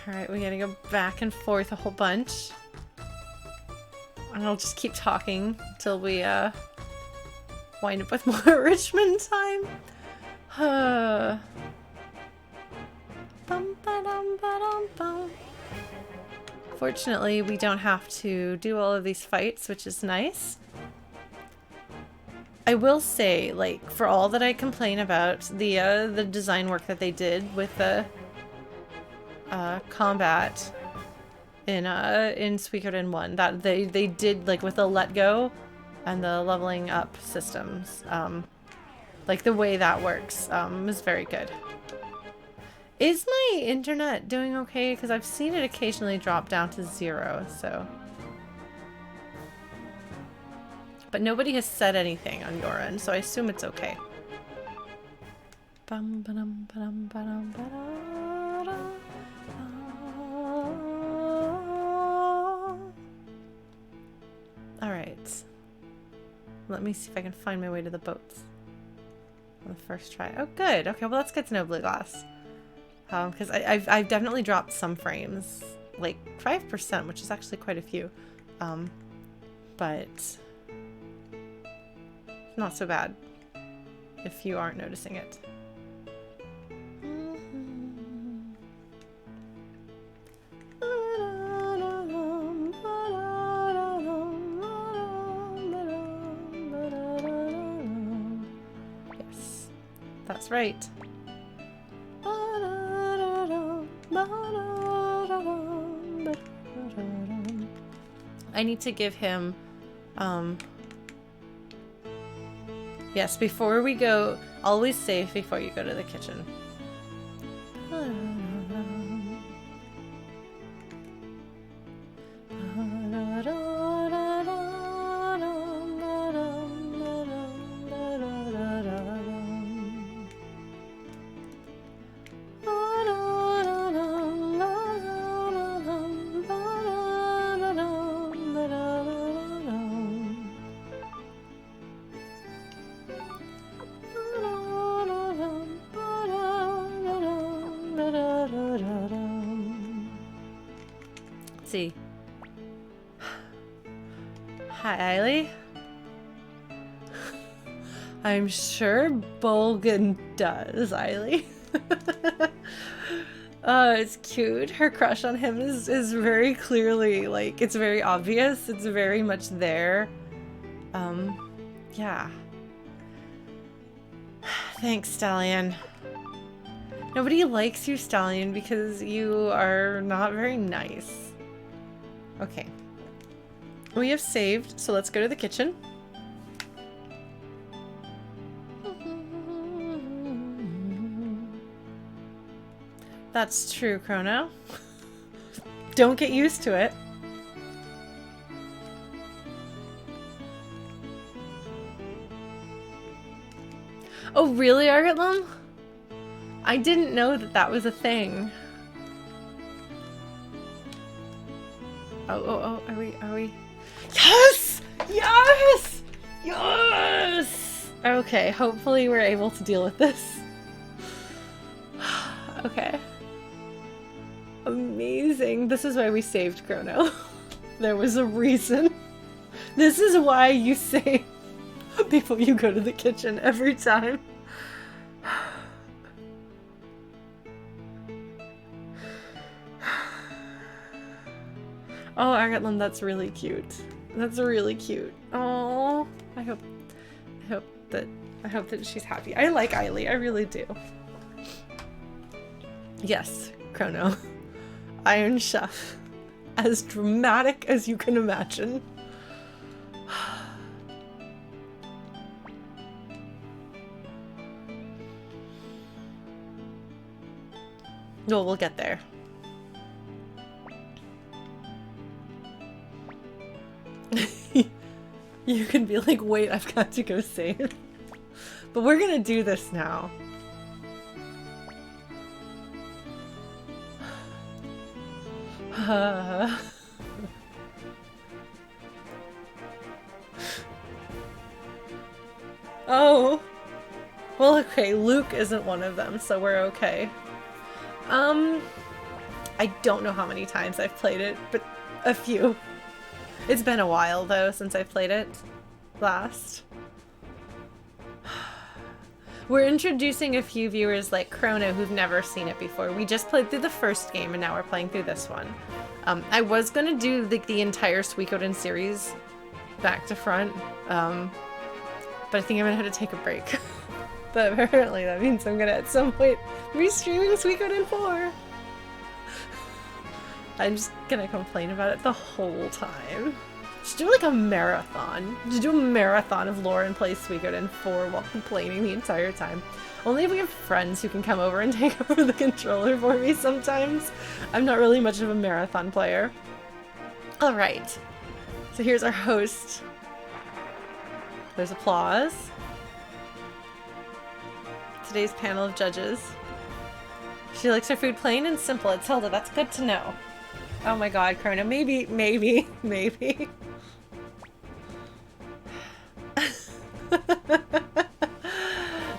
Alright, we gotta go back and forth a whole bunch. And I'll just keep talking until we wind up with more Richmond time. Fortunately, we don't have to do all of these fights, which is nice. I will say, like, for all that I complain about the design work that they did with the combat in Suikoden 1, that they did, like, with the let go and the leveling up systems, like the way that works is very good. Is my internet doing okay? Because I've seen it occasionally drop down to 0, so. But nobody has said anything on your end, so I assume it's okay. Alright. Let me see if I can find my way to the boats. On the first try. Oh, good. Okay, well, that's good to know, Blue Glass. Because I've definitely dropped some frames. Like, 5%, which is actually quite a few. But not so bad if you aren't noticing it. Yes, that's right. I need to give him yes, before we go, always save before you go to the kitchen. See. Hi, Eiley. I'm sure Bolgan does, Eiley. It's cute. Her crush on him is very clearly, like, it's very obvious. It's very much there. Yeah. Thanks, Stallion. Nobody likes you, Stallion, because you are not very nice. Okay. We have saved, so let's go to the kitchen. That's true, Chrono. Don't get used to it. Oh, really, Argatlum? I didn't know that that was a thing. Oh, are we? Yes! Yes! Yes! Okay, hopefully we're able to deal with this. Okay. Amazing. This is why we saved Chrono. There was a reason. This is why you save before you go to the kitchen every time. Oh, Agathlon, that's really cute. That's really cute. Oh, I hope that she's happy. I like Eiley, I really do. Yes, Chrono. Iron Chef. As dramatic as you can imagine. No, we'll get there. You can be like, wait, I've got to go save. But we're gonna do this now. Oh. Well, okay, Luke isn't one of them, so we're okay. I don't know how many times I've played it, but a few. It's been a while, though, since I played it last. We're introducing a few viewers like Chrono who've never seen it before. We just played through the first game, and now we're playing through this one. I was gonna do the entire Suikoden series back to front, but I think I'm gonna have to take a break. But apparently that means I'm gonna at some point be streaming Suikoden 4. I'm just gonna complain about it the whole time. Just do like a marathon. Just do a marathon of Lauren plays Suikoden 4 while complaining the entire time. Only if we have friends who can come over and take over the controller for me sometimes. I'm not really much of a marathon player. Alright. So here's our host. There's applause. Today's panel of judges. She likes her food plain and simple. It's Hilda. That's good to know. Oh my god, Chrono. Maybe.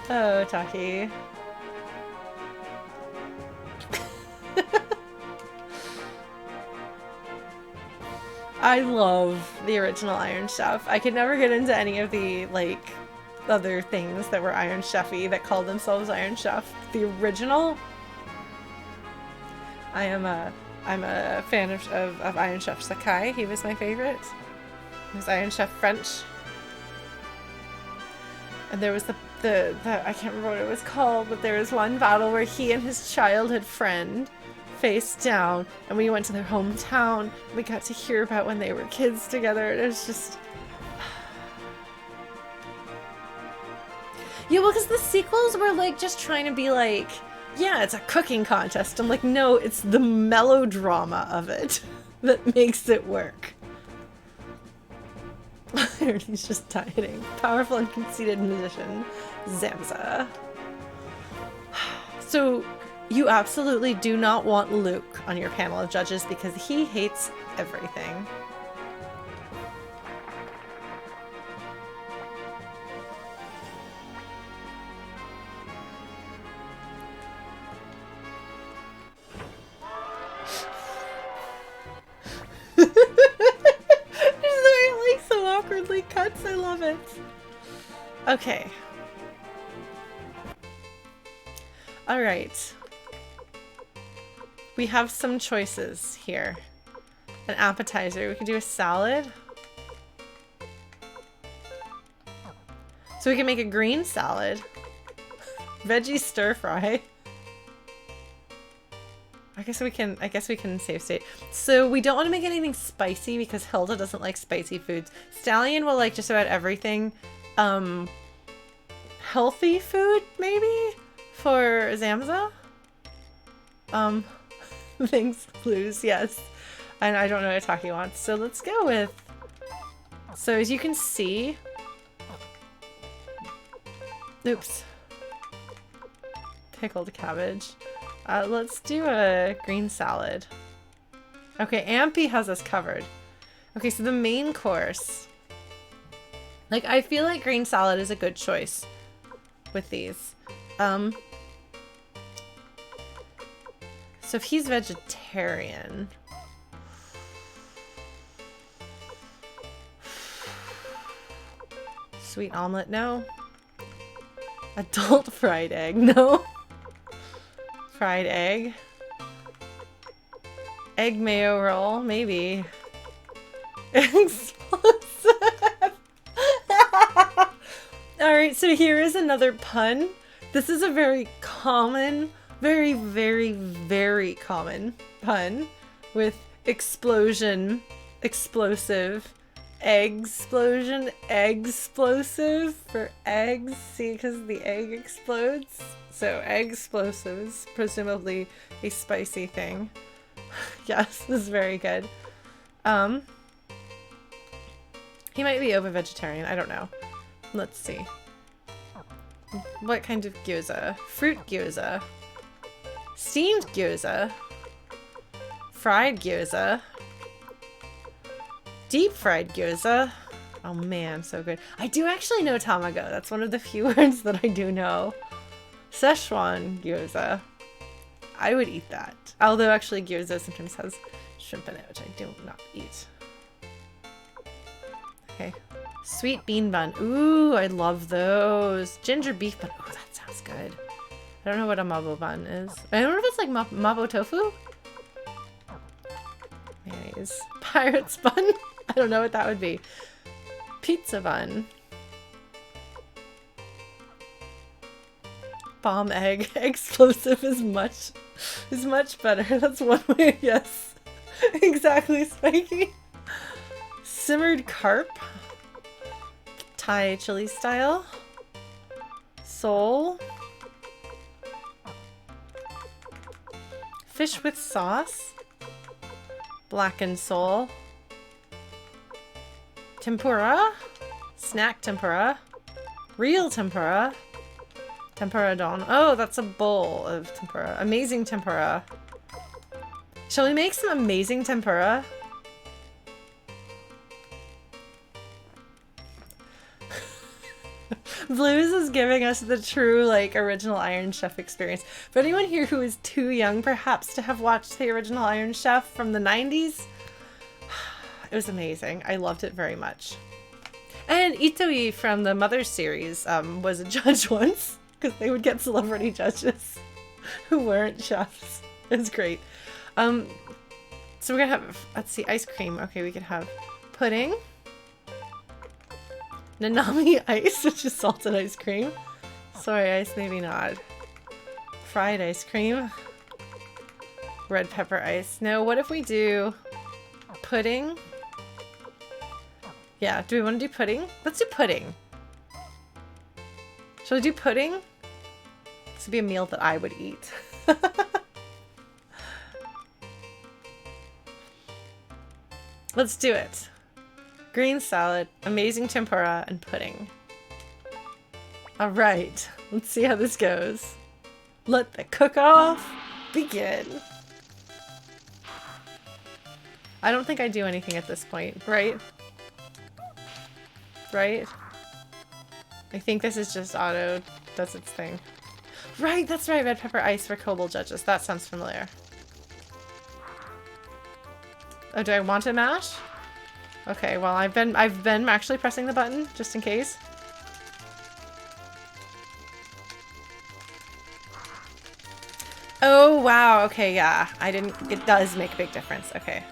Oh, Taki. I love the original Iron Chef. I could never get into any of the, like, other things that were Iron Chef-y that called themselves Iron Chef. The original, I'm a fan of Iron Chef Sakai. He was my favorite. He was Iron Chef French. And there was the I can't remember what it was called, but there was one battle where he and his childhood friend faced down, and we went to their hometown. We got to hear about when they were kids together. It was just... Yeah, well, because the sequels were like just trying to be like, yeah, it's a cooking contest. I'm like, no, it's the melodrama of it that makes it work. He's just dieting. Powerful and conceited musician, Zamza. So, you absolutely do not want Luke on your panel of judges because he hates everything. So awkwardly cuts. I love it. Okay. All right. We have some choices here. An appetizer. We could do a salad. So we can make a green salad. Veggie stir fry. I guess we can save state. So we don't want to make anything spicy because Hilda doesn't like spicy foods. Stallion will like just about everything. Healthy food, maybe? For Zamza? Things, blues, yes. And I don't know what Taki wants. So let's go with... So as you can see... Oops. Pickled cabbage. Let's do a green salad. Okay, Ampy has us covered. Okay, so the main course. Like, I feel like green salad is a good choice with these. So if he's vegetarian... Sweet omelet, no. Adult fried egg, no. Fried egg. Egg mayo roll, maybe. Explosive. Alright, so here is another pun. This is a very common, very, very, very common pun with explosion, explosive, egg-splosion, egg-splosive for eggs. See, because the egg explodes. So egg-splosive is presumably a spicy thing. Yes, this is very good. He might be ovo-vegetarian, I don't know. Let's see. What kind of gyoza? Fruit gyoza. Steamed gyoza. Fried gyoza. Deep fried gyoza. Oh man, so good. I do actually know tamago. That's one of the few words that I do know. Szechuan gyoza. I would eat that. Although actually gyoza sometimes has shrimp in it, which I do not eat. Okay. Sweet bean bun. Ooh, I love those. Ginger beef bun. Ooh, that sounds good. I don't know what a mabo bun is. I don't know if it's like mabo tofu? Mayonnaise. Pirate's bun? I don't know what that would be. Pizza bun. Bomb egg. Explosive is much better. That's one way. Yes. Exactly, Spiky. Simmered carp. Thai chili style. Sole. Fish with sauce. Blackened sole. Tempura. Snack tempura. Real tempura. Tempura don. Oh, that's a bowl of tempura. Amazing tempura. Shall we make some amazing tempura? Blues is giving us the true, like, original Iron Chef experience. For anyone here who is too young, perhaps, to have watched the original Iron Chef from the 90s, it was amazing. I loved it very much. And Itoi from the Mother's series was a judge once, because they would get celebrity judges who weren't chefs. It was great. So we're gonna have, let's see, ice cream. Okay, we could have pudding. Nanami ice, which is salted ice cream. Soy ice, maybe not. Fried ice cream. Red pepper ice. No, what if we do pudding? Yeah, do we want to do pudding? Let's do pudding. Shall we do pudding? This would be a meal that I would eat. Let's do it. Green salad, amazing tempura, and pudding. Alright, let's see how this goes. Let the cook-off begin. I don't think I do anything at this point, right? Right? I think this is just auto does its thing. Right, that's right, red pepper ice for Kobold judges. That sounds familiar. Oh, do I want to mash? Okay, well I've been actually pressing the button just in case. Oh wow, okay, yeah. It does make a big difference. Okay.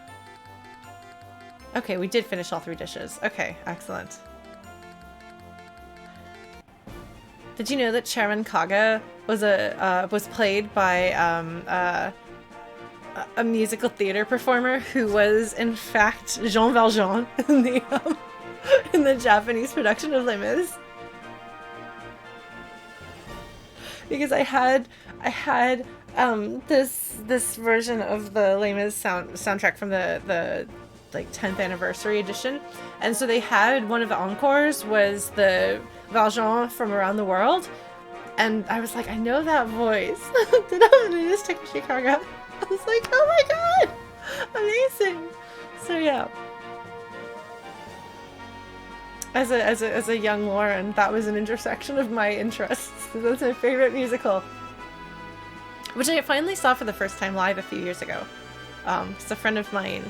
Okay, we did finish all 3 dishes. Okay, excellent. Did you know that Chairman Kaga was played by a musical theater performer who was in fact Jean Valjean in the Japanese production of Les Mis? Because I had this version of the Les Mis soundtrack from the like 10th anniversary edition, and so they had one of the encores was the Valjean from Around the World, and I was like, I know that voice. It is Takeshi Kaga. I was like, oh my god, amazing. So yeah, as a young Lauren, that was an intersection of my interests. That's my favorite musical, which I finally saw for the first time live a few years ago. Because a friend of mine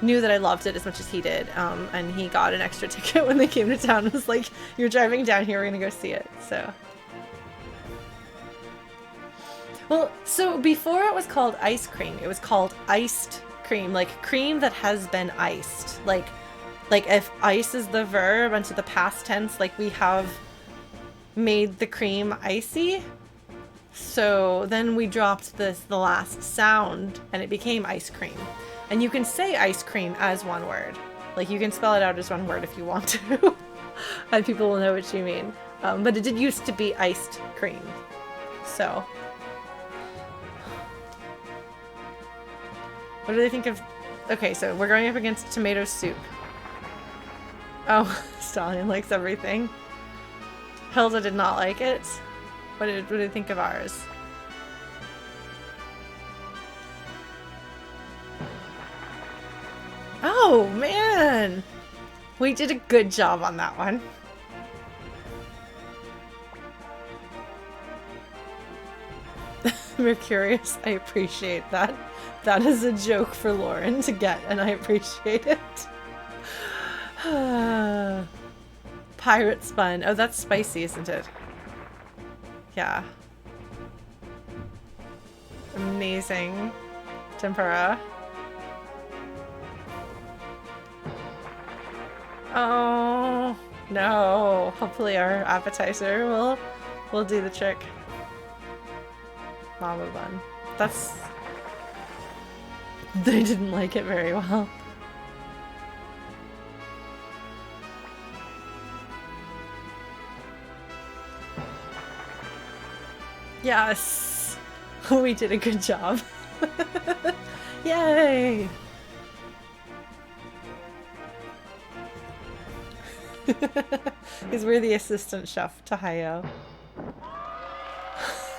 knew that I loved it as much as he did, and he got an extra ticket when they came to town. It was like, you're driving down here, we're gonna go see it. So. Well, so before it was called ice cream, it was called iced cream, like cream that has been iced. Like, Like if ice is the verb into the past tense, like we have made the cream icy. So then we dropped the last sound and it became ice cream. And you can say ice cream as one word. Like you can spell it out as one word if you want to. And people will know what you mean. But it did used to be iced cream. So. What do they think of... Okay, so we're going up against tomato soup. Oh, Stallion likes everything. Hilda did not like it. What did they think of ours? Oh, man! We did a good job on that one. Mercurius, I appreciate that. That is a joke for Lauren to get, and I appreciate it. Pirate spun. Oh, that's spicy, isn't it? Yeah. Amazing. Tempura. Oh, no. Hopefully our appetizer will do the trick. Mama bun. That's... They didn't like it very well. Yes! We did a good job. Yay! Because we're the assistant chef to Hayo.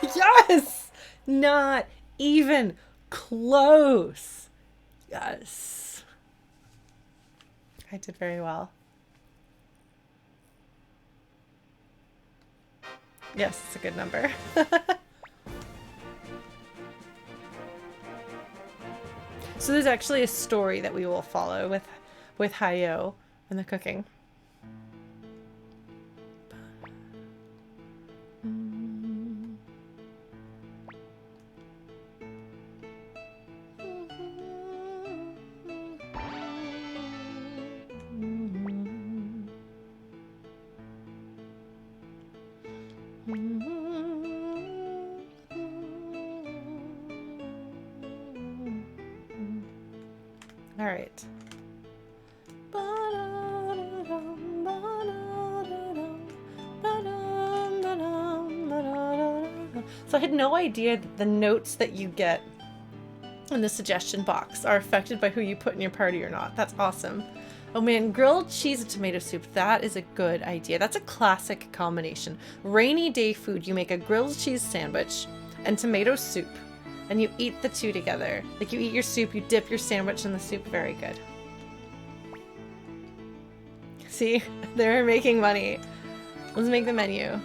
Yes! Not even close. Yes. I did very well. Yes, it's a good number. So there's actually a story that we will follow with Hayo and the cooking. All right. So I had no idea that the notes that you get in the suggestion box are affected by who you put in your party or not. That's awesome. Oh man, grilled cheese and tomato soup. That is a good idea. That's a classic combination. Rainy day food. You make a grilled cheese sandwich and tomato soup. And you eat the two together. Like you eat your soup, you dip your sandwich in the soup. Very good. See? They're making money. Let's make the menu.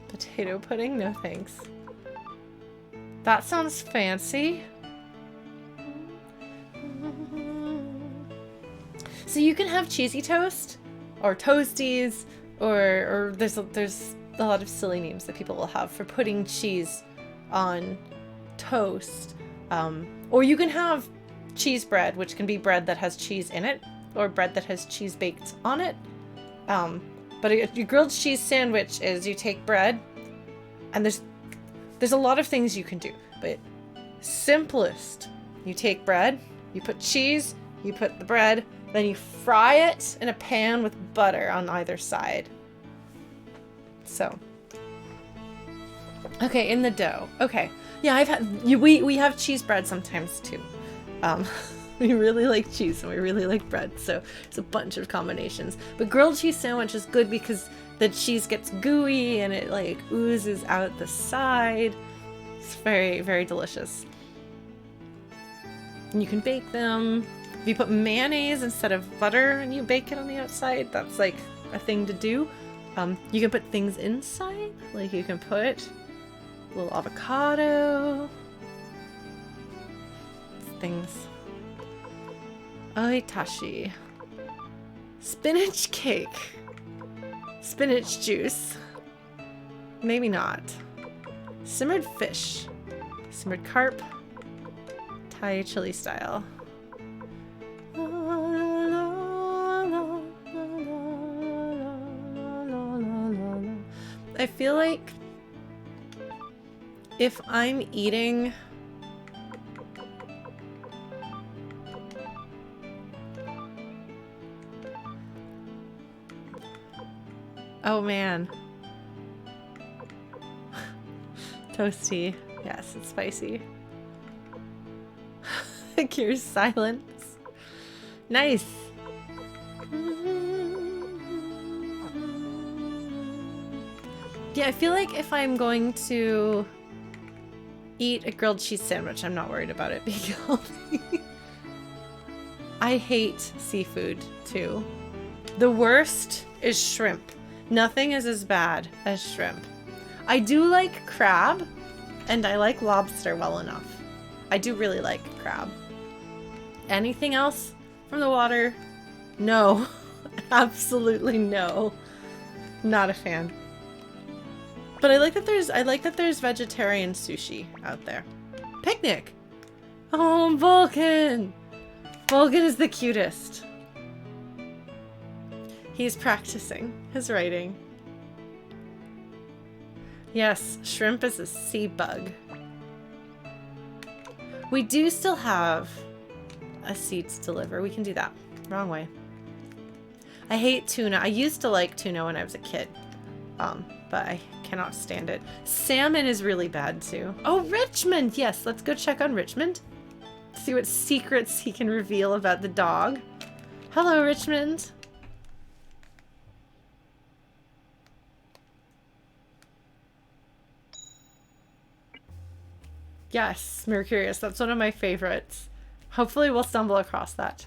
Potato pudding? No thanks. That sounds fancy. So you can have cheesy toast or toasties or there's a lot of silly names that people will have for putting cheese on toast. Or you can have cheese bread, which can be bread that has cheese in it or bread that has cheese baked on it. But a grilled cheese sandwich is you take bread, and there's a lot of things you can do, but simplest, you take bread, you put cheese, you put the bread, then you fry it in a pan with butter on either side. So, okay, in the dough. Okay, yeah, we have cheese bread sometimes too. We really like cheese and we really like bread, so it's a bunch of combinations. But grilled cheese sandwich is good because the cheese gets gooey and it like oozes out the side. It's very, very delicious. And you can bake them. If you put mayonnaise instead of butter and you bake it on the outside, that's like a thing to do. You can put things inside. Like you can put a little avocado. Things. Oitashi. Spinach cake. Spinach juice. Maybe not. Simmered fish. Simmered carp. Thai chili style. I feel like if I'm eating oh man. Toasty. Yes, it's spicy. Cures silence. Nice. Yeah, I feel like if I'm going to eat a grilled cheese sandwich, I'm not worried about it being healthy. I hate seafood too. The worst is shrimp. Nothing is as bad as shrimp. I do like crab, and I like lobster well enough. I do really like crab. Anything else from the water? No. Absolutely no. Not a fan. But I like that there's vegetarian sushi out there. Picnic. Oh, Vulcan. Vulcan is the cutest. He's practicing his writing. Yes, shrimp is a sea bug. We do still have a seed to deliver. We can do that. Wrong way. I hate tuna. I used to like tuna when I was a kid. But I cannot stand it. Salmon is really bad too. Oh, Richmond! Yes, let's go check on Richmond. See what secrets he can reveal about the dog. Hello, Richmond. Yes, Mercurius. That's one of my favorites. Hopefully we'll stumble across that.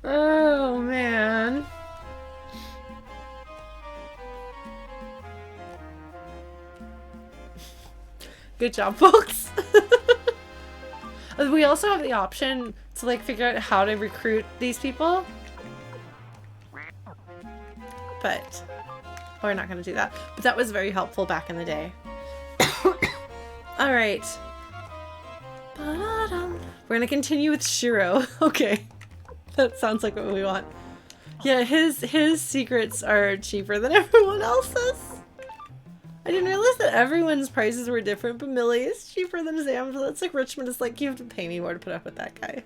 Oh, man. Good job, folks. We also have the option to like figure out how to recruit these people. But we're not going to do that. But that was very helpful back in the day. All right. We're going to continue with Shiro. Okay. That sounds like what we want. Yeah, his secrets are cheaper than everyone else's. I didn't realize that everyone's prices were different, but Millie is cheaper than Sam, so that's like Richmond is like, you have to pay me more to put up with that guy.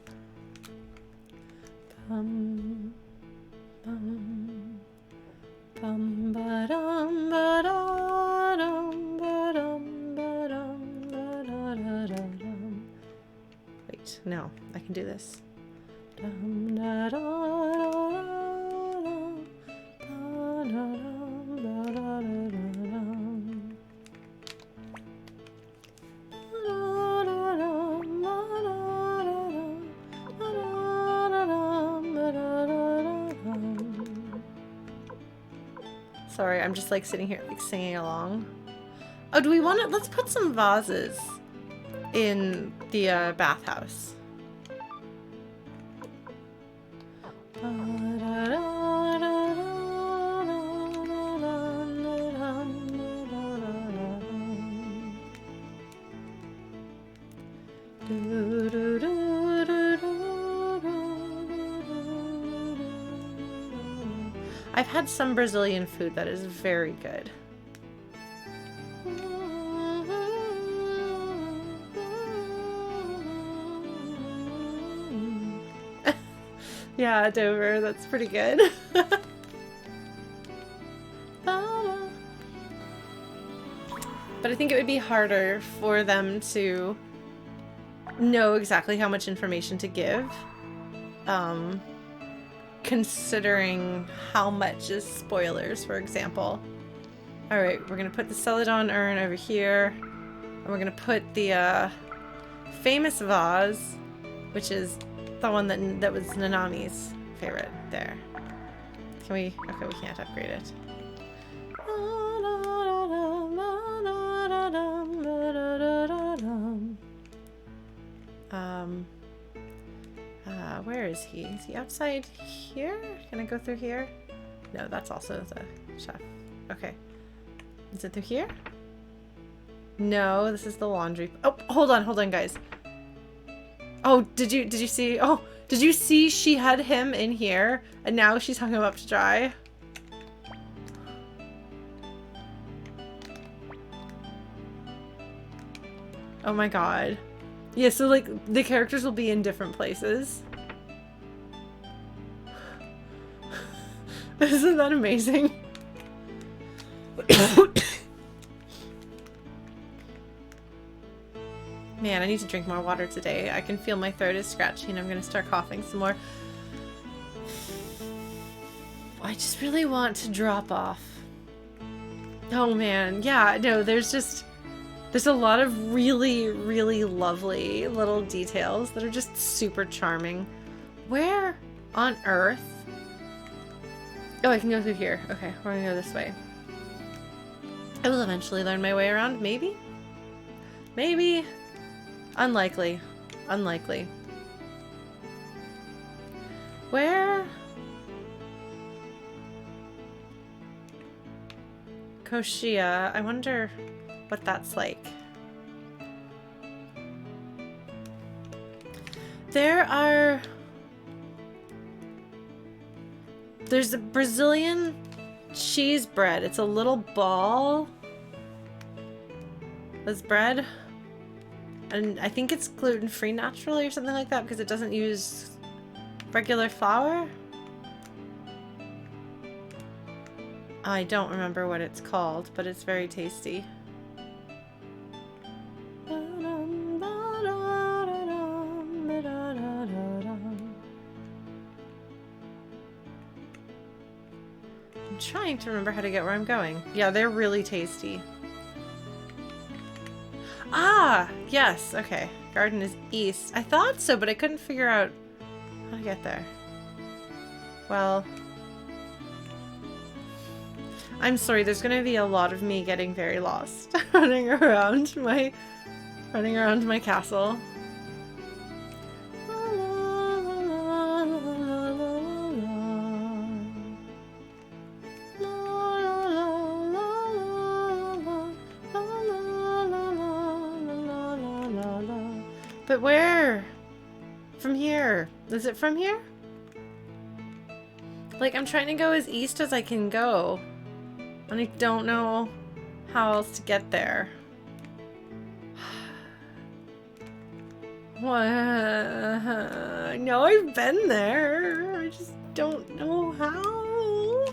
Wait, no, I can do this. Sorry, I'm just like sitting here like singing along. Oh, do we want to? Let's put some vases in the bathhouse. I've had some Brazilian food that is very good. Yeah, Dover, that's pretty good. But I think it would be harder for them to know exactly how much information to give. Considering how much is spoilers, for example. Alright, we're gonna put the Celadon urn over here. And we're gonna put the famous vase, which is the one that was Nanami's favorite there. Can we? Okay, we can't upgrade it. Where is he? Is he outside here? Can I go through here? No, that's also the chef. Okay. Is it through here? No, this is the laundry. Oh, hold on, guys. Oh, did you see? Oh, did you see she had him in here and now she's hung him up to dry? Oh my god. Yeah, so like the characters will be in different places. Isn't that amazing? Man, I need to drink more water today. I can feel my throat is scratchy and I'm gonna start coughing some more. I just really want to drop off. Oh man, yeah, no, there's a lot of really, really lovely little details that are just super charming. Where on earth? Oh, I can go through here. Okay, we're gonna go this way. I will eventually learn my way around, maybe? Maybe? Unlikely. Unlikely. Where? Koshia. I wonder what that's like. There's a Brazilian cheese bread. It's a little ball. This bread. And I think it's gluten-free naturally or something like that because it doesn't use regular flour. I don't remember what it's called, but it's very tasty. I'm trying to remember how to get where I'm going. Yeah, they're really tasty. Ah, yes, okay. Garden is east. I thought so, but I couldn't figure out how to get there. Well, I'm sorry, there's gonna be a lot of me getting very lost running around my castle. But where? From here? Is it from here? Like, I'm trying to go as east as I can go. And I don't know how else to get there. What? I know I've been there. I just don't know how.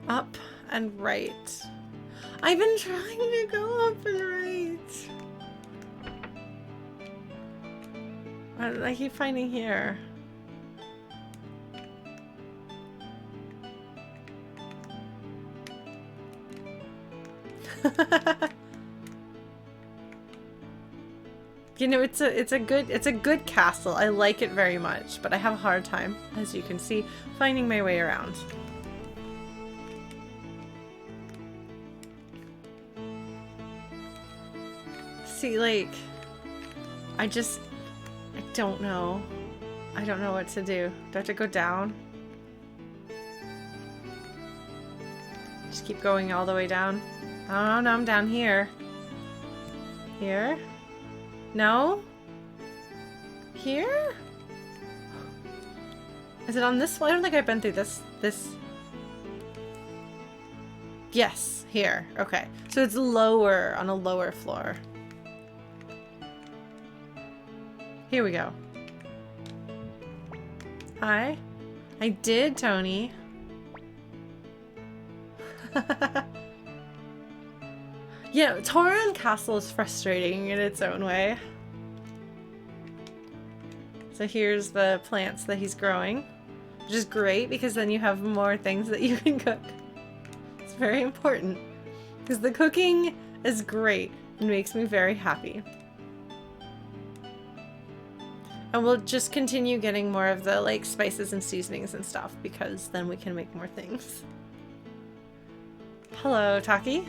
Up and right. I've been trying to go up and right. I keep finding here. You know, it's a good castle. I like it very much, but I have a hard time, as you can see, finding my way around. See, like, I don't know. I don't know what to do. Do I have to go down? Just keep going all the way down. Oh, no, I'm down here. Here? No? Here? Is it on this one? I don't think I've been through this. Yes, here. Okay. So it's lower, on a lower floor. Here we go. Hi. I did, Tony. Yeah, Toran Castle is frustrating in its own way. So here's the plants that he's growing, which is great because then you have more things that you can cook. It's very important because the cooking is great. It makes me very happy. And we'll just continue getting more of the like spices and seasonings and stuff because then we can make more things. Hello, Taki.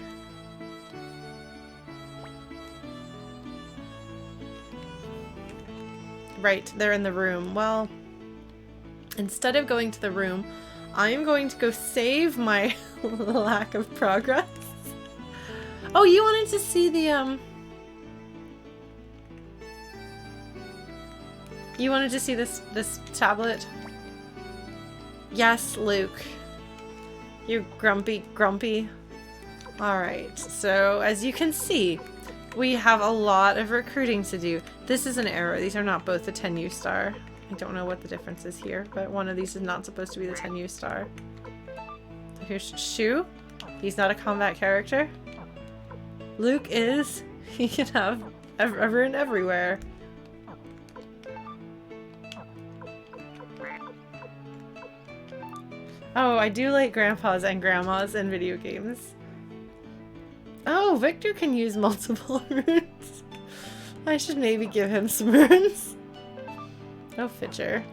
Right, they're in the room. Well, instead of going to the room, I am going to go save my lack of progress. Oh, you wanted to see the, You wanted to see this tablet? Yes, Luke. You grumpy. Alright, so as you can see, we have a lot of recruiting to do. This is an error. These are not both a 10U star. I don't know what the difference is here, but one of these is not supposed to be the 10U star. Here's Shu. He's not a combat character. Luke is. He can have ever and everywhere. Oh, I do like grandpas and grandmas in video games. Oh, Victor can use multiple runes. I should maybe give him some runes. Oh, Fitcher.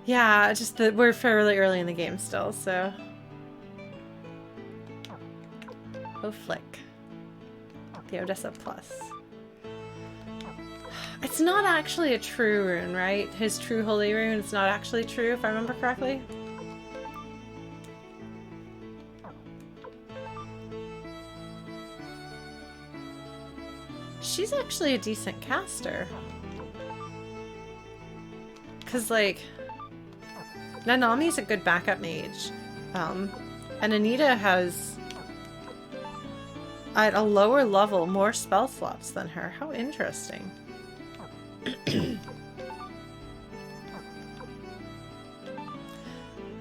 Yeah, just that we're fairly early in the game still, so. Oh, Flick. The Odessa Plus. It's not actually a true rune, right? His true holy rune is not actually true, if I remember correctly. She's actually a decent caster. Cause like, Nanami's a good backup mage. And Anita has, at a lower level, more spell slots than her. How interesting.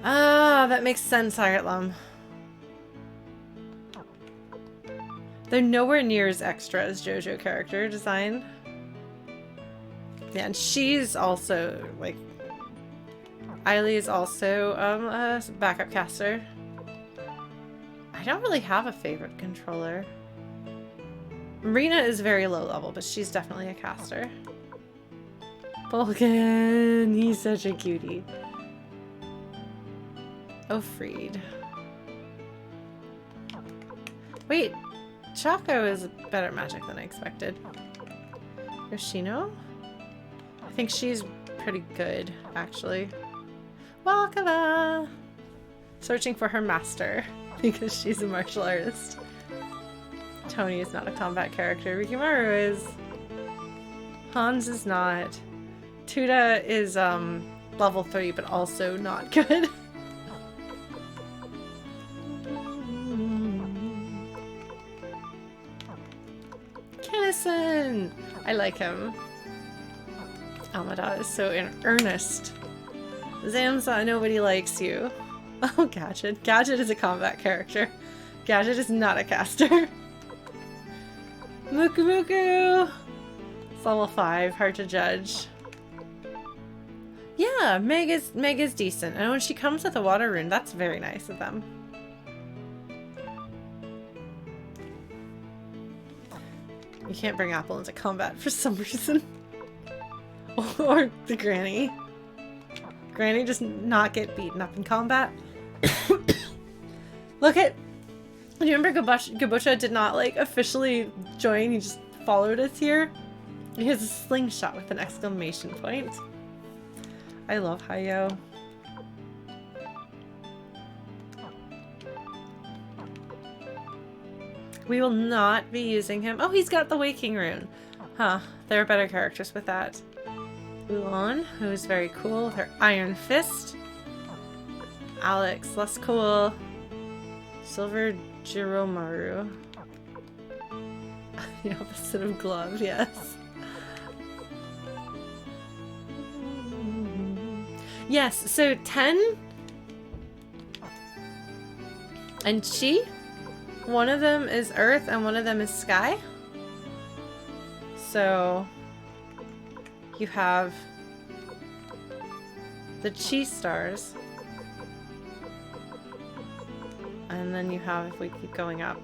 Ah, that makes sense, Iretlum. They're nowhere near as extra as JoJo character design. Yeah, and she's also, like... Eiley is also a backup caster. I don't really have a favorite controller. Marina is very low level, but she's definitely a caster. Vulcan, he's such a cutie. Oh, Freed. Wait, Chaco is better magic than I expected. Yoshino? I think she's pretty good, actually. Wakava! Searching for her master, because she's a martial artist. Tony is not a combat character. Rikimaru is. Hans is not. Tuda is, level 3, but also not good. Kennison! I like him. Amada is so in earnest. Zamza, nobody likes you. Oh, Gadget. Gadget is a combat character. Gadget is not a caster. Muku Muku! It's level 5, hard to judge. Yeah, Meg is decent. And when she comes with a water rune, that's very nice of them. You can't bring Apple into combat for some reason. Or the Granny. Granny does not get beaten up in combat. Look at... Do you remember Gabucha did not, like, officially join? He just followed us here. He has a slingshot with an exclamation point. I love Hayo. We will not be using him. Oh, he's got the Waking Rune. Huh. There are better characters with that. Ulan, who's very cool with her Iron Fist. Alex, less cool. Silver Jiromaru. The opposite of glove, yes. Yes, so 10 and Chi, one of them is Earth and one of them is Sky. So you have the Chi stars. And then you have, if we keep going up,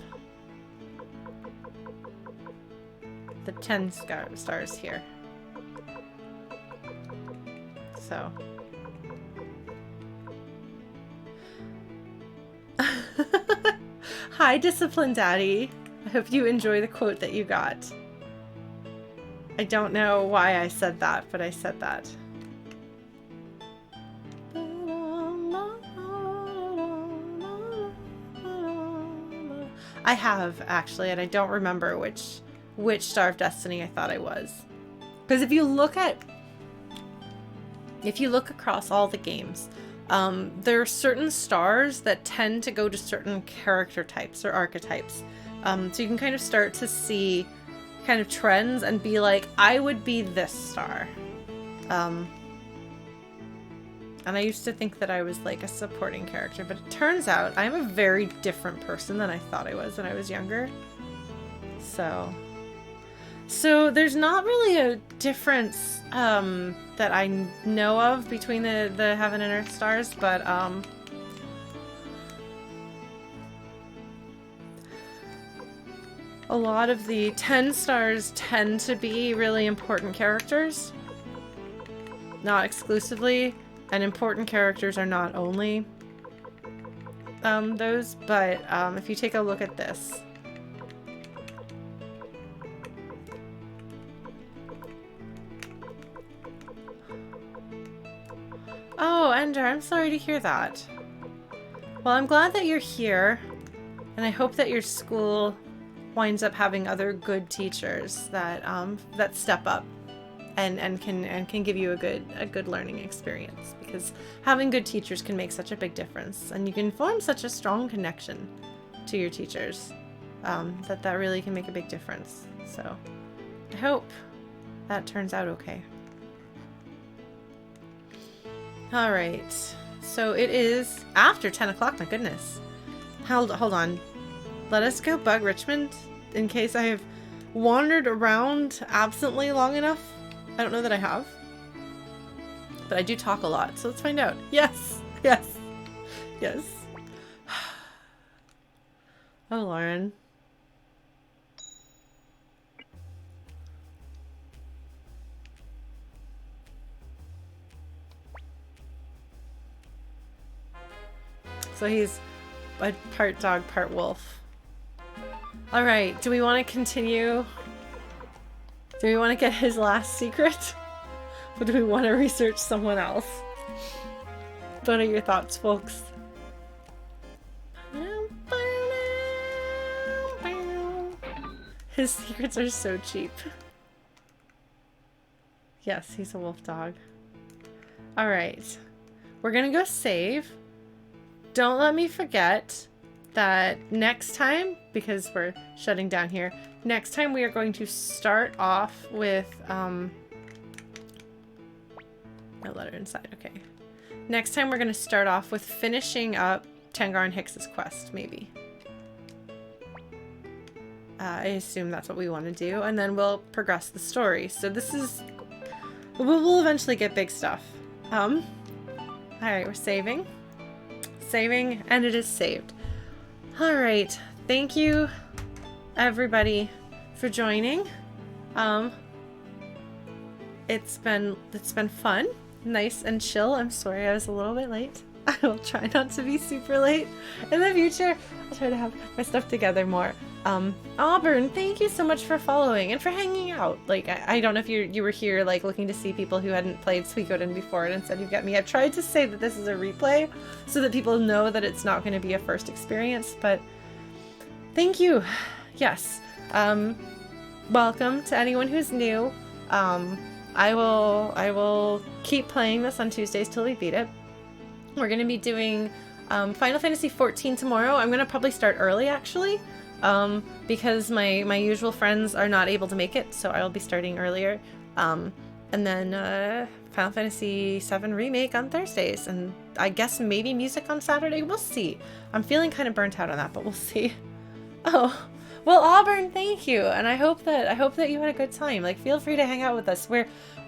the 10 stars here. So. Hi, Discipline Daddy. I hope you enjoy the quote that you got. I don't know why I said that, but I said that. I have, actually, and I don't remember which Star of Destiny I thought I was. Because if you look across all the games, there are certain stars that tend to go to certain character types or archetypes. So you can kind of start to see kind of trends and be like, I would be this star. And I used to think that I was like a supporting character, but it turns out I'm a very different person than I thought I was when I was younger. So there's not really a difference that I know of between the Heaven and Earth stars, but a lot of the 10 stars tend to be really important characters. Not exclusively, and important characters are not only those, but if you take a look at this. Oh, Ender, I'm sorry to hear that. Well, I'm glad that you're here, and I hope that your school winds up having other good teachers that that step up and can give you a good learning experience, because having good teachers can make such a big difference, and you can form such a strong connection to your teachers that really can make a big difference. So I hope that turns out okay. All right, so it is after 10 o'clock. My goodness. Hold on. Let us go bug Richmond in case I have wandered around absently long enough. I don't know that I have, but I do talk a lot, so let's find out. Yes, yes, yes. Oh, Lauren. So he's a part dog, part wolf. All right, do we want to continue? Do we want to get his last secret? Or do we want to research someone else? What are your thoughts, folks? His secrets are so cheap. Yes, he's a wolf dog. All right, we're gonna go save. Don't let me forget that next time, because we're shutting down here, next time we are going to start off with, no letter inside, okay. Next time we're going to start off with finishing up Tengar and Hicks's quest, maybe. I assume that's what we want to do, and then we'll progress the story. So this is, we'll eventually get big stuff. Alright, we're saving. Saving, and it is saved. Alright, thank you everybody for joining. It's been fun, nice and chill. I'm sorry I was a little bit late. I will try not to be super late in the future. I'll try to have my stuff together more. Auburn, thank you so much for following and for hanging out. Like, I don't know if you were here, like, looking to see people who hadn't played Suikoden before, and instead you've got me. I've tried to say that this is a replay so that people know that it's not going to be a first experience, but thank you. Yes. Welcome to anyone who's new. I will keep playing this on Tuesdays till we beat it. We're going to be doing Final Fantasy XIV tomorrow. I'm going to probably start early, actually. Because my usual friends are not able to make it, so I will be starting earlier. And then Final Fantasy VII Remake on Thursdays, and I guess maybe music on Saturday. We'll see. I'm feeling kind of burnt out on that, but we'll see. Oh, well, Auburn, thank you, and I hope that you had a good time. Like, feel free to hang out with us. We're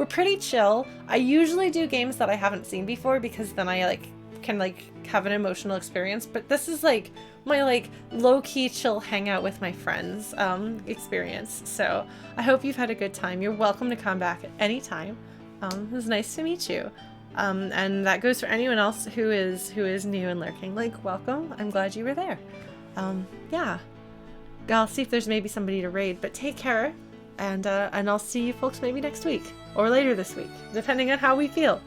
pretty chill. I usually do games that I haven't seen before because then I can have an emotional experience, but this is like my like low-key chill hangout with my friends experience. So I hope you've had a good time. You're welcome to come back at any time. It was nice to meet you. And that goes for anyone else who is new and lurking. Like, welcome. I'm glad you were there. Yeah. I'll see if there's maybe somebody to raid, but take care. And I'll see you folks maybe next week or later this week, depending on how we feel.